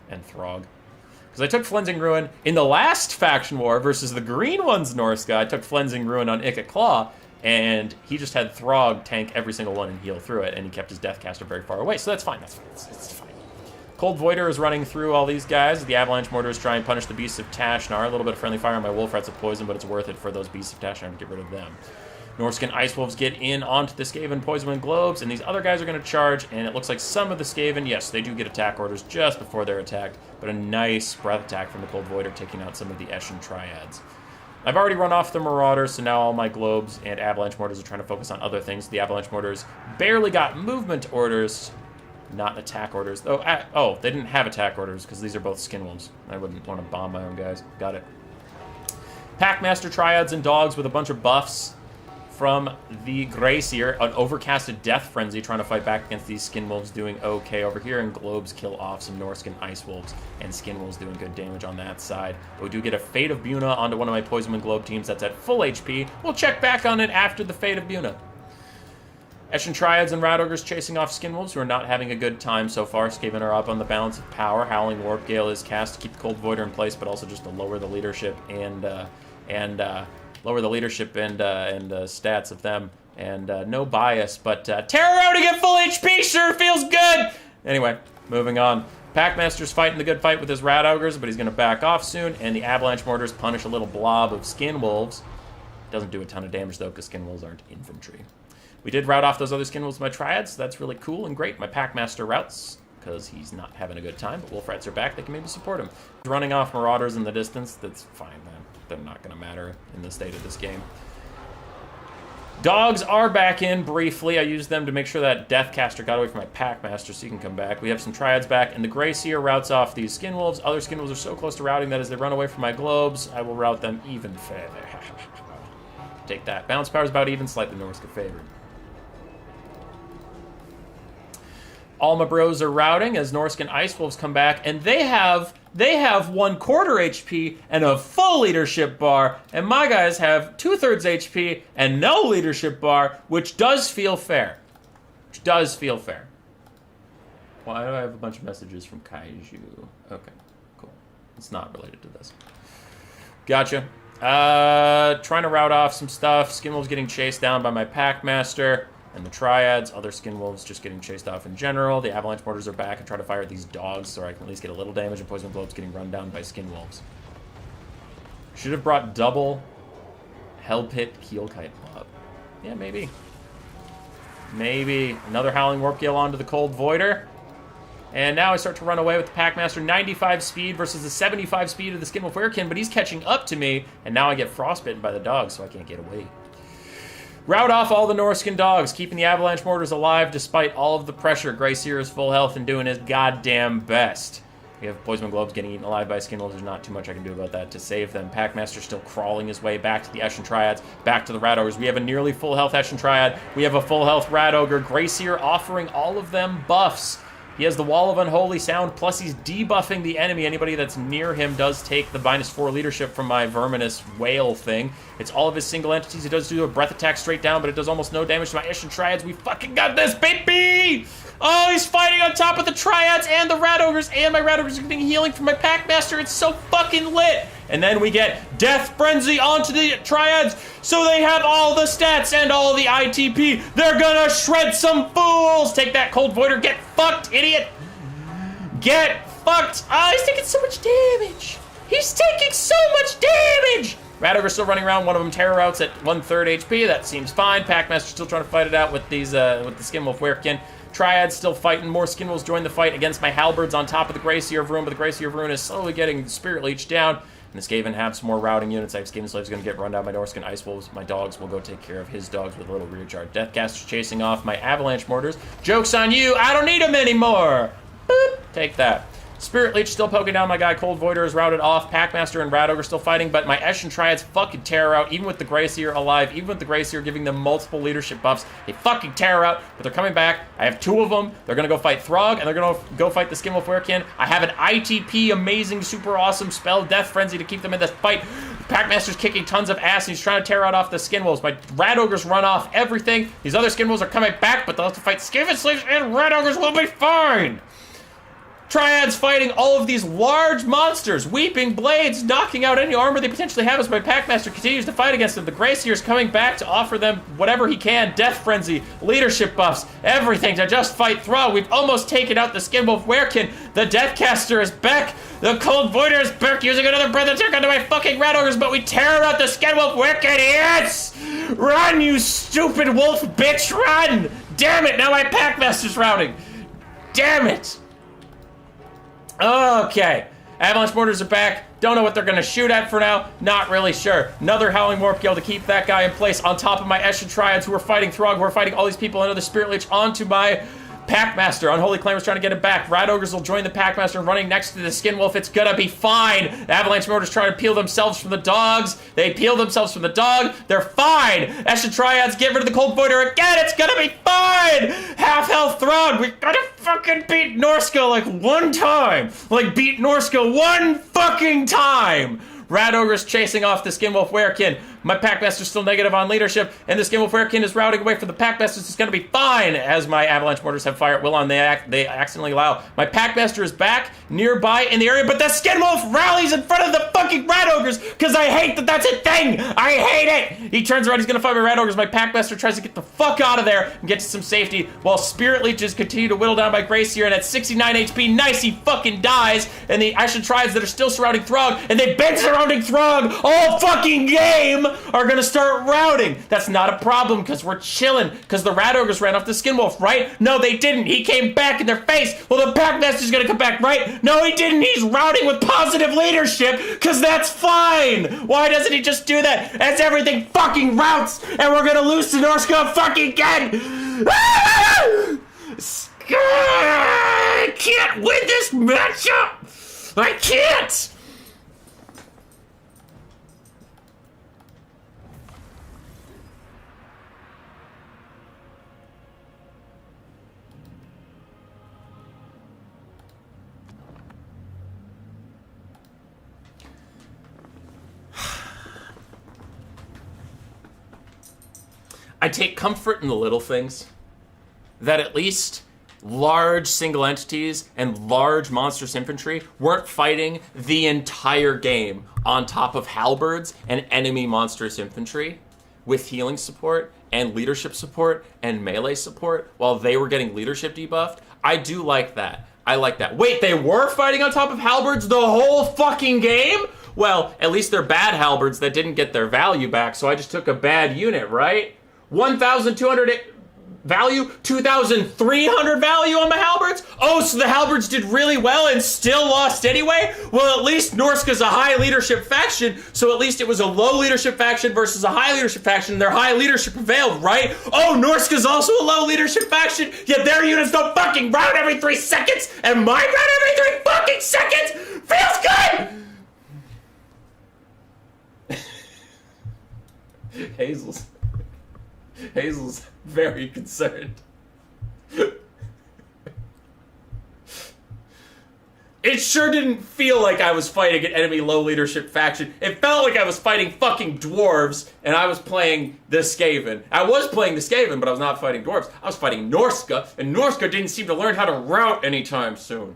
A: and Throg. Because I took Flensing Ruin in the last faction war versus the Green Ones Norska. I took Flensing Ruin on Ikka Claw, and he just had Throg tank every single one and heal through it, and he kept his Deathcaster very far away. So that's fine. That's fine. It's fine. Cold Voider is running through all these guys. The Avalanche Mortars try and punish the Beasts of Tashnar. A little bit of friendly fire on my Wolf Rats of Poison, but it's worth it for those Beasts of Tashnar to get rid of them. Norscan Ice Wolves get in onto the Skaven Poisonwind Globes, and these other guys are going to charge, and it looks like some of the Skaven, yes, they do get attack orders just before they're attacked, but a nice breath attack from the Cold Voider, taking out some of the Eshin Triads. I've already run off the Marauders, so now all my Globes and Avalanche Mortars are trying to focus on other things. The Avalanche Mortars barely got movement orders, not attack orders. Oh, they didn't have attack orders, because these are both Skinwolves. I wouldn't want to bomb my own guys. Got it. Packmaster Triads and Dogs with a bunch of buffs from the Gracier. An overcasted Death Frenzy trying to fight back against these Skin Wolves, doing okay over here, and Globes kill off some Norscan Ice Wolves, and Skin Wolves doing good damage on that side. But we do get a Fate of Buna onto one of my Poison Wind Globe teams that's at full HP. We'll check back on it after the Fate of Buna. Eshin Triads and Rat Ogres chasing off Skin Wolves, who are not having a good time so far. Skaven are up on the balance of power. Howling Warp Gale is cast to keep the Cold Voider in place, but also just to lower the leadership and stats of them. And no bias, but Terror Routing at full HP sure feels good! Anyway, moving on. Packmaster's fighting the good fight with his Rat Ogres, but he's going to back off soon, and the Avalanche Mortars punish a little blob of Skin Wolves. Doesn't do a ton of damage, though, because Skin Wolves aren't infantry. We did route off those other Skin Wolves with my Triads, so that's really cool and great. My Packmaster routes, because he's not having a good time, but Wolf Rats are back. They can maybe support him. Running off Marauders in the distance, that's fine, man. They're not going to matter in the state of this game. Dogs are back in briefly. I used them to make sure that Deathcaster got away from my Packmaster so he can come back. We have some Triads back, and the Gracier routes off these Skin Wolves. Other Skin Wolves are so close to routing that as they run away from my globes, I will route them even further. Take that. Bounce power is about even, slightly Norsca favored. All my bros are routing as Norscan Ice Wolves come back, and they have 1/4 HP and a full leadership bar, and my guys have 2/3 HP and no leadership bar, which does feel fair. Why do I have a bunch of messages from Kaiju? Okay, cool. It's not related to this. Gotcha. Trying to route off some stuff. Skin Wolves getting chased down by my Packmaster. And the Triads, other Skin Wolves just getting chased off in general. The Avalanche Mortars are back and try to fire at these dogs so I can at least get a little damage, and Poison Globes getting run down by Skin Wolves. Should have brought double Hell Pit Keelkite Mob. Yeah, maybe. Maybe. Another Howling Warp Gale onto the Cold Voider. And now I start to run away with the Packmaster. 95 speed versus the 75 speed of the Skin Wolf Werekin, but he's catching up to me, and now I get frostbitten by the dogs, so I can't get away. Route off all the Norscan dogs, keeping the Avalanche Mortars alive despite all of the pressure. Gracier is full health and doing his goddamn best. We have Poison Globes getting eaten alive by Skin Wolves. There's not too much I can do about that to save them. Packmaster still crawling his way back to the Eshin Triads, back to the Rat Ogres. We have a nearly full health Eshin Triad. We have a full health Rat Ogre. Gracier offering all of them buffs. He has the Wall of Unholy Sound, plus he's debuffing the enemy. Anybody that's near him does take the -4 leadership from my Verminous Whale thing. It's all of his single entities. He does do a breath attack straight down, but it does almost no damage to my Eshin Triads. We fucking got this, baby! Oh, he's fighting on top of the Triads and the Rat Ogres, and my Rat Ogres are getting healing from my Packmaster. It's so fucking lit! And then we get Death Frenzy onto the Triads, so they have all the stats and all the ITP. They're gonna shred some fools! Take that, Cold Voider. Get fucked, idiot! Get fucked! Ah, he's taking so much damage! He's taking so much damage! Rat Ogre's still running around. One of them Terror Routes at 1/3 HP. That seems fine. Packmaster's still trying to fight it out with these, with the Skin Wolf Werekin. Triad's still fighting. More Skin Wolves join the fight against my Halberds on top of the Gracier of Ruin, but the Gracier of Ruin is slowly getting Spirit Leech down. And the Skaven have some more routing units. I have Skaven Slave's going to get run down by Norscan Ice Wolves. My dogs will go take care of his dogs with a little rear charge. Deathcaster's chasing off my Avalanche Mortars. Joke's on you! I don't need them anymore! Boop! Take that. Spirit Leech still poking down my guy. Cold Voider is routed off. Packmaster and Rat Ogre still fighting, but my Eshin Triads fucking Terror out, even with the Gracier alive, even with the Gracier giving them multiple leadership buffs. They fucking Terror out, but they're coming back. I have 2 of them. They're gonna go fight Throg, and they're gonna go fight the Skin Wolf Werekin. I have an ITP, amazing, super awesome spell, Death Frenzy, to keep them in this fight. Packmaster's kicking tons of ass, and he's trying to tear out off the Skin Wolves. My Rat Ogres run off everything. These other Skin Wolves are coming back, but they'll have to fight Skaven Slaves, and Rat Ogres will be fine! Triads fighting all of these large monsters, Weeping Blades, knocking out any armor they potentially have as my Packmaster continues to fight against them. The Gracier's coming back to offer them whatever he can, Death Frenzy, leadership buffs, everything to just fight Throg. We've almost taken out the Skin Wolf Werekin. The Deathcaster is back. The Cold Voider is back using another breath attack onto my fucking Rat Ogres, but we tear out the Skin Wolf Werekin. Yes! Run, you stupid wolf bitch, run! Damn it, now my Packmaster's routing. Damn it! Okay, Avalanche Mortars are back. Don't know what they're gonna shoot at for now. Not really sure. Another Howling Warp Gale to keep that guy in place on top of my Eshin Triads who are fighting Throg, who are fighting all these people. Another Spirit Leech onto my Packmaster. Unholy Claimer's trying to get it back. Rat Ogres will join the Packmaster running next to the Skinwolf. It's gonna be fine. Avalanche Mortars trying to peel themselves from the dogs. They peel themselves from the dog. They're fine. Eshin Triads get rid of the Cold Voider again. It's gonna be fine. Half health Throg. We gotta fucking beat Norska like one time. Like beat Norska one fucking time. Rat Ogre's chasing off the Skinwolf Werekin. My Packmaster's still negative on leadership, and the Skinwolf Werekin is routing away from the Packmasters. It's going to be fine, as my Avalanche Mortars have fire at will on. They accidentally allow. My Packmaster is back, nearby in the area, but the Skinwolf rallies in front of the fucking Rat Ogres, because I hate that that's a thing! I hate it! He turns around, he's going to fight my Rat Ogres. My Packmaster tries to get the fuck out of there and get to some safety, while Spirit Leeches continue to whittle down by Gracier, and at 69 HP, nice, he fucking dies, and the Ashen Triads that are still surrounding Throg, and they've been surrounding Throg all fucking game, are gonna start routing. That's not a problem, because we're chilling, because the Rat Ogres ran off the Skinwolf, right? No, they didn't. He came back in their face. Well, the Packmaster's gonna come back, right? No, he didn't. He's routing with positive leadership, because that's fine. Why doesn't he just do that? As everything fucking routes, and we're gonna lose to Norska fucking again. I can't win this matchup. I can't. I take comfort in the little things. That at least large single entities and large monstrous infantry weren't fighting the entire game on top of halberds and enemy monstrous infantry with healing support and leadership support and melee support while they were getting leadership debuffed. I do like that. I like that. Wait, they were fighting on top of halberds the whole fucking game? Well, at least they're bad halberds that didn't get their value back, so I just took a bad unit, right? 1,200 value, 2,300 value on my halberds? Oh, so the halberds did really well and still lost anyway? Well, at least Norska's a high leadership faction, so at least it was a low leadership faction versus a high leadership faction, and their high leadership prevailed, right? Oh, Norska's also a low leadership faction, yet their units don't fucking rout every 3 seconds, and mine rout every 3 fucking seconds? Feels good! Hazel's very concerned. It sure didn't feel like I was fighting an enemy low leadership faction. It felt like I was fighting fucking dwarves, and I was playing the Skaven. I was playing the Skaven, but I was not fighting dwarves. I was fighting Norska, and Norska didn't seem to learn how to rout anytime soon.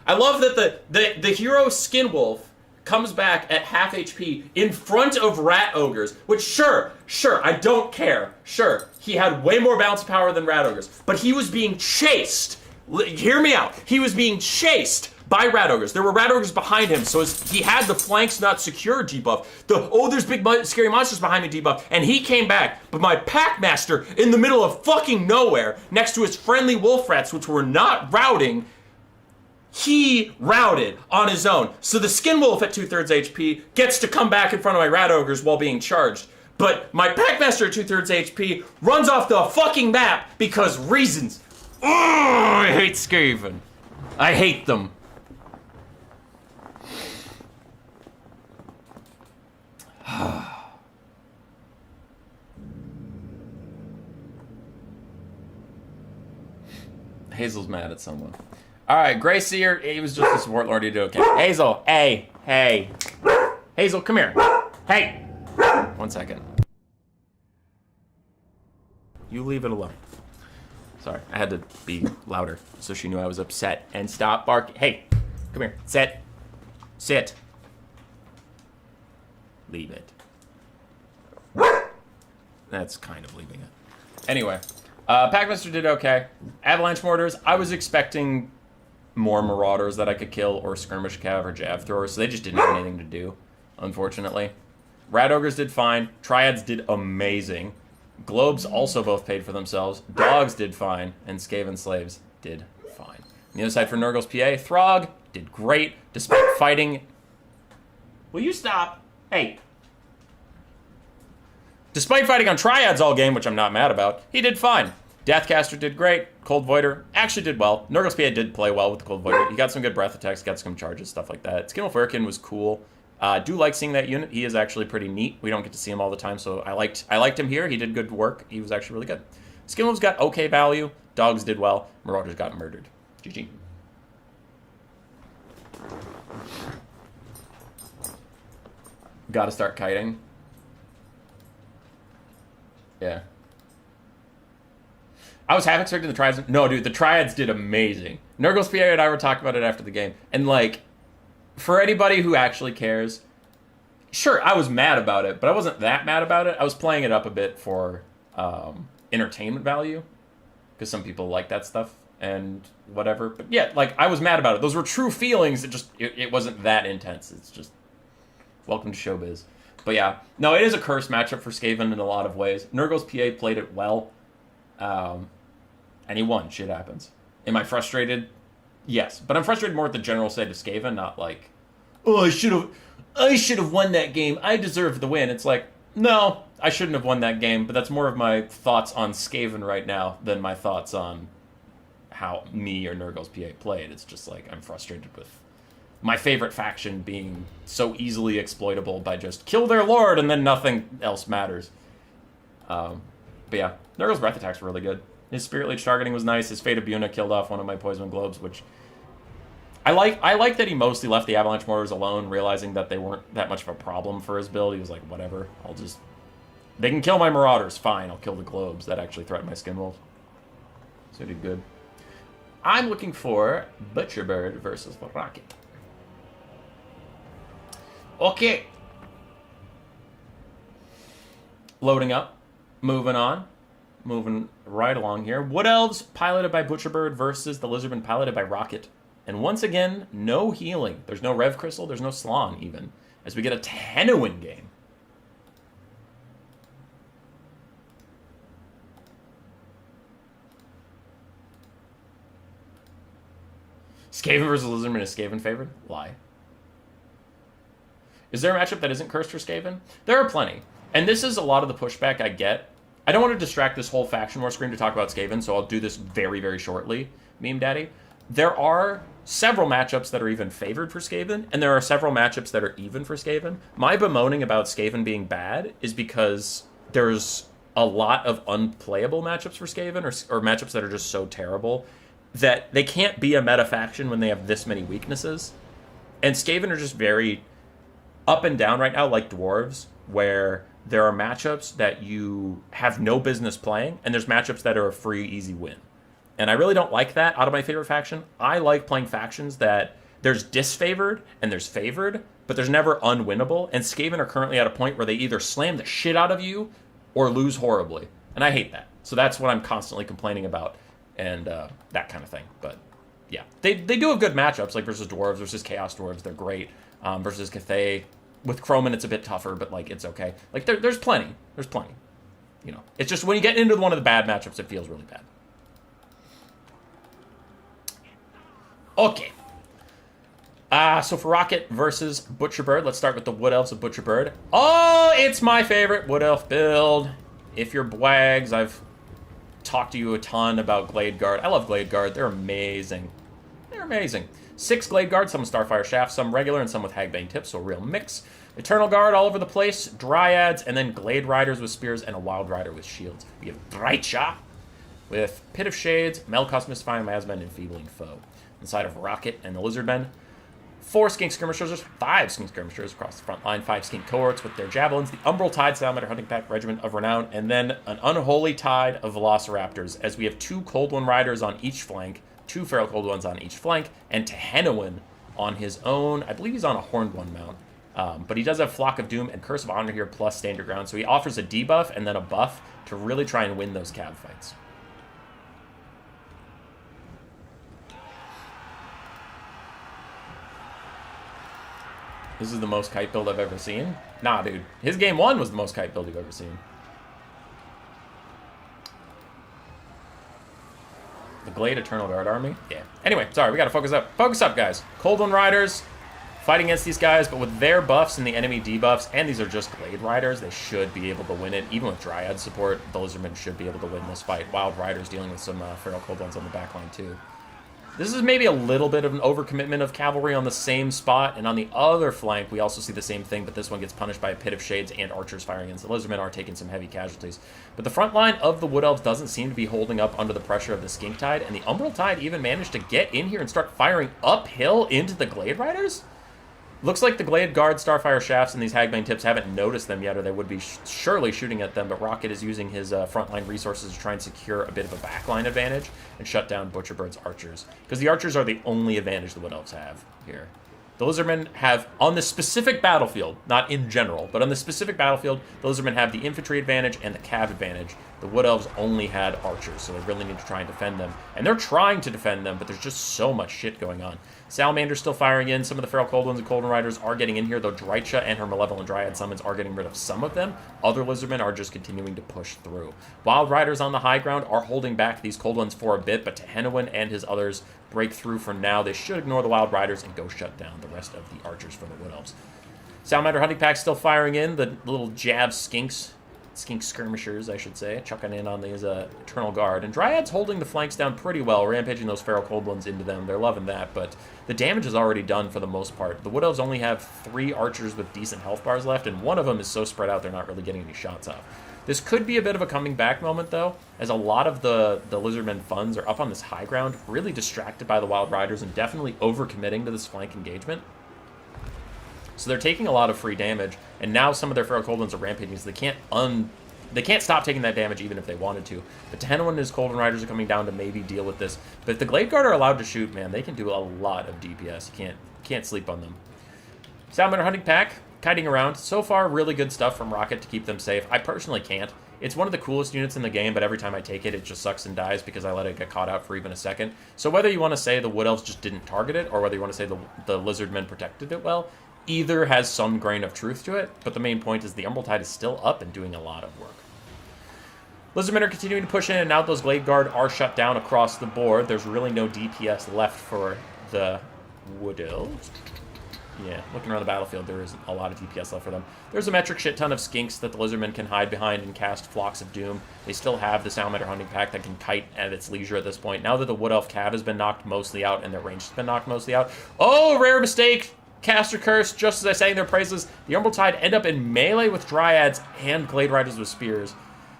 A: I love that the hero Skinwolf comes back at half HP in front of Rat Ogres, which sure, I don't care. Sure, he had way more bounce power than Rat Ogres, but he was being chased. Hear me out. He was being chased by Rat Ogres. There were Rat Ogres behind him, so he had the flanks not secure debuff. There's big scary monsters behind me debuff, and he came back. But my Packmaster, in the middle of fucking nowhere, next to his friendly wolf rats, which were not routing, he routed on his own. So the Skinwolf at 2/3 HP gets to come back in front of my Rat Ogres while being charged. But my Packmaster at 2/3 HP runs off the fucking map because reasons. Oh, I hate Skaven. I hate them. Hazel's mad at someone. Alright, Gracier, he was just a support lord, he did okay. Hazel, hey. Hazel, come here. Hey! 1 second. You leave it alone. Sorry, I had to be louder so she knew I was upset. And stop barking. Hey, come here. Sit. Leave it. That's kind of leaving it. Anyway, Packmaster did okay. Avalanche Mortars, I was expecting more Marauders that I could kill, or Skirmish Cav or Jav Throwers, so they just didn't have anything to do, unfortunately. Rat Ogres did fine. Triads did amazing. Globes also both paid for themselves. Dogs did fine, and Skaven Slaves did fine. On the other side for Nurgle's PA, Throg did great, despite fighting... Will you stop? Hey. Despite fighting on Triads all game, which I'm not mad about, he did fine. Deathcaster did great. Cold Voider actually did well. Nurgle's PA did play well with the Cold Voider. He got some good breath attacks, got some charges, stuff like that. Skinwolf Urkin was cool. Do like seeing that unit. He is actually pretty neat. We don't get to see him all the time, so I liked him here. He did good work. He was actually really good. Skinwolves got okay value. Dogs did well. Marauders got murdered. GG. Gotta start kiting. Yeah. I was half expecting the Triads. No, dude, the Triads did amazing. Nurgle's PA and I were talking about it after the game. And, like, for anybody who actually cares, sure, I was mad about it, but I wasn't that mad about it. I was playing it up a bit for entertainment value, because some people like that stuff and whatever. But, yeah, like, I was mad about it. Those were true feelings. It wasn't that intense. It's just, welcome to showbiz. But, yeah, no, it is a cursed matchup for Skaven in a lot of ways. Nurgle's PA played it well. And he won. Shit happens. Am I frustrated? Yes. But I'm frustrated more at the general state of Skaven, not like, oh, I should have won that game. I deserve the win. It's like, no, I shouldn't have won that game, but that's more of my thoughts on Skaven right now than my thoughts on how me or Nurgle's PA played. It's just like, I'm frustrated with my favorite faction being so easily exploitable by just kill their lord and then nothing else matters. But yeah, Nurgle's breath attacks were really good. His Spirit Leech targeting was nice. His Fate of Buna killed off one of my Poison Globes, which I like that he mostly left the Avalanche Mortars alone, realizing that they weren't that much of a problem for his build. He was like, whatever, they can kill my Marauders, fine, I'll kill the Globes. That actually threatened my Skinwolf. So he did good. I'm looking for Butcherbird versus Rocket. Okay. Loading up. Moving on. Moving right along here. Wood Elves piloted by Butcherbird versus the Lizardmen piloted by Rocket. And once again, no healing. There's no Rev Crystal. There's no Slann even. As we get a Tenowin game. Skaven versus Lizardmen is Skaven favored? Lie. Is there a matchup that isn't cursed for Skaven? There are plenty. And this is a lot of the pushback I get. I don't want to distract this whole Faction War screen to talk about Skaven, so I'll do this very, very shortly, Meme Daddy. There are several matchups that are even favored for Skaven, and there are several matchups that are even for Skaven. My bemoaning about Skaven being bad is because there's a lot of unplayable matchups for Skaven, or matchups that are just so terrible that they can't be a meta faction when they have this many weaknesses. And Skaven are just very up and down right now, like Dwarves, where there are matchups that you have no business playing, and there's matchups that are a free, easy win. And I really don't like that out of my favorite faction. I like playing factions that there's disfavored and there's favored, but there's never unwinnable. And Skaven are currently at a point where they either slam the shit out of you or lose horribly. And I hate that. So that's what I'm constantly complaining about and that kind of thing. But yeah, they do have good matchups, like versus Dwarves, versus Chaos Dwarves. They're great. Versus Cathay. With Croman, it's a bit tougher, but, like, it's okay. Like, there's plenty. There's plenty. You know, it's just when you get into one of the bad matchups, it feels really bad. Okay. So for Rocket versus Butcherbird, let's start with the Wood Elves of Butcherbird. Oh, it's my favorite Wood Elf build. If you're Bwags, I've talked to you a ton about Glade Guard. I love Glade Guard. They're amazing. They're amazing. 6 Glade Guard, some with Starfire Shaft, some regular, and some with Hagbane Tips, so a real mix. Eternal Guard all over the place, Dryads, and then Glade Riders with Spears, and a Wild Rider with Shields. We have Drycha with Pit of Shades, Melkos Mystifying Miasma, and Enfeebling Foe. Inside of Rocket and the Lizardmen, 4 Skink Skirmishers, 5 Skink Skirmishers across the front line, 5 Skink Cohorts with their Javelins, the Umbral Tide Salamander Hunting Pack Regiment of Renown, and then an Unholy Tide of Velociraptors, as we have 2 Cold One Riders on each flank, 2 Feral Cold Ones on each flank, and Tenowin on his own. I believe he's on a Horned One mount. But he does have Flock of Doom and Curse of Honor here, plus Stand Your Ground. So he offers a debuff and then a buff to really try and win those cab fights. This is the most kite build I've ever seen. Nah, dude. His game 1 was the most kite build you've ever seen. The Glade Eternal Guard army? Yeah. Anyway, sorry, we gotta focus up. Focus up, guys. Cold One Riders, fighting against these guys, but with their buffs and the enemy debuffs, and these are just Glade Riders, they should be able to win it. Even with Dryad support, the Lizardmen should be able to win this fight. Wild Riders dealing with some Feral Cold Ones on the backline too. This is maybe a little bit of an overcommitment of cavalry on the same spot, and on the other flank, we also see the same thing, but this one gets punished by a Pit of Shades and archers firing against the Lizardmen are taking some heavy casualties. But the front line of the Wood Elves doesn't seem to be holding up under the pressure of the Skink Tide, and the Umbral Tide even managed to get in here and start firing uphill into the Glade Riders? Looks like the Glade Guard Starfire Shafts and these Hagbane Tips haven't noticed them yet, or they would be surely shooting at them, but Rocket is using his frontline resources to try and secure a bit of a backline advantage and shut down Butcherbird's archers. Because the archers are the only advantage the Wood Elves have here. The Lizardmen have, on the specific battlefield, not in general, but on the specific battlefield, the Lizardmen have the infantry advantage and the cav advantage. The Wood Elves only had archers, so they really need to try and defend them. And they're trying to defend them, but there's just so much shit going on. Salamander's still firing in. Some of the Feral Cold Ones and Colden Riders are getting in here, though Drycha and her Malevolent Dryad summons are getting rid of some of them. Other Lizardmen are just continuing to push through. Wild Riders on the high ground are holding back these Cold Ones for a bit, but Tehenowin and his others break through for now. They should ignore the Wild Riders and go shut down the rest of the archers for the Wood Elves. Salamander Hunting Pack still firing in. The little jab skink skirmishers, I should say, chucking in on these Eternal Guard. And Dryad's holding the flanks down pretty well, rampaging those Feral Cold Ones into them. They're loving that, but the damage is already done for the most part. The Wood Elves only have 3 archers with decent health bars left, and one of them is so spread out they're not really getting any shots off. This could be a bit of a coming back moment, though, as a lot of the Lizardmen funds are up on this high ground, really distracted by the Wild Riders and definitely overcommitting to this flank engagement. So they're taking a lot of free damage, and now some of their Feral Cold Ones are rampaging, so they can't stop taking that damage even if they wanted to. But Tehenowin and his Colden Riders are coming down to maybe deal with this. But if the Glade Guard are allowed to shoot, man, they can do a lot of DPS. You can't sleep on them. Salamander Hunting Pack, kiting around. So far, really good stuff from Rocket to keep them safe. I personally can't. It's one of the coolest units in the game, but every time I take it, it just sucks and dies because I let it get caught out for even a second. So whether you want to say the Wood Elves just didn't target it, or whether you want to say the Lizardmen protected it well, either has some grain of truth to it, but the main point is the Umbral Tide is still up and doing a lot of work. Lizardmen are continuing to push in, and now those Glade Guard are shut down across the board. There's really no DPS left for the Wood Elves. Yeah, looking around the battlefield, there isn't a lot of DPS left for them. There's a metric shit ton of skinks that the Lizardmen can hide behind and cast Flocks of Doom. They still have the Salamander Hunting Pack that can kite at its leisure at this point. Now that the Wood Elf Cav has been knocked mostly out and their range has been knocked mostly out. Oh, rare mistake! Caster Curse, just as I sang their praises. The Umbral Tide end up in melee with Dryads and Glade Riders with Spears.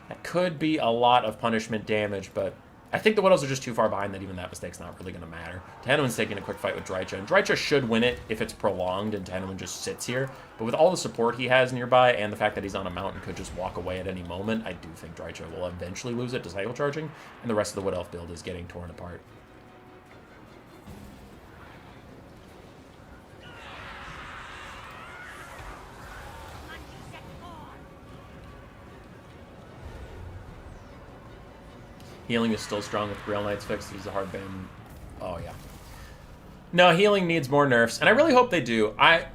A: That could be a lot of punishment damage, but I think the Wood Elves are just too far behind that even that mistake's not really going to matter. Tehenowin's taking a quick fight with Drycha, and Drycha should win it if it's prolonged and Tehenowin just sits here. But with all the support he has nearby and the fact that he's on a mount and could just walk away at any moment, I do think Drycha will eventually lose it to Cycle Charging, and the rest of the Wood Elf build is getting torn apart. Healing is still strong with Grail Knights fixed. He's a hard ban. Oh, yeah. No, healing needs more nerfs, and I really hope they do. I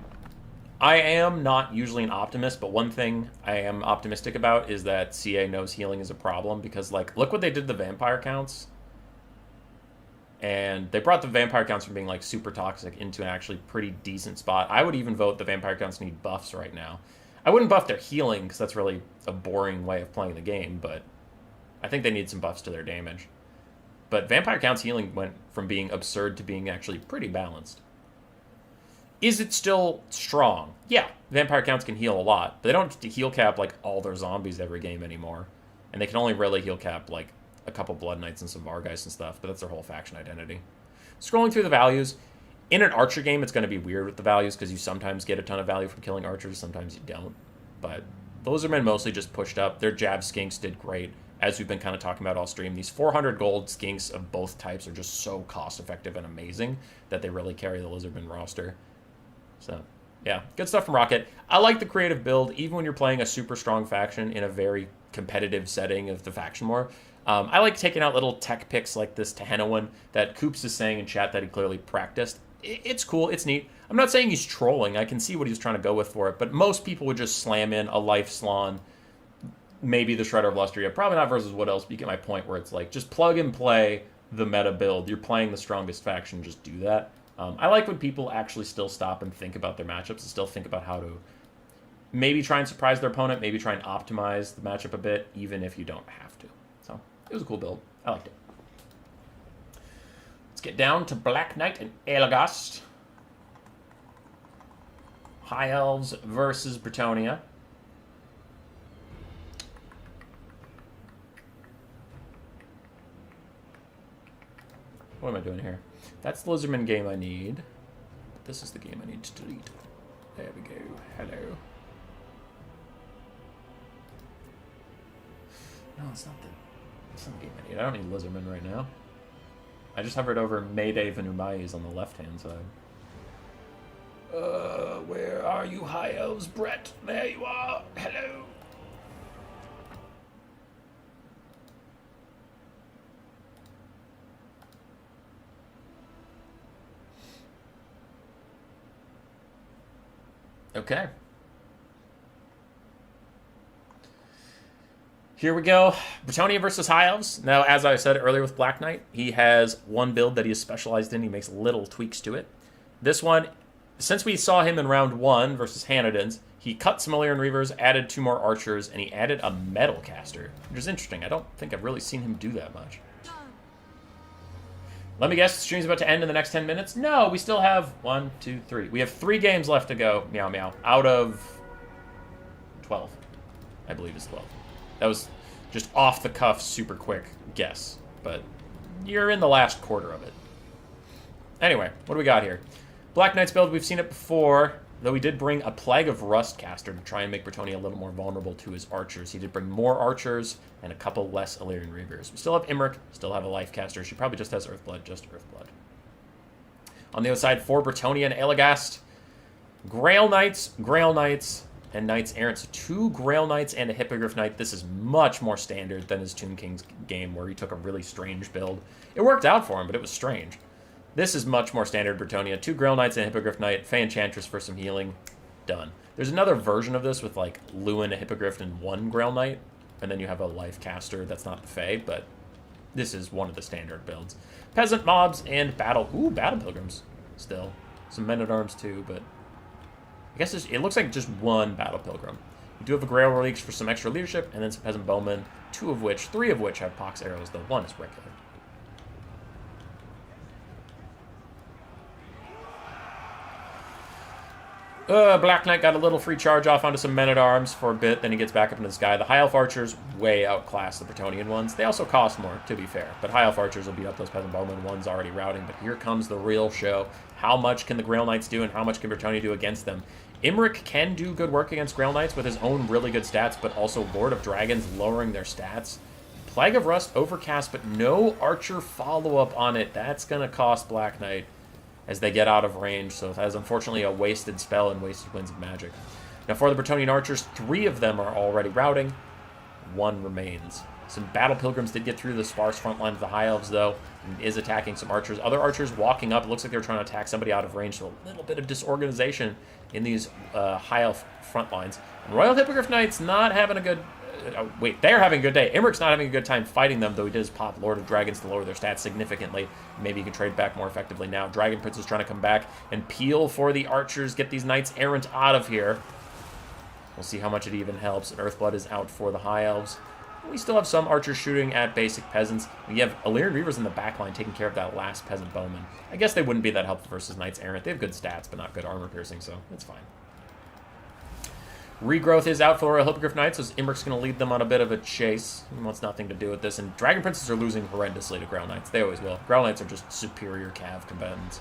A: am not usually an optimist, but one thing I am optimistic about is that CA knows healing is a problem, because, like, look what they did to the vampire counts. And they brought the vampire counts from being, like, super toxic into an actually pretty decent spot. I would even vote the vampire counts need buffs right now. I wouldn't buff their healing, because that's really a boring way of playing the game, but I think they need some buffs to their damage. But Vampire Count's healing went from being absurd to being actually pretty balanced. Is it still strong? Yeah, Vampire Counts can heal a lot, but they don't heal cap like all their zombies every game anymore. And they can only really heal cap like a couple Blood Knights and some Vargeist and stuff, but that's their whole faction identity. Scrolling through the values, in an Archer game it's going to be weird with the values because you sometimes get a ton of value from killing Archers, sometimes you don't. But those are men mostly just pushed up. Their Jab Skinks did great. As we've been kind of talking about all stream, these 400 gold skinks of both types are just so cost-effective and amazing that they really carry the Lizardman roster. So, yeah, good stuff from Rocket. I like the creative build, even when you're playing a super strong faction in a very competitive setting of the faction war. I like taking out little tech picks like this Tehenowin that Koops is saying in chat that he clearly practiced. It's cool, it's neat. I'm not saying he's trolling, I can see what he's trying to go with for it, but most people would just slam in a Life Slan, maybe the Shredder of Lustria, probably not versus what else, but you get my point where it's like, just plug and play the meta build. You're playing the strongest faction, just do that. I like when people actually still stop and think about their matchups and still think about how to maybe try and surprise their opponent, maybe try and optimize the matchup a bit, even if you don't have to. So it was a cool build. I liked it. Let's get down to Black Knight and Elagast. High Elves versus Bretonnia. What am I doing here? That's the Lizardman game I need. This is the game I need to delete. There we go. Hello. No, it's not the game I need. I don't need Lizardman right now. I just hovered over Mayday Venumais on the left-hand side. Where are you, High Elves, Brett? There you are. Hello. Okay. Here we go. Bretonnia versus High Elves. Now, as I said earlier with Black Knight, he has one build that he is specialized in. He makes little tweaks to it. This one, since we saw him in round 1 versus Hanadins, he cut some Illyrian Reavers, added 2 more Archers, and he added a Metal Caster, which is interesting. I don't think I've really seen him do that much. Let me guess, the stream's about to end in the next 10 minutes? No, we still have 1, 2, 3. We have 3 games left to go, meow meow, out of 12. I believe it's 12. That was just off the cuff, super quick guess, but you're in the last quarter of it. Anyway, what do we got here? Black Knight's build, we've seen it before, though he did bring a Plague of Rust caster to try and make Bretonnia a little more vulnerable to his archers. He did bring more archers and a couple less Illyrian Reavers. We still have Imric, still have a life caster. She probably just has Earthblood, just Earthblood. On the other side, for Bretonnia and Elagast, Grail Knights, and Knights Errant. So 2 Grail Knights and a Hippogriff Knight. This is much more standard than his Tomb King's game where he took a really strange build. It worked out for him, but it was strange. This is much more standard Bretonnia. 2 Grail Knights and a Hippogriff Knight. Fey Enchantress for some healing. Done. There's another version of this with like Luin, a Hippogriff, and 1 Grail Knight. And then you have a Life Caster that's not the Fey, but this is one of the standard builds. Peasant Mobs and Battle... Ooh, Battle Pilgrims still. Some Men-at-Arms too, but... I guess it looks like just 1 Battle Pilgrim. You do have a Grail Reliques for some extra leadership, and then some Peasant Bowmen, 3 of which have Pox Arrows, though 1 is regular. Black Knight got a little free charge off onto some Men-at-Arms for a bit, then he gets back up into the sky. The High Elf Archers way outclass the Bretonnian ones. They also cost more, to be fair, but High Elf Archers will beat up those Peasant Bowmen. One's already routing, but here comes the real show. How much can the Grail Knights do, and how much can Bretonnia do against them? Imric can do good work against Grail Knights with his own really good stats, but also Lord of Dragons lowering their stats. Plague of Rust, Overcast, but no Archer follow-up on it. That's going to cost Black Knight as they get out of range, so that is unfortunately a wasted spell and wasted Winds of Magic. Now for the Bretonnian Archers, 3 of them are already routing. 1 remains. Some Battle Pilgrims did get through the sparse front line of the High Elves, though, and is attacking some Archers. Other Archers walking up. It looks like they're trying to attack somebody out of range, so a little bit of disorganization in these High Elf front lines. And Royal Hippogriff Knights not having a good... they're having a good day. Imric's not having a good time fighting them, though he does pop Lord of Dragons to lower their stats significantly. Maybe he can trade back more effectively now. Dragon Prince is trying to come back and peel for the Archers, get these Knights Errant out of here. We'll see how much it even helps. Earthblood is out for the High Elves. We still have some Archers shooting at basic Peasants. We have Illyrian Reavers in the backline taking care of that last Peasant Bowman. I guess they wouldn't be that helpful versus Knights Errant. They have good stats, but not good armor piercing, so it's fine. Regrowth is out for Royal Hippogriff Knights, so Imric's going to lead them on a bit of a chase. He wants nothing to do with this, and Dragon Princes are losing horrendously to Grail Knights. They always will. Grail Knights are just superior cav combatants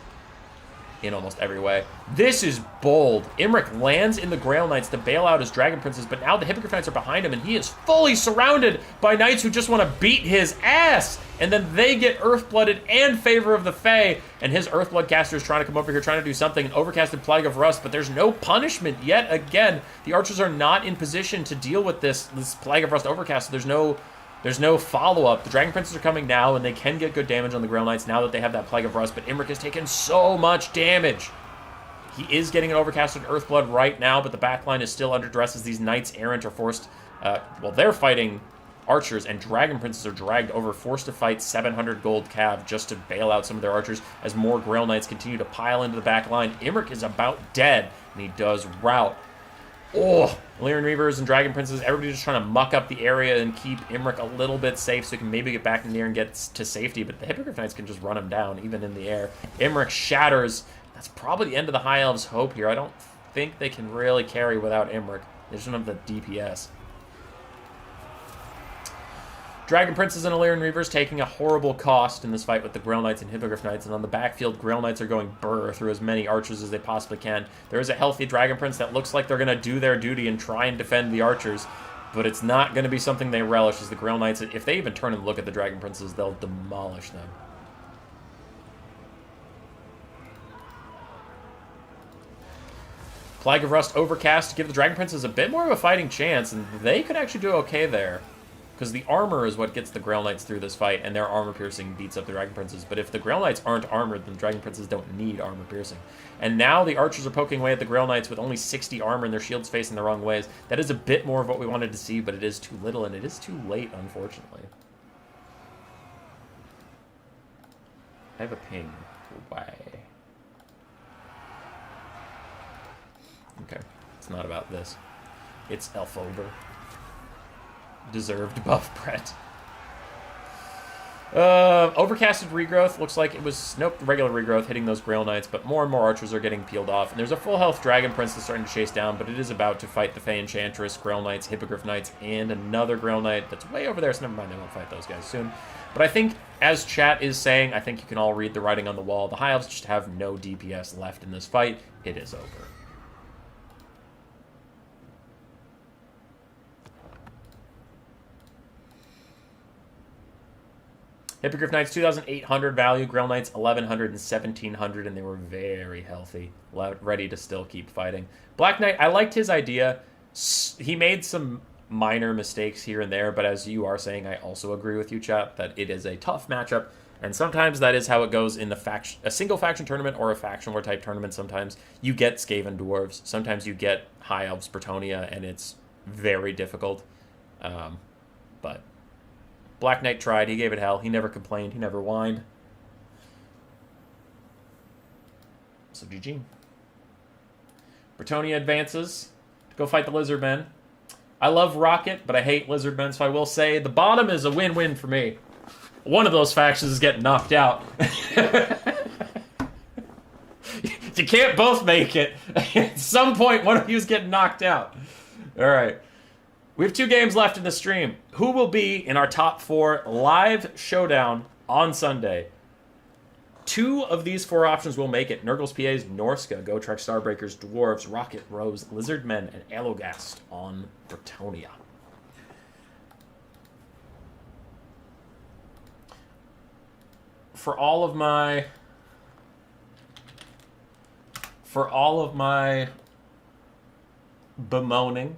A: in almost every way. This is bold. Imric lands in the Grail Knights to bail out his Dragon Princes, but now the Hippogriff Knights are behind him, and he is fully surrounded by Knights who just want to beat his ass. And then they get Earthblooded and Favor of the Fae, and his Earthblood caster is trying to come over here, trying to do something, an Overcasted Plague of Rust, but there's no punishment yet again. The Archers are not in position to deal with this Plague of Rust Overcast, so there's no follow-up. The Dragon Princes are coming now, and they can get good damage on the Grail Knights now that they have that Plague of Rust, but Imric has taken so much damage. He is getting an Overcasted Earthblood right now, but the backline is still under duress as these Knights Errant are forced... they're fighting archers, and Dragon Princes are dragged over, forced to fight 700 gold cav just to bail out some of their archers as more Grail Knights continue to pile into the back line. Imrik is about dead, and he does rout. Oh, Illyrian Reavers and Dragon Princes, everybody just trying to muck up the area and keep Imrik a little bit safe so he can maybe get back in the air and get to safety, but the Hippogriff Knights can just run him down, even in the air. Imrik shatters. That's probably the end of the High Elves' hope here. I don't think they can really carry without Imrik. They just don't have the DPS. Dragon Princes and Illyrian Reavers taking a horrible cost in this fight with the Grail Knights and Hippogriff Knights, and on the backfield, Grail Knights are going burr through as many archers as they possibly can. There is a healthy Dragon Prince that looks like they're going to do their duty and try and defend the archers, but it's not going to be something they relish as the Grail Knights, if they even turn and look at the Dragon Princes, they'll demolish them. Plague of Rust Overcast to give the Dragon Princes a bit more of a fighting chance, and they could actually do okay there. Because the armor is what gets the Grail Knights through this fight, and their armor piercing beats up the Dragon Princes. But if the Grail Knights aren't armored, then the Dragon Princes don't need armor piercing. And now the archers are poking away at the Grail Knights with only 60 armor and their shields facing the wrong ways. That is a bit more of what we wanted to see, but it is too little, and it is too late, unfortunately. I have a ping. Why? Okay, it's not about this. It's Elfober. Deserved buff, Brett. Overcasted regrowth looks like it was, nope, regular regrowth hitting those Grail Knights, but more and more archers are getting peeled off, and there's a full health Dragon Prince that's starting to chase down, but it is about to fight the Fey Enchantress, Grail Knights, Hippogriff Knights, and another Grail Knight that's way over there, so never mind, they won't fight those guys soon. But I think, as chat is saying, I think you can all read the writing on the wall. The High Elves just have no DPS left in this fight. It is over. Hippogriff Knights, 2,800 value. Grail Knights, 1,100 and 1,700, and they were very healthy, ready to still keep fighting. Black Knight, I liked his idea. He made some minor mistakes here and there, but as you are saying, I also agree with you, chat, that it is a tough matchup, and sometimes that is how it goes in a single faction tournament or a faction war type tournament. Sometimes you get Skaven Dwarves, sometimes you get High Elves Bretonnia, and it's very difficult. But Black Knight tried. He gave it hell. He never complained. He never whined. So GG. Bretonnia advances to go fight the Lizardmen. I love Rocket, but I hate Lizardmen, so I will say the bottom is a win-win for me. One of those factions is getting knocked out. You can't both make it. At some point, one of you is getting knocked out. All right. We have 2 games left in the stream. Who will be in our top 4 live showdown on Sunday? 2 of these 4 options will make it. Nurgle's PA's Norska, Gotrek Starbreakers, Dwarves, Rocket, Rose, Lizardmen, and Elogast on Bretonnia. For all of my bemoaning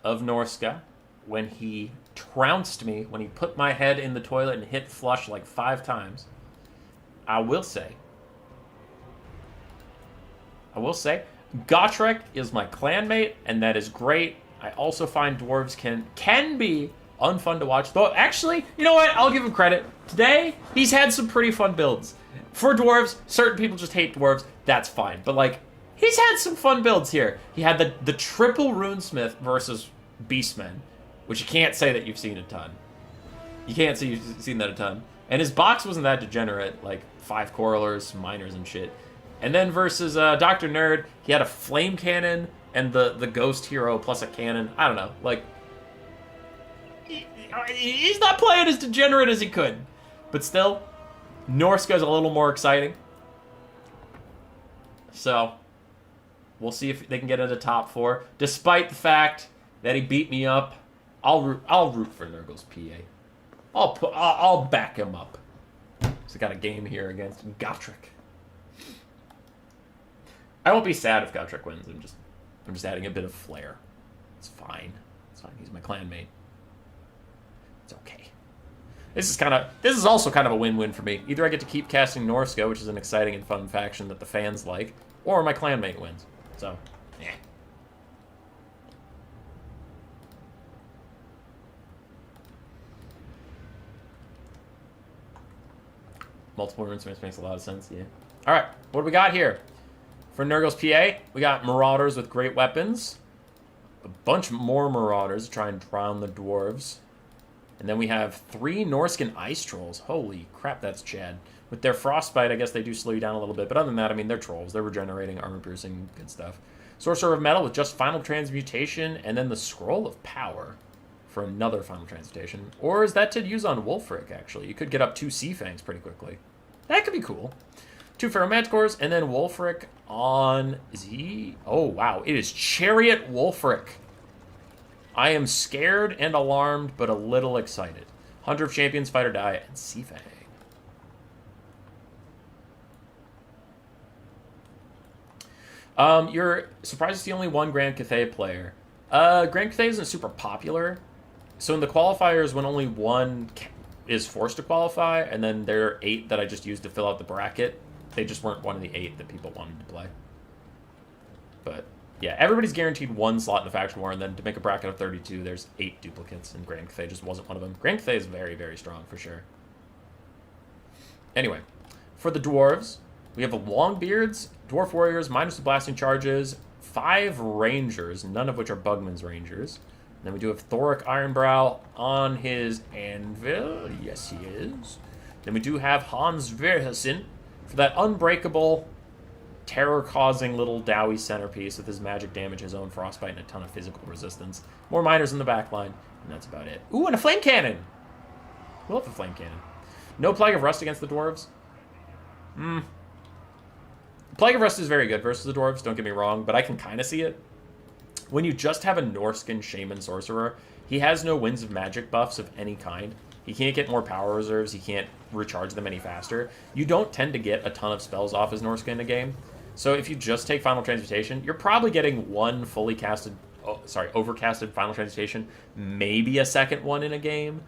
A: of Norska when he trounced me, when he put my head in the toilet and hit flush like 5 times, I will say, Gotrek is my clanmate, and that is great. I also find dwarves can be unfun to watch. Though, actually, you know what? I'll give him credit. Today, he's had some pretty fun builds. For dwarves, certain people just hate dwarves. That's fine. But, like, he's had some fun builds here. He had the triple Runesmith versus Beastmen, which you can't say that you've seen a ton. You can't say you've seen that a ton. And his box wasn't that degenerate, like 5 Coralers, Miners, and shit. And then versus Dr. Nerd, he had a Flame Cannon and the Ghost Hero plus a cannon. I don't know, like, he's not playing as degenerate as he could. But still, Norska's a little more exciting. So, we'll see if they can get into top 4. Despite the fact that he beat me up, I'll root for Nurgle's PA. I'll back him up. So I got a game here against Gotrek. I won't be sad if Gotrek wins. I'm just adding a bit of flair. It's fine. It's fine. He's my clanmate. It's okay. This is also kind of a win-win for me. Either I get to keep casting Norska, which is an exciting and fun faction that the fans like, or my clanmate wins. So, yeah. Multiple runesmiths makes a lot of sense, yeah. Alright, what do we got here? For Nurgle's PA, we got Marauders with great weapons. A bunch more Marauders to try and drown the dwarves. And then we have 3 Norscan Ice Trolls. Holy crap, that's Chad. With their Frostbite, I guess they do slow you down a little bit. But other than that, I mean, they're trolls. They're regenerating, armor-piercing, good stuff. Sorcerer of Metal with just Final Transmutation, and then the Scroll of Power for another Final Transmutation. Or is that to use on Wulfric, actually? You could get up 2 Sea Fangs pretty quickly. That could be cool. 2 Feral Manticores, and then Wulfric on... Is he... Oh, wow. It is Chariot Wulfric. I am scared and alarmed, but a little excited. Hunter of Champions, Fight or Die, and Sea Fang. You're surprised to see only one Grand Cathay player. Grand Cathay isn't super popular. So in the qualifiers, when only one is forced to qualify, and then there are 8 that I just used to fill out the bracket, they just weren't one of the 8 that people wanted to play. But yeah, everybody's guaranteed 1 slot in the faction war, and then to make a bracket of 32, there's 8 duplicates, and Grand Cathay just wasn't one of them. Grand Cathay is very, very strong for sure. Anyway, for the dwarves, we have a Longbeards, Dwarf Warriors, minus the blasting charges, 5 Rangers, none of which are Bugman's Rangers. And then we do have Thoric Ironbrow on his anvil. Yes, he is. Then we do have Hans Verhessen for that unbreakable, terror-causing little Dowie centerpiece with his magic damage, his own frostbite, and a ton of physical resistance. More miners in the back line, and that's about it. Ooh, and a flame cannon! We'll have a flame cannon. No Plague of Rust against the dwarves. Plague of Rust is very good versus the dwarves, don't get me wrong, but I can kind of see it. When you just have a Norscan Shaman Sorcerer, he has no Winds of Magic buffs of any kind. He can't get more power reserves, he can't recharge them any faster. You don't tend to get a ton of spells off as Norscan in a game. So if you just take Final Transmutation, you're probably getting 1 fully casted, overcasted Final Transmutation, maybe a second one in a game,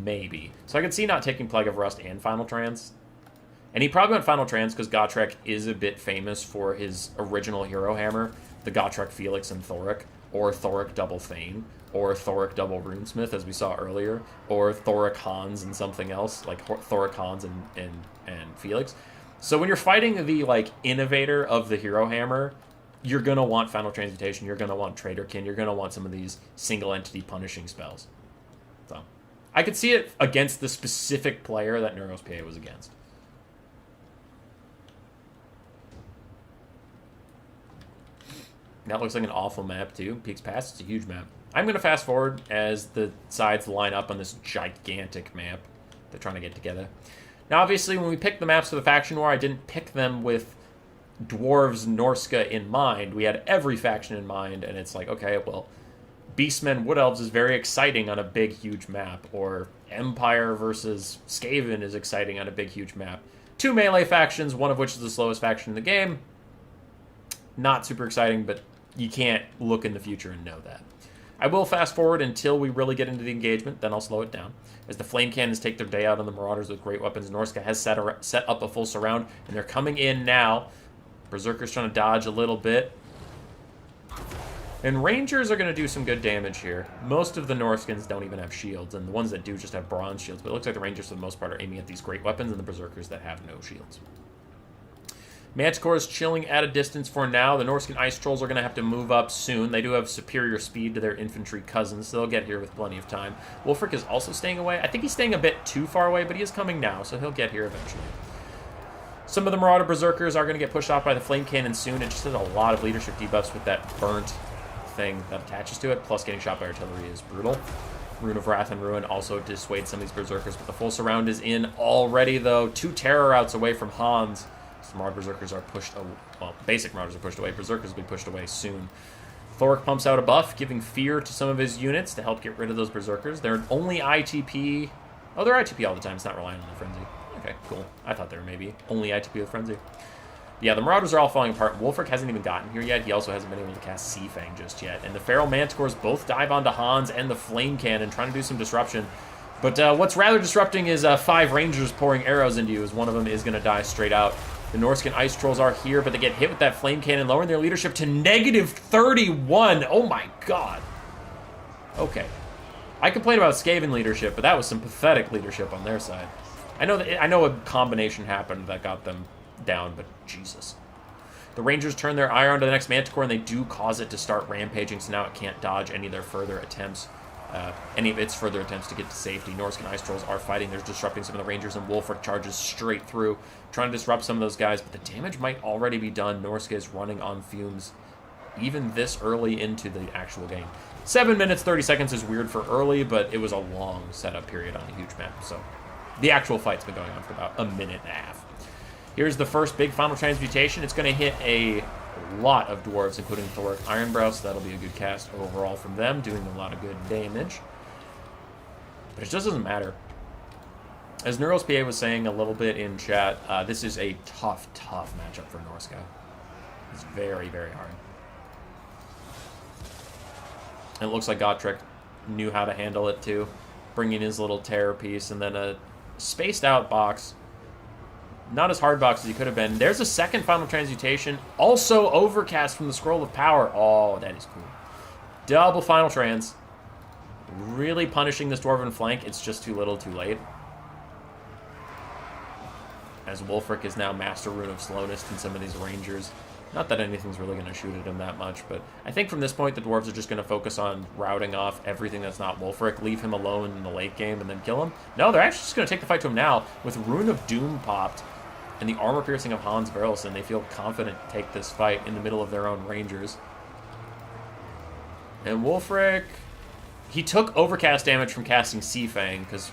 A: maybe. So I could see not taking Plague of Rust and Final Trans. And he probably went Final Trans because Gotrek is a bit famous for his original Hero Hammer, the Gotrek Felix and Thoric, or Thoric Double Thane, or Thoric Double Runesmith, as we saw earlier, or Thoric Hans and something else, like Thoric Hans and Felix. So when you're fighting the, like, innovator of the Hero Hammer, you're going to want Final Transmutation, you're going to want Traderkin, you're going to want some of these single-entity punishing spells. So I could see it against the specific player that Nurgle's PA was against. That looks like an awful map, too. Peaks Pass, it's a huge map. I'm going to fast forward as the sides line up on this gigantic map they're trying to get together. Now, obviously, when we picked the maps for the Faction War, I didn't pick them with Dwarves, Norska in mind. We had every faction in mind, and it's like, okay, well, Beastmen, Wood Elves is very exciting on a big, huge map, or Empire versus Skaven is exciting on a big, huge map. 2 melee factions, one of which is the slowest faction in the game. Not super exciting, but you can't look in the future and know that. I will fast forward until we really get into the engagement, then I'll slow it down. As the Flame Cannons take their day out on the Marauders with great weapons, Norska has set up a full surround, and they're coming in now. Berserker's trying to dodge a little bit. And Rangers are going to do some good damage here. Most of the Norskins don't even have shields, and the ones that do just have bronze shields, but it looks like the Rangers, for the most part, are aiming at these great weapons, and the Berserkers that have no shields. Manticore is chilling at a distance for now. The Norscan Ice Trolls are going to have to move up soon. They do have superior speed to their infantry cousins, so they'll get here with plenty of time. Wulfric is also staying away. I think he's staying a bit too far away, but he is coming now, so he'll get here eventually. Some of the Marauder Berserkers are going to get pushed off by the Flame Cannon soon. It just has a lot of leadership debuffs with that burnt thing that attaches to it, plus getting shot by artillery is brutal. Rune of Wrath and Ruin also dissuades some of these Berserkers, but the full surround is in already, though. 2 Terror Outs away from Hans. The Marauder Berserkers are pushed away. Well, basic Marauders are pushed away. Berserkers will be pushed away soon. Thoric pumps out a buff, giving fear to some of his units to help get rid of those Berserkers. They're only ITP. Oh, they're ITP all the time. It's not relying on the Frenzy. Okay, cool. I thought they were maybe only ITP with Frenzy. Yeah, the Marauders are all falling apart. Wulfric hasn't even gotten here yet. He also hasn't been able to cast Sea Fang just yet. And the Feral Manticores both dive onto Hans and the Flame Cannon, trying to do some disruption. But what's rather disrupting is 5 Rangers pouring arrows into you, as one of them is going to die straight out. The Norscan Ice Trolls are here, but they get hit with that Flame Cannon, lowering their leadership to -31. Oh my god. Okay. I complain about Skaven leadership, but that was some pathetic leadership on their side. I know a combination happened that got them down, but Jesus. The Rangers turn their ire onto the next Manticore, and they do cause it to start rampaging, so now it can't dodge any of their further attempts. Any of its further attempts to get to safety. Norscan Ice Trolls are fighting. They're disrupting some of the Rangers, and Wulfric charges straight through, trying to disrupt some of those guys, but the damage might already be done. Norsca is running on fumes even this early into the actual game. 7 minutes, 30 seconds is weird for early, but it was a long setup period on a huge map, so the actual fight's been going on for about a minute and a half. Here's the first big final transmutation. It's going to hit a lot of dwarves, including Thoric Ironbrow, so that'll be a good cast overall from them, doing a lot of good damage. But it just doesn't matter. As Nurgles PA was saying a little bit in chat, this is a tough matchup for Norsca. It's very, very hard. And it looks like Gotrek knew how to handle it too, bringing his little terror piece and then a spaced out box. Not as hard box as he could have been. There's a second final transmutation. Also overcast from the Scroll of Power. Oh, that is cool. Double final trans. Really punishing this dwarven flank. It's just too little, too late. As Wulfric is now Master Rune of Slowness in some of these Rangers. Not that anything's really going to shoot at him that much, but I think from this point the dwarves are just going to focus on routing off everything that's not Wulfric, leave him alone in the late game, and then kill him. No, they're actually just going to take the fight to him now. With Rune of Doom popped and the armor piercing of Hans Verelson, they feel confident to take this fight in the middle of their own Rangers. And Wulfric, he took overcast damage from casting Sea Fang, because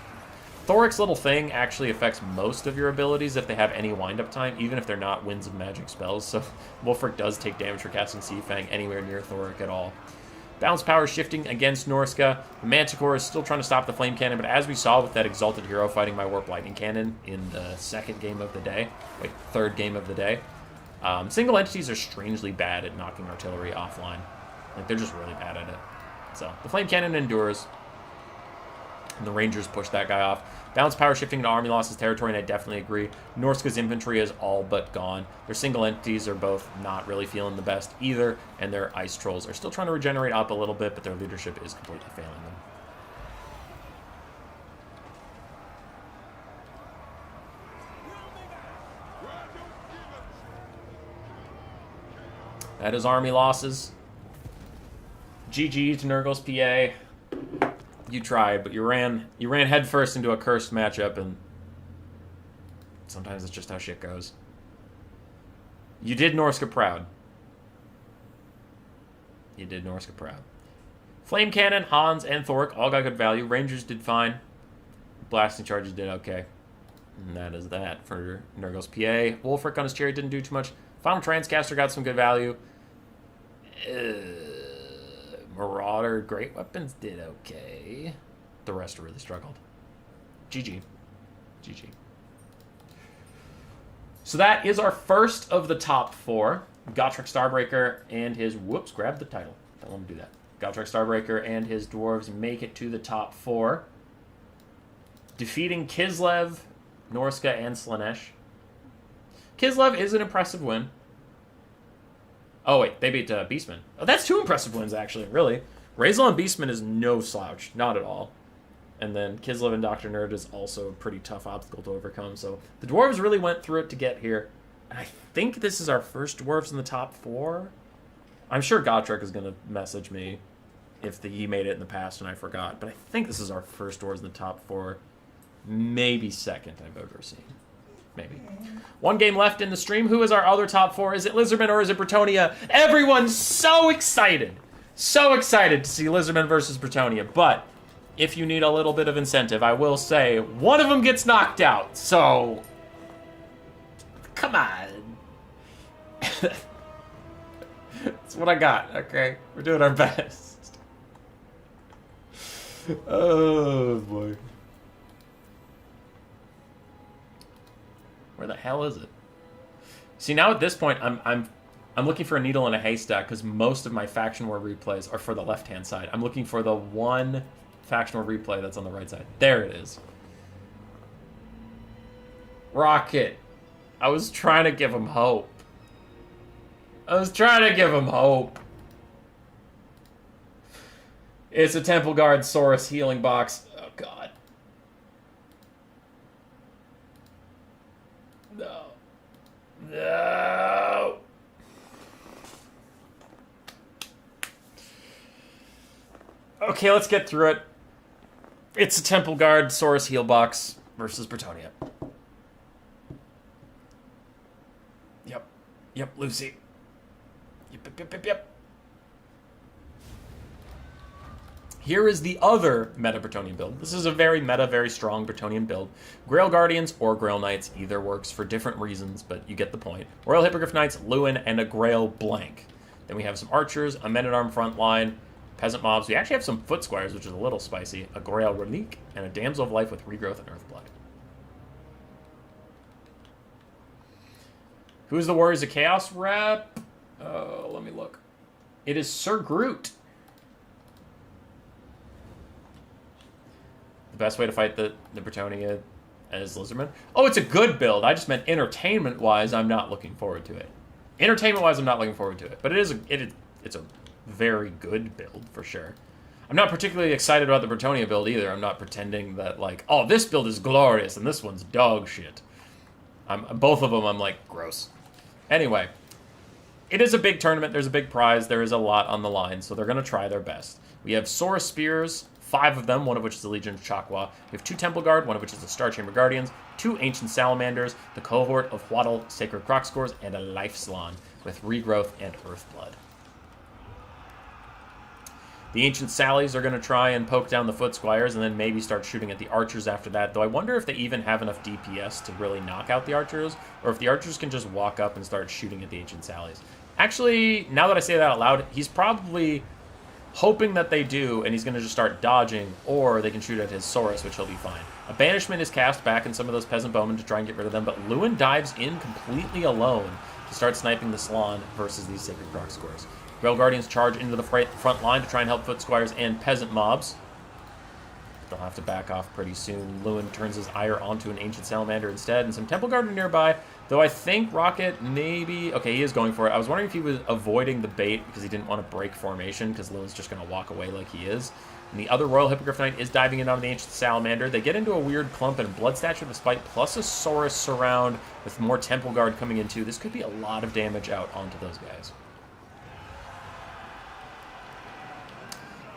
A: Thoric's little thing actually affects most of your abilities if they have any wind-up time, even if they're not Winds of Magic spells, so Wulfric does take damage for casting Sea Fang anywhere near Thoric at all. Balance power shifting against Norsca. The Manticore is still trying to stop the Flame Cannon, but as we saw with that Exalted Hero fighting my Warp Lightning Cannon in the third game of the day, single entities are strangely bad at knocking artillery offline. Like, they're just really bad at it. So, the Flame Cannon endures, and the Rangers push that guy off. Balance power shifting to army losses territory, and I definitely agree. Norsca's infantry is all but gone. Their single entities are both not really feeling the best either, and their ice trolls are still trying to regenerate up a little bit, but their leadership is completely failing them. That is army losses. GG to Nurgles PA. You tried, but you ran headfirst into a cursed matchup, and sometimes it's just how shit goes. You did Norsca proud. You did Norsca proud. Flame Cannon, Hans, and Thoric all got good value. Rangers did fine. Blasting Charges did okay. And that is that for Nurgles PA. Wulfric on his chariot didn't do too much. Final Transcaster got some good value. Marauder, Great Weapons did okay. The rest really struggled. GG. GG. So that is our first of the top four. Gotrek Starbreaker and his... Whoops, grabbed the title. Don't want to do that. Gotrek Starbreaker and his dwarves make it to the top four. Defeating Kislev, Norsca, and Slaanesh. Kislev is an impressive win. Oh, wait, they beat Beastman. Oh, that's two impressive wins, actually, really. Razel and Beastman is no slouch, not at all. And then Kislev and Dr. Nerd is also a pretty tough obstacle to overcome. So the dwarves really went through it to get here. And I think this is our first dwarves in the top four. I'm sure Gotrek is going to message me if he made it in the past and I forgot. But I think this is our first dwarves in the top four. Maybe second I've ever seen. Maybe. One game left in the stream. Who is our other top four? Is it Lizardman or is it Bretonnia? Everyone's so excited. So excited to see Lizardman versus Bretonnia. But if you need a little bit of incentive, I will say one of them gets knocked out. So, come on. That's what I got, okay? We're doing our best. Oh, boy. Where the hell is it? See, now at this point, I'm looking for a needle in a haystack because most of my Faction War replays are for the left-hand side. I'm looking for the one Faction War replay that's on the right side. There it is. Rocket. I was trying to give him hope. It's a Temple Guard Saurus healing box. Oh, God. No. Okay, let's get through it. It's a Temple Guard Saurus heal box versus Bretonnia. Yep, Lucy. Yep. Here is the other meta Bretonnian build. This is a very meta, very strong Bretonnian build. Grail Guardians or Grail Knights, either works for different reasons, but you get the point. Royal Hippogriff Knights, Lewin, and a Grail Blank. Then we have some Archers, a Men-at-Arm front line, Peasant Mobs. We actually have some Foot Squires, which is a little spicy, a Grail Relique, and a Damsel of Life with Regrowth and Earthblood. Who's the Warriors of Chaos rep? Let me look. It is Sir Groot. The best way to fight the Bretonnia as Lizardman? Oh, it's a good build. I just meant entertainment-wise, I'm not looking forward to it. Entertainment-wise, I'm not looking forward to it. But it's a very good build, for sure. I'm not particularly excited about the Bretonnia build either. I'm not pretending that, like, oh, this build is glorious and this one's dog shit. Both of them, I'm like, gross. Anyway, it is a big tournament. There's a big prize. There is a lot on the line, so they're going to try their best. We have Saurus Spears, 5 of them, one of which is the Legion of Chakwa. We have 2 Temple Guard, one of which is the Star Chamber Guardians, 2 Ancient Salamanders, the cohort of Huatl Sacred Crocscores, and a Life Salon with Regrowth and Earthblood. The Ancient Sallies are going to try and poke down the Foot Squires and then maybe start shooting at the Archers after that, though I wonder if they even have enough DPS to really knock out the Archers, or if the Archers can just walk up and start shooting at the Ancient Sallies. Actually, now that I say that out loud, he's probably hoping that they do, and he's going to just start dodging, or they can shoot at his Saurus, which he'll be fine. A Banishment is cast back in some of those Peasant Bowmen to try and get rid of them, but Lewin dives in completely alone to start sniping the Salon versus these Sacred Crocscores. Grail Guardians charge into the front line to try and help Foot Squires and Peasant Mobs. They'll have to back off pretty soon. Lewin turns his ire onto an Ancient Salamander instead, and some Temple Guard are nearby, though I think Rocket maybe... Okay, he is going for it. I was wondering if he was avoiding the bait because he didn't want to break formation, because Lewin's just going to walk away like he is. And the other Royal Hippogriff Knight is diving in on the Ancient Salamander. They get into a weird clump, and Blood Statue of the Spite plus a Saurus surround with more Temple Guard coming in too. This could be a lot of damage out onto those guys.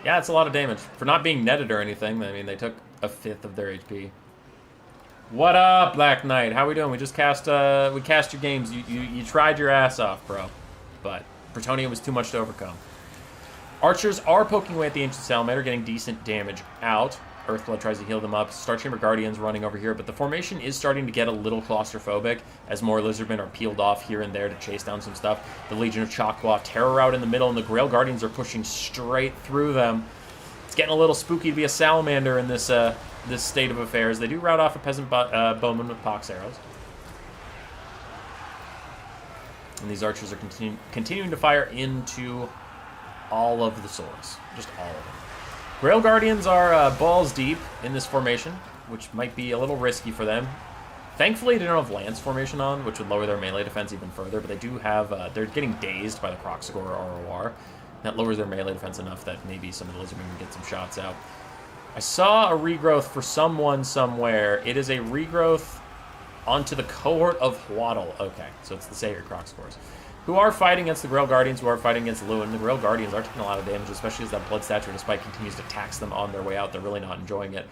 A: Yeah, it's a lot of damage. For not being netted or anything, I mean, they took a 1/5 of their HP. What up, Black Knight? How we doing? We just cast, we cast your games. You tried your ass off, bro. But Bretonnia was too much to overcome. Archers are poking away at the Ancient Salamander, getting decent damage out. Earthblood tries to heal them up. Star Chamber Guardians running over here, but the formation is starting to get a little claustrophobic as more Lizardmen are peeled off here and there to chase down some stuff. The Legion of Chakwa, Terror out in the middle, and the Grail Guardians are pushing straight through them. It's getting a little spooky to be a Salamander in this this state of affairs. They do rout off a Peasant Bowman with Pox Arrows. And these Archers are continuing to fire into all of the swords. Just all of them. Grail Guardians are balls deep in this formation, which might be a little risky for them. Thankfully, they don't have Lance formation on, which would lower their melee defense even further, but they do have... they're getting dazed by the Crocscore ROR. That lowers their melee defense enough that maybe some of the Lizardmen can get some shots out. I saw a regrowth for someone somewhere. It is a regrowth onto the cohort of Huatl. Okay, so it's the Sacred Crocscores, who are fighting against the Grail Guardians, who are fighting against Lewin. The Grail Guardians are taking a lot of damage, especially as that Blood Statue of the Spite continues to tax them on their way out. They're really not enjoying it.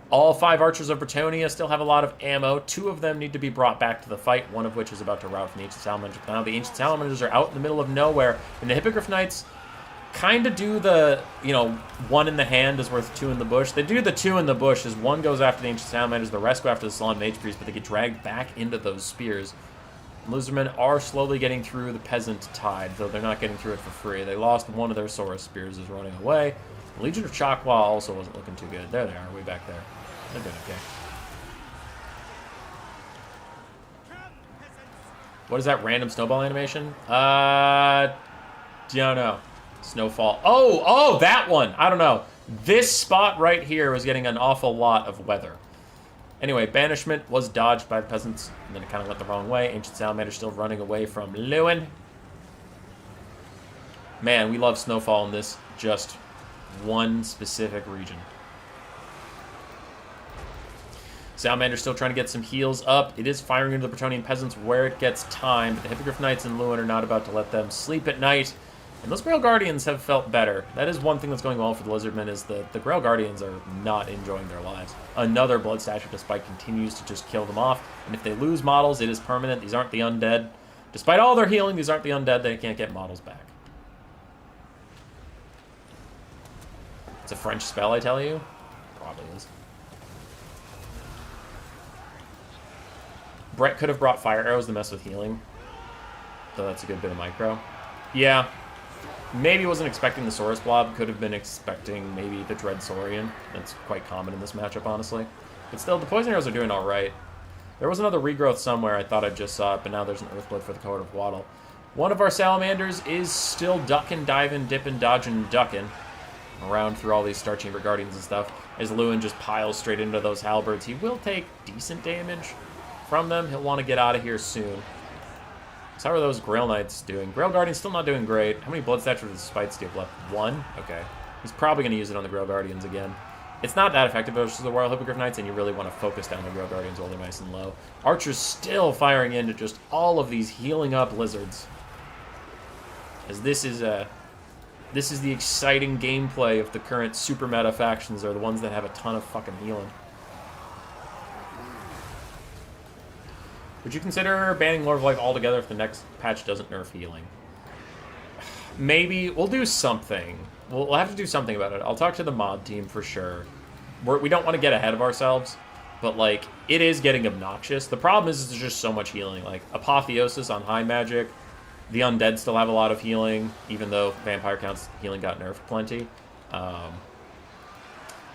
A: All 5 Archers of Bretonnia still have a lot of ammo. 2 of them need to be brought back to the fight, one of which is about to rout from the Ancient Salamanders. Now the Ancient Salamanders are out in the middle of nowhere, and the Hippogriff Knights kind of do the, 1 in the hand is worth 2 in the bush. They do the 2 in the bush as 1 goes after the Ancient Salamanders, the rest go after the Salon Mage Priest, but they get dragged back into those spears. Lizardmen are slowly getting through the Peasant Tide, though they're not getting through it for free. They lost one of their Saurus Spears is running away. The Legion of Chakwa also wasn't looking too good. There they are, way back there. They're doing okay. What is that random snowball animation? Don't know. Snowfall. Oh, that one! I don't know. This spot right here was getting an awful lot of weather. Anyway, Banishment was dodged by the Peasants, and then it kind of went the wrong way. Ancient Salamander still running away from Lewin. Man, we love Snowfall in this just one specific region. Salamander's still trying to get some heals up. It is firing into the Bretonnian peasants where it gets time, but the Hippogriff Knights and Lewin are not about to let them sleep at night. And those Grail Guardians have felt better. That is one thing that's going well for the Lizardmen, is that the Grail Guardians are not enjoying their lives. Another Blood Statue despite continues to just kill them off. And if they lose models, it is permanent. These aren't the undead. Despite all their healing, these aren't the undead. They can't get models back. It's a French spell, I tell you. Probably is. Brett could have brought fire arrows to mess with healing. Though that's a good bit of micro. Yeah. Maybe wasn't expecting the Saurus Blob. Could have been expecting maybe the Dread Saurian. That's quite common in this matchup, honestly. But still, the poison arrows are doing alright. There was another regrowth somewhere. I thought I just saw it, but now there's an Earthblood for the Cohort of Waddle. One of our Salamanders is still ducking, diving, dipping, dodging, ducking around through all these Star Chamber Guardians and stuff. As Lewin just piles straight into those halberds, he will take decent damage from them. He'll want to get out of here soon. So how are those Grail Knights doing? Grail Guardians still not doing great. How many Blood Statues does Spite Steal left? 1? Okay. He's probably going to use it on the Grail Guardians again. It's not that effective versus the Royal Hippogriff Knights, and you really want to focus down the Grail Guardians while they're nice and low. Archer's still firing into just all of these healing up lizards. As this is the exciting gameplay of the current super meta factions, are the ones that have a ton of fucking healing. Would you consider banning Lore of Life altogether if the next patch doesn't nerf healing? Maybe. We'll do something. We'll have to do something about it. I'll talk to the mod team for sure. We don't want to get ahead of ourselves, but, like, it is getting obnoxious. The problem is there's just so much healing. Like, Apotheosis on high magic. The undead still have a lot of healing, even though Vampire Count's healing got nerfed plenty.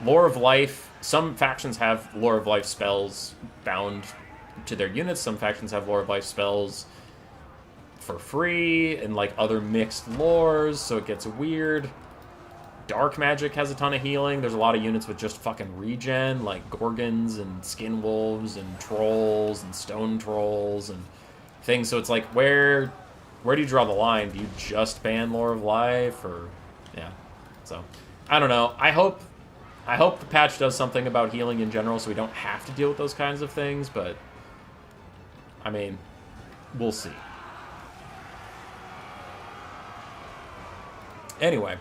A: Lore of Life. Some factions have Lore of Life spells bound to their units. Some factions have Lore of Life spells for free and like other mixed lores, so it gets weird. Dark magic has a ton of healing. There's a lot of units with just fucking regen, like Gorgons and Skin Wolves and Trolls and Stone Trolls and things. So it's like, where do you draw the line? Do you just ban Lore of Life, or yeah? So I don't know. I hope the patch does something about healing in general, so we don't have to deal with those kinds of things. But I mean, we'll see. Anyway,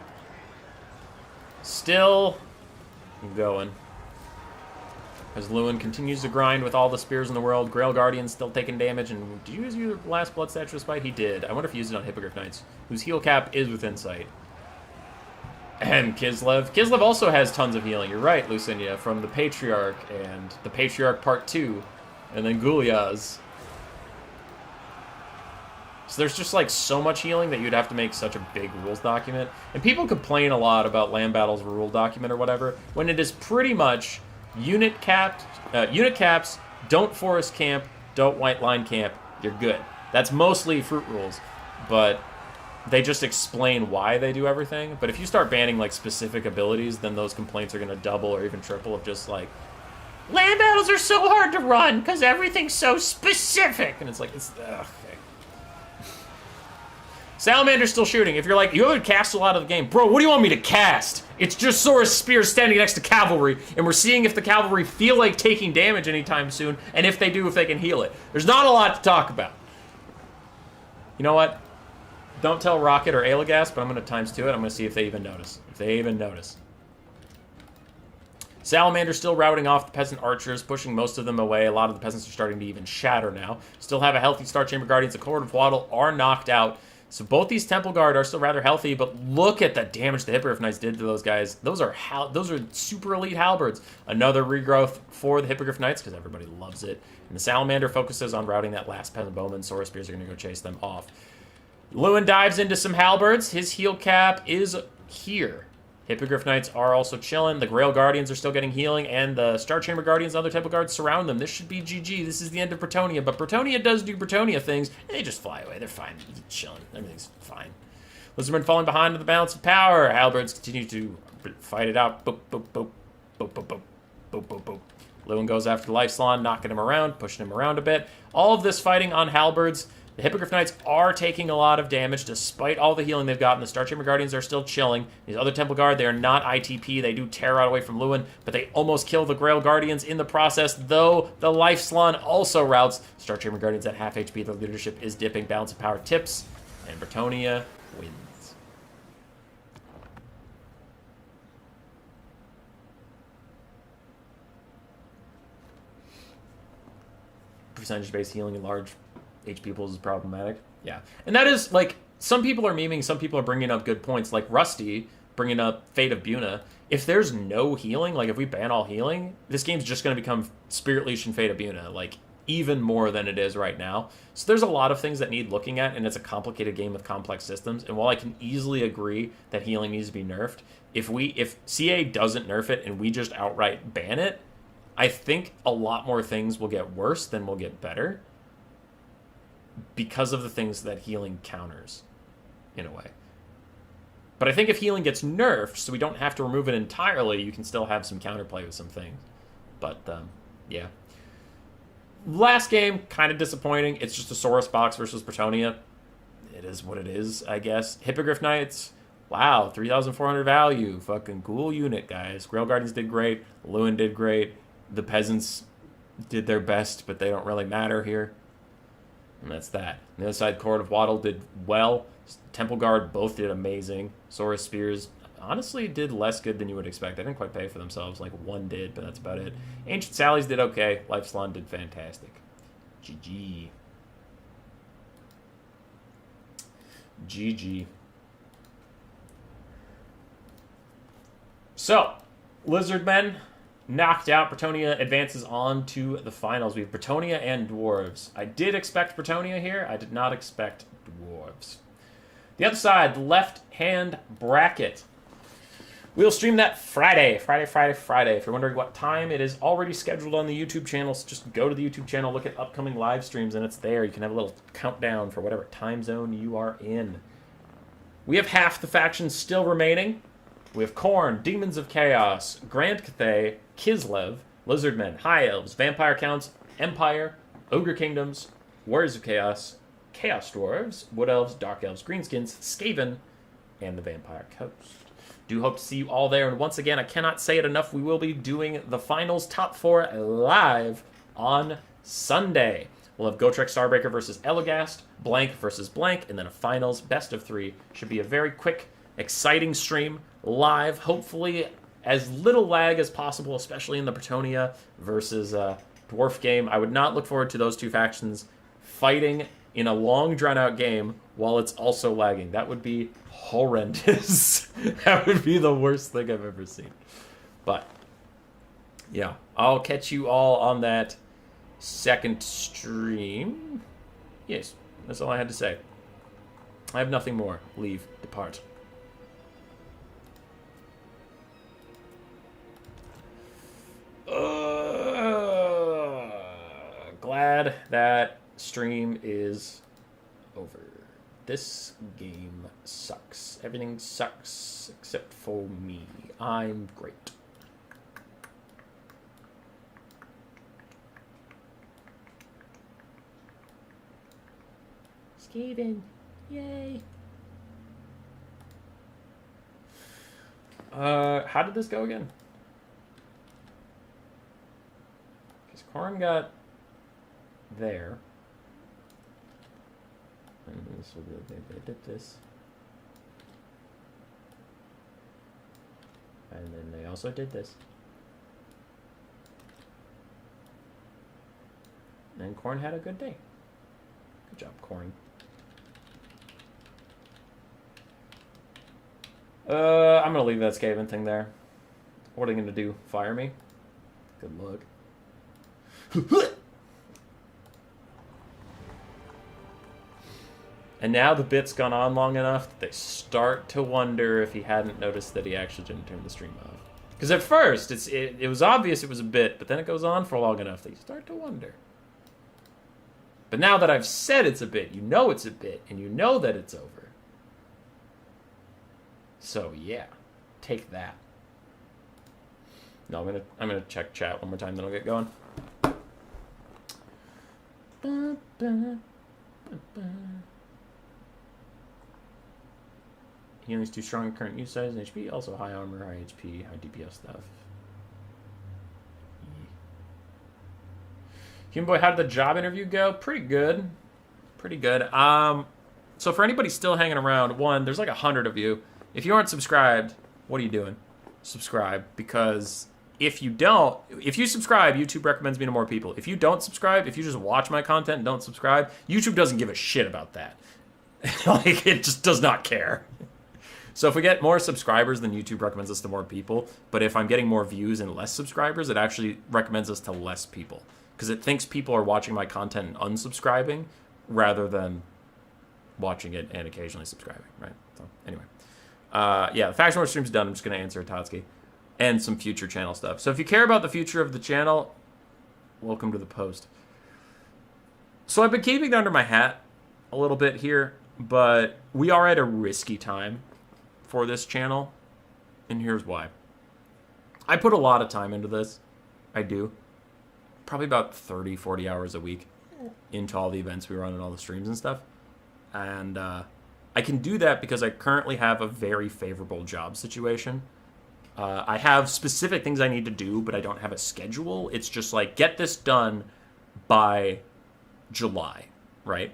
A: still going. As Lewin continues to grind with all the spears in the world, Grail Guardian's still taking damage. And did you use your last Blood Statue Spite? He did. I wonder if he used it on Hippogriff Knights, whose heal cap is within sight. And Kislev. Kislev also has tons of healing. You're right, Lucinia, from the Patriarch and the Patriarch Part 2, and then Guliaz. So there's just like so much healing that you'd have to make such a big rules document. And people complain a lot about Land Battle's rule document or whatever, when it is pretty much unit caps, don't forest camp, don't white line camp, you're good. That's mostly fruit rules, but they just explain why they do everything. But if you start banning like specific abilities, then those complaints are going to double or even triple of just like, Land Battles are so hard to run because everything's so specific. And it's like, okay. Salamander's still shooting. If you're like, you haven't cast a lot of the game. Bro, what do you want me to cast? It's just Saurus Spears standing next to Cavalry, and we're seeing if the Cavalry feel like taking damage anytime soon, and if they do, if they can heal it. There's not a lot to talk about. You know what? Don't tell Rocket or Elagast, but I'm going to times 2 it. I'm going to see if they even notice. If they even notice. Salamander's still routing off the peasant archers, pushing most of them away. A lot of the peasants are starting to even shatter now. Still have a healthy Star Chamber Guardians. The Cohort of Waddle are knocked out. So both these Temple Guard are still rather healthy, but look at the damage the Hippogriff Knights did to those guys. Those are super elite halberds. Another regrowth for the Hippogriff Knights, because everybody loves it. And the Salamander focuses on routing that last peasant bowman. Saurus Spears are going to go chase them off. Lewin dives into some halberds. His heal cap is here. Hippogriff Knights are also chilling. The Grail Guardians are still getting healing, and the Star Chamber Guardians and other Temple Guards surround them. This should be GG. This is the end of Bretonnia, but Bretonnia does do Bretonnia things, and they just fly away. They're fine. They're chilling. Everything's fine. Lizardmen falling behind in the balance of power. Halberds continue to fight it out. Boop, boop, boop. Boop, boop, boop. Boop, boop, boop. Lewin goes after the Life Salon, knocking him around, pushing him around a bit. All of this fighting on halberds. The Hippogriff Knights are taking a lot of damage despite all the healing they've gotten. The Star Chamber Guardians are still chilling. These other Temple Guard, they are not ITP. They do tear out away from Lewin, but they almost kill the Grail Guardians in the process, though the Life Salon also routes. Star Chamber Guardians at half HP. Their leadership is dipping. Balance of power tips, and Bretonnia wins. Percentage-based healing in large HP pools is problematic. Yeah. And that is, like, some people are memeing, some people are bringing up good points, like Rusty bringing up Fate of Buna. If there's no healing, like, if we ban all healing, this game's just going to become Spirit Leash and Fate of Buna, like, even more than it is right now. So there's a lot of things that need looking at, and it's a complicated game with complex systems. And while I can easily agree that healing needs to be nerfed, if CA doesn't nerf it and we just outright ban it, I think a lot more things will get worse than will get better because of the things that healing counters, in a way. But I think if healing gets nerfed, so we don't have to remove it entirely, you can still have some counterplay with some things. But, yeah. Last game, kind of disappointing. It's just a Saurus box versus Bretonnia. It is what it is, I guess. Hippogriff Knights, wow, 3,400 value. Fucking cool unit, guys. Grail Guardians did great. Lewin did great. The Peasants did their best, but they don't really matter here. And that's that. On the other side, Court of Waddle did well. Temple Guard both did amazing. Saurus Spears honestly did less good than you would expect. They didn't quite pay for themselves. Like, one did, but that's about it. Ancient Sallies did okay. Life Salon did fantastic. GG. GG. So, Lizardmen knocked out. Bretonnia advances on to the finals. We have Bretonnia and Dwarves. I did expect Bretonnia here. I did not expect Dwarves. The other side, the left-hand bracket. We'll stream that Friday. If you're wondering what time, it is already scheduled on the YouTube channel. So just go to the YouTube channel, look at upcoming live streams, and it's there. You can have a little countdown for whatever time zone you are in. We have half the factions still remaining. We have Khorne, Demons of Chaos, Grand Cathay, Kislev, Lizardmen, High Elves, Vampire Counts, Empire, Ogre Kingdoms, Warriors of Chaos, Chaos Dwarves, Wood Elves, Dark Elves, Greenskins, Skaven, and the Vampire Coast. Do hope to see you all there, and once again, I cannot say it enough, we will be doing the finals top 4 live on Sunday. We'll have Gotrek Starbreaker versus Elagast, Blank versus Blank, and then a finals best of 3. Should be a very quick, exciting stream live, hopefully as little lag as possible, especially in the Bretonnia versus Dwarf game. I would not look forward to those two factions fighting in a long, drawn-out game while it's also lagging. That would be horrendous. That would be the worst thing I've ever seen. But, yeah, I'll catch you all on that second stream. Yes, that's all I had to say. I have nothing more. Leave. Depart. Glad that stream is over. This game sucks. Everything sucks except for me. I'm great. Skaven. Yay. How did this go again? Because Khorne got there. And this will be, they did this. And then they also did this. And Khorne had a good day. Good job, Khorne. I'm gonna leave that Skaven thing there. What are they gonna do? Fire me? Good luck. And now the bit's gone on long enough that they start to wonder if he hadn't noticed that he actually didn't turn the stream off. Because at first, it was obvious it was a bit, but then it goes on for long enough that you start to wonder. But now that I've said it's a bit, you know it's a bit, and you know that it's over. So yeah, take that. No, I'm gonna check chat one more time, then I'll get going. Healing's too strong in current use size and HP. Also high armor, high HP, high DPS stuff. Human Boy, how did the job interview go? Pretty good. Pretty good. So for anybody still hanging around, one, there's like 100 of you. If you aren't subscribed, what are you doing? Subscribe, because if you subscribe, YouTube recommends me to more people. If you don't subscribe, if you just watch my content and don't subscribe, YouTube doesn't give a shit about that. Like, it just does not care. So if we get more subscribers, then YouTube recommends us to more people. But if I'm getting more views and less subscribers, it actually recommends us to less people. Because it thinks people are watching my content and unsubscribing rather than watching it and occasionally subscribing, right? So anyway. Yeah, the Faction War stream's done. I'm just going to answer Totsky. And some future channel stuff. So if you care about the future of the channel, welcome to the post. So I've been keeping it under my hat a little bit here, but we are at a risky time for this channel, and here's why. I put a lot of time into this. I do. Probably about 30, 40 hours a week into all the events we run and all the streams and stuff. And I can do that because I currently have a very favorable job situation. I have specific things I need to do, but I don't have a schedule. It's just like, get this done by July, right?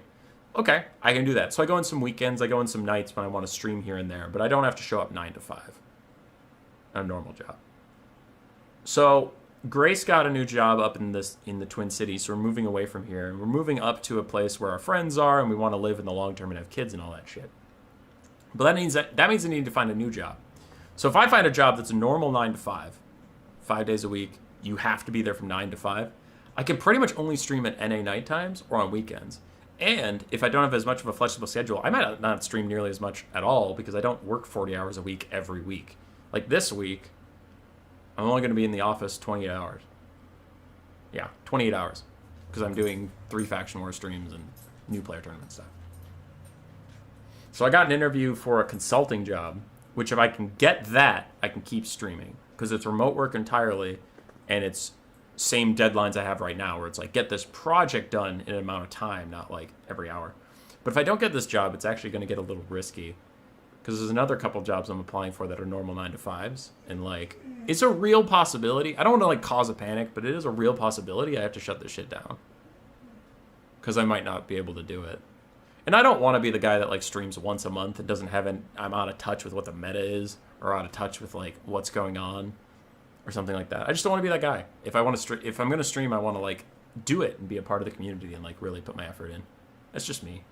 A: Okay, I can do that. So I go in some weekends, I go in some nights when I want to stream here and there, but I don't have to show up 9 to 5. A normal job. So Grace got a new job up in the Twin Cities, so we're moving away from here, and we're moving up to a place where our friends are, and we want to live in the long term and have kids and all that shit. But that means I need to find a new job. So if I find a job that's a normal 9 to 5, 5 days a week, you have to be there from 9 to 5, I can pretty much only stream at NA night times or on weekends. And if I don't have as much of a flexible schedule, I might not stream nearly as much at all because I don't work 40 hours a week every week. Like this week, I'm only going to be in the office 28 hours. Yeah, 28 hours. Because I'm doing 3 Faction War streams and new player tournament stuff. So I got an interview for a consulting job, which if I can get that, I can keep streaming. Because it's remote work entirely, and it's same deadlines I have right now, where it's like, get this project done in an amount of time, not like every hour. But if I don't get this job, it's actually going to get a little risky. Because there's another couple jobs I'm applying for that are normal 9 to 5s. And like, it's a real possibility. I don't want to like cause a panic, but it is a real possibility I have to shut this shit down. Because I might not be able to do it. And I don't want to be the guy that like streams once a month and doesn't have I'm out of touch with what the meta is, or out of touch with like what's going on, or something like that. I just don't want to be that guy. If I want to if I'm going to stream, I want to like do it and be a part of the community and like really put my effort in. That's just me.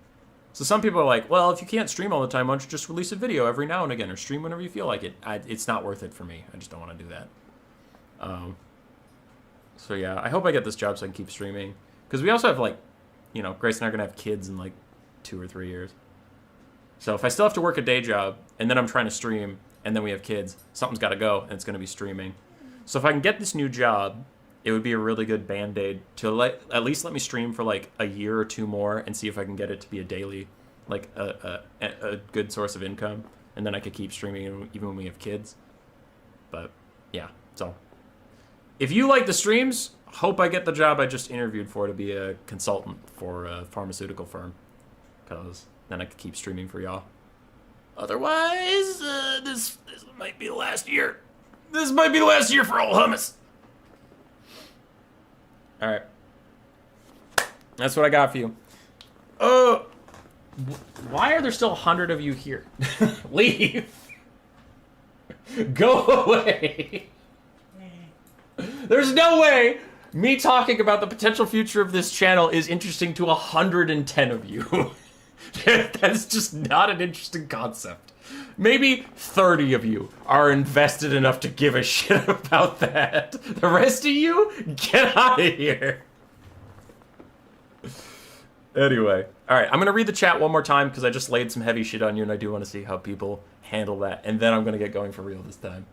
A: So some people are like, well, if you can't stream all the time, why don't you just release a video every now and again, or stream whenever you feel like it? It's not worth it for me. I just don't want to do that. So yeah, I hope I get this job so I can keep streaming. Because we also have like, you know, Grace and I are going to have kids in like 2 or 3 years. So if I still have to work a day job, and then I'm trying to stream, and then we have kids, something's got to go, and it's going to be streaming. So if I can get this new job, it would be a really good band-aid to at least let me stream for like a year or 2 more and see if I can get it to be a daily, like a good source of income. And then I could keep streaming even when we have kids. But yeah, so if you like the streams, hope I get the job I just interviewed for to be a consultant for a pharmaceutical firm. Because then I could keep streaming for y'all. Otherwise, this might be the last year. This might be the last year for old Hummus. All right. That's what I got for you. Why are there still 100 of you here? Leave. Go away. There's no way me talking about the potential future of this channel is interesting to 110 of you. That's just not an interesting concept. Maybe 30 of you are invested enough to give a shit about that. The rest of you, get out of here. Anyway, all right, I'm going to read the chat one more time because I just laid some heavy shit on you and I do want to see how people handle that. And then I'm going to get going for real this time.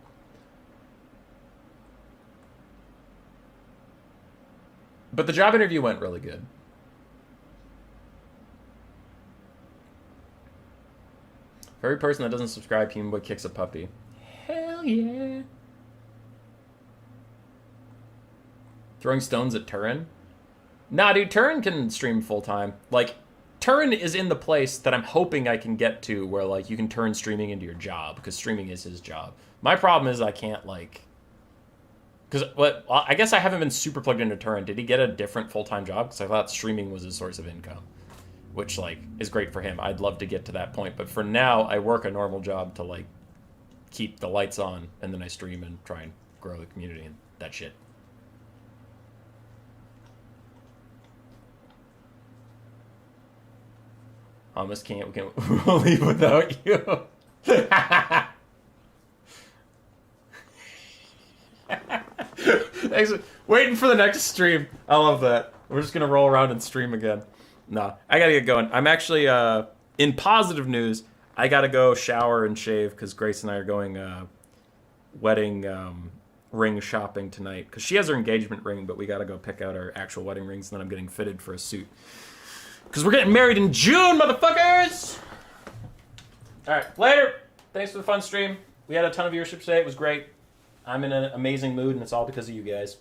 A: But the job interview went really good. For every person that doesn't subscribe, Human Boy kicks a puppy. Hell yeah. Throwing stones at Turin? Nah, dude, Turin can stream full-time. Like, Turin is in the place that I'm hoping I can get to where like you can turn streaming into your job because streaming is his job. My problem is I can't like because I guess I haven't been super plugged into Turin. Did he get a different full-time job? Because I thought streaming was his source of income, which like is great for him. I'd love to get to that point, but for now I work a normal job to like keep the lights on, and then I stream and try and grow the community and that shit. Almost can't. We can't leave without you. Thanks. Waiting for the next stream. I love that. We're just gonna roll around and stream again. Nah, I gotta get going. I'm actually in positive news. I gotta go shower and shave because Grace and I are going wedding ring shopping tonight because she has her engagement ring, but we gotta go pick out our actual wedding rings, and then I'm getting fitted for a suit. Because we're getting married in June, motherfuckers! Alright, later! Thanks for the fun stream. We had a ton of viewership today. It was great. I'm in an amazing mood, and it's all because of you guys.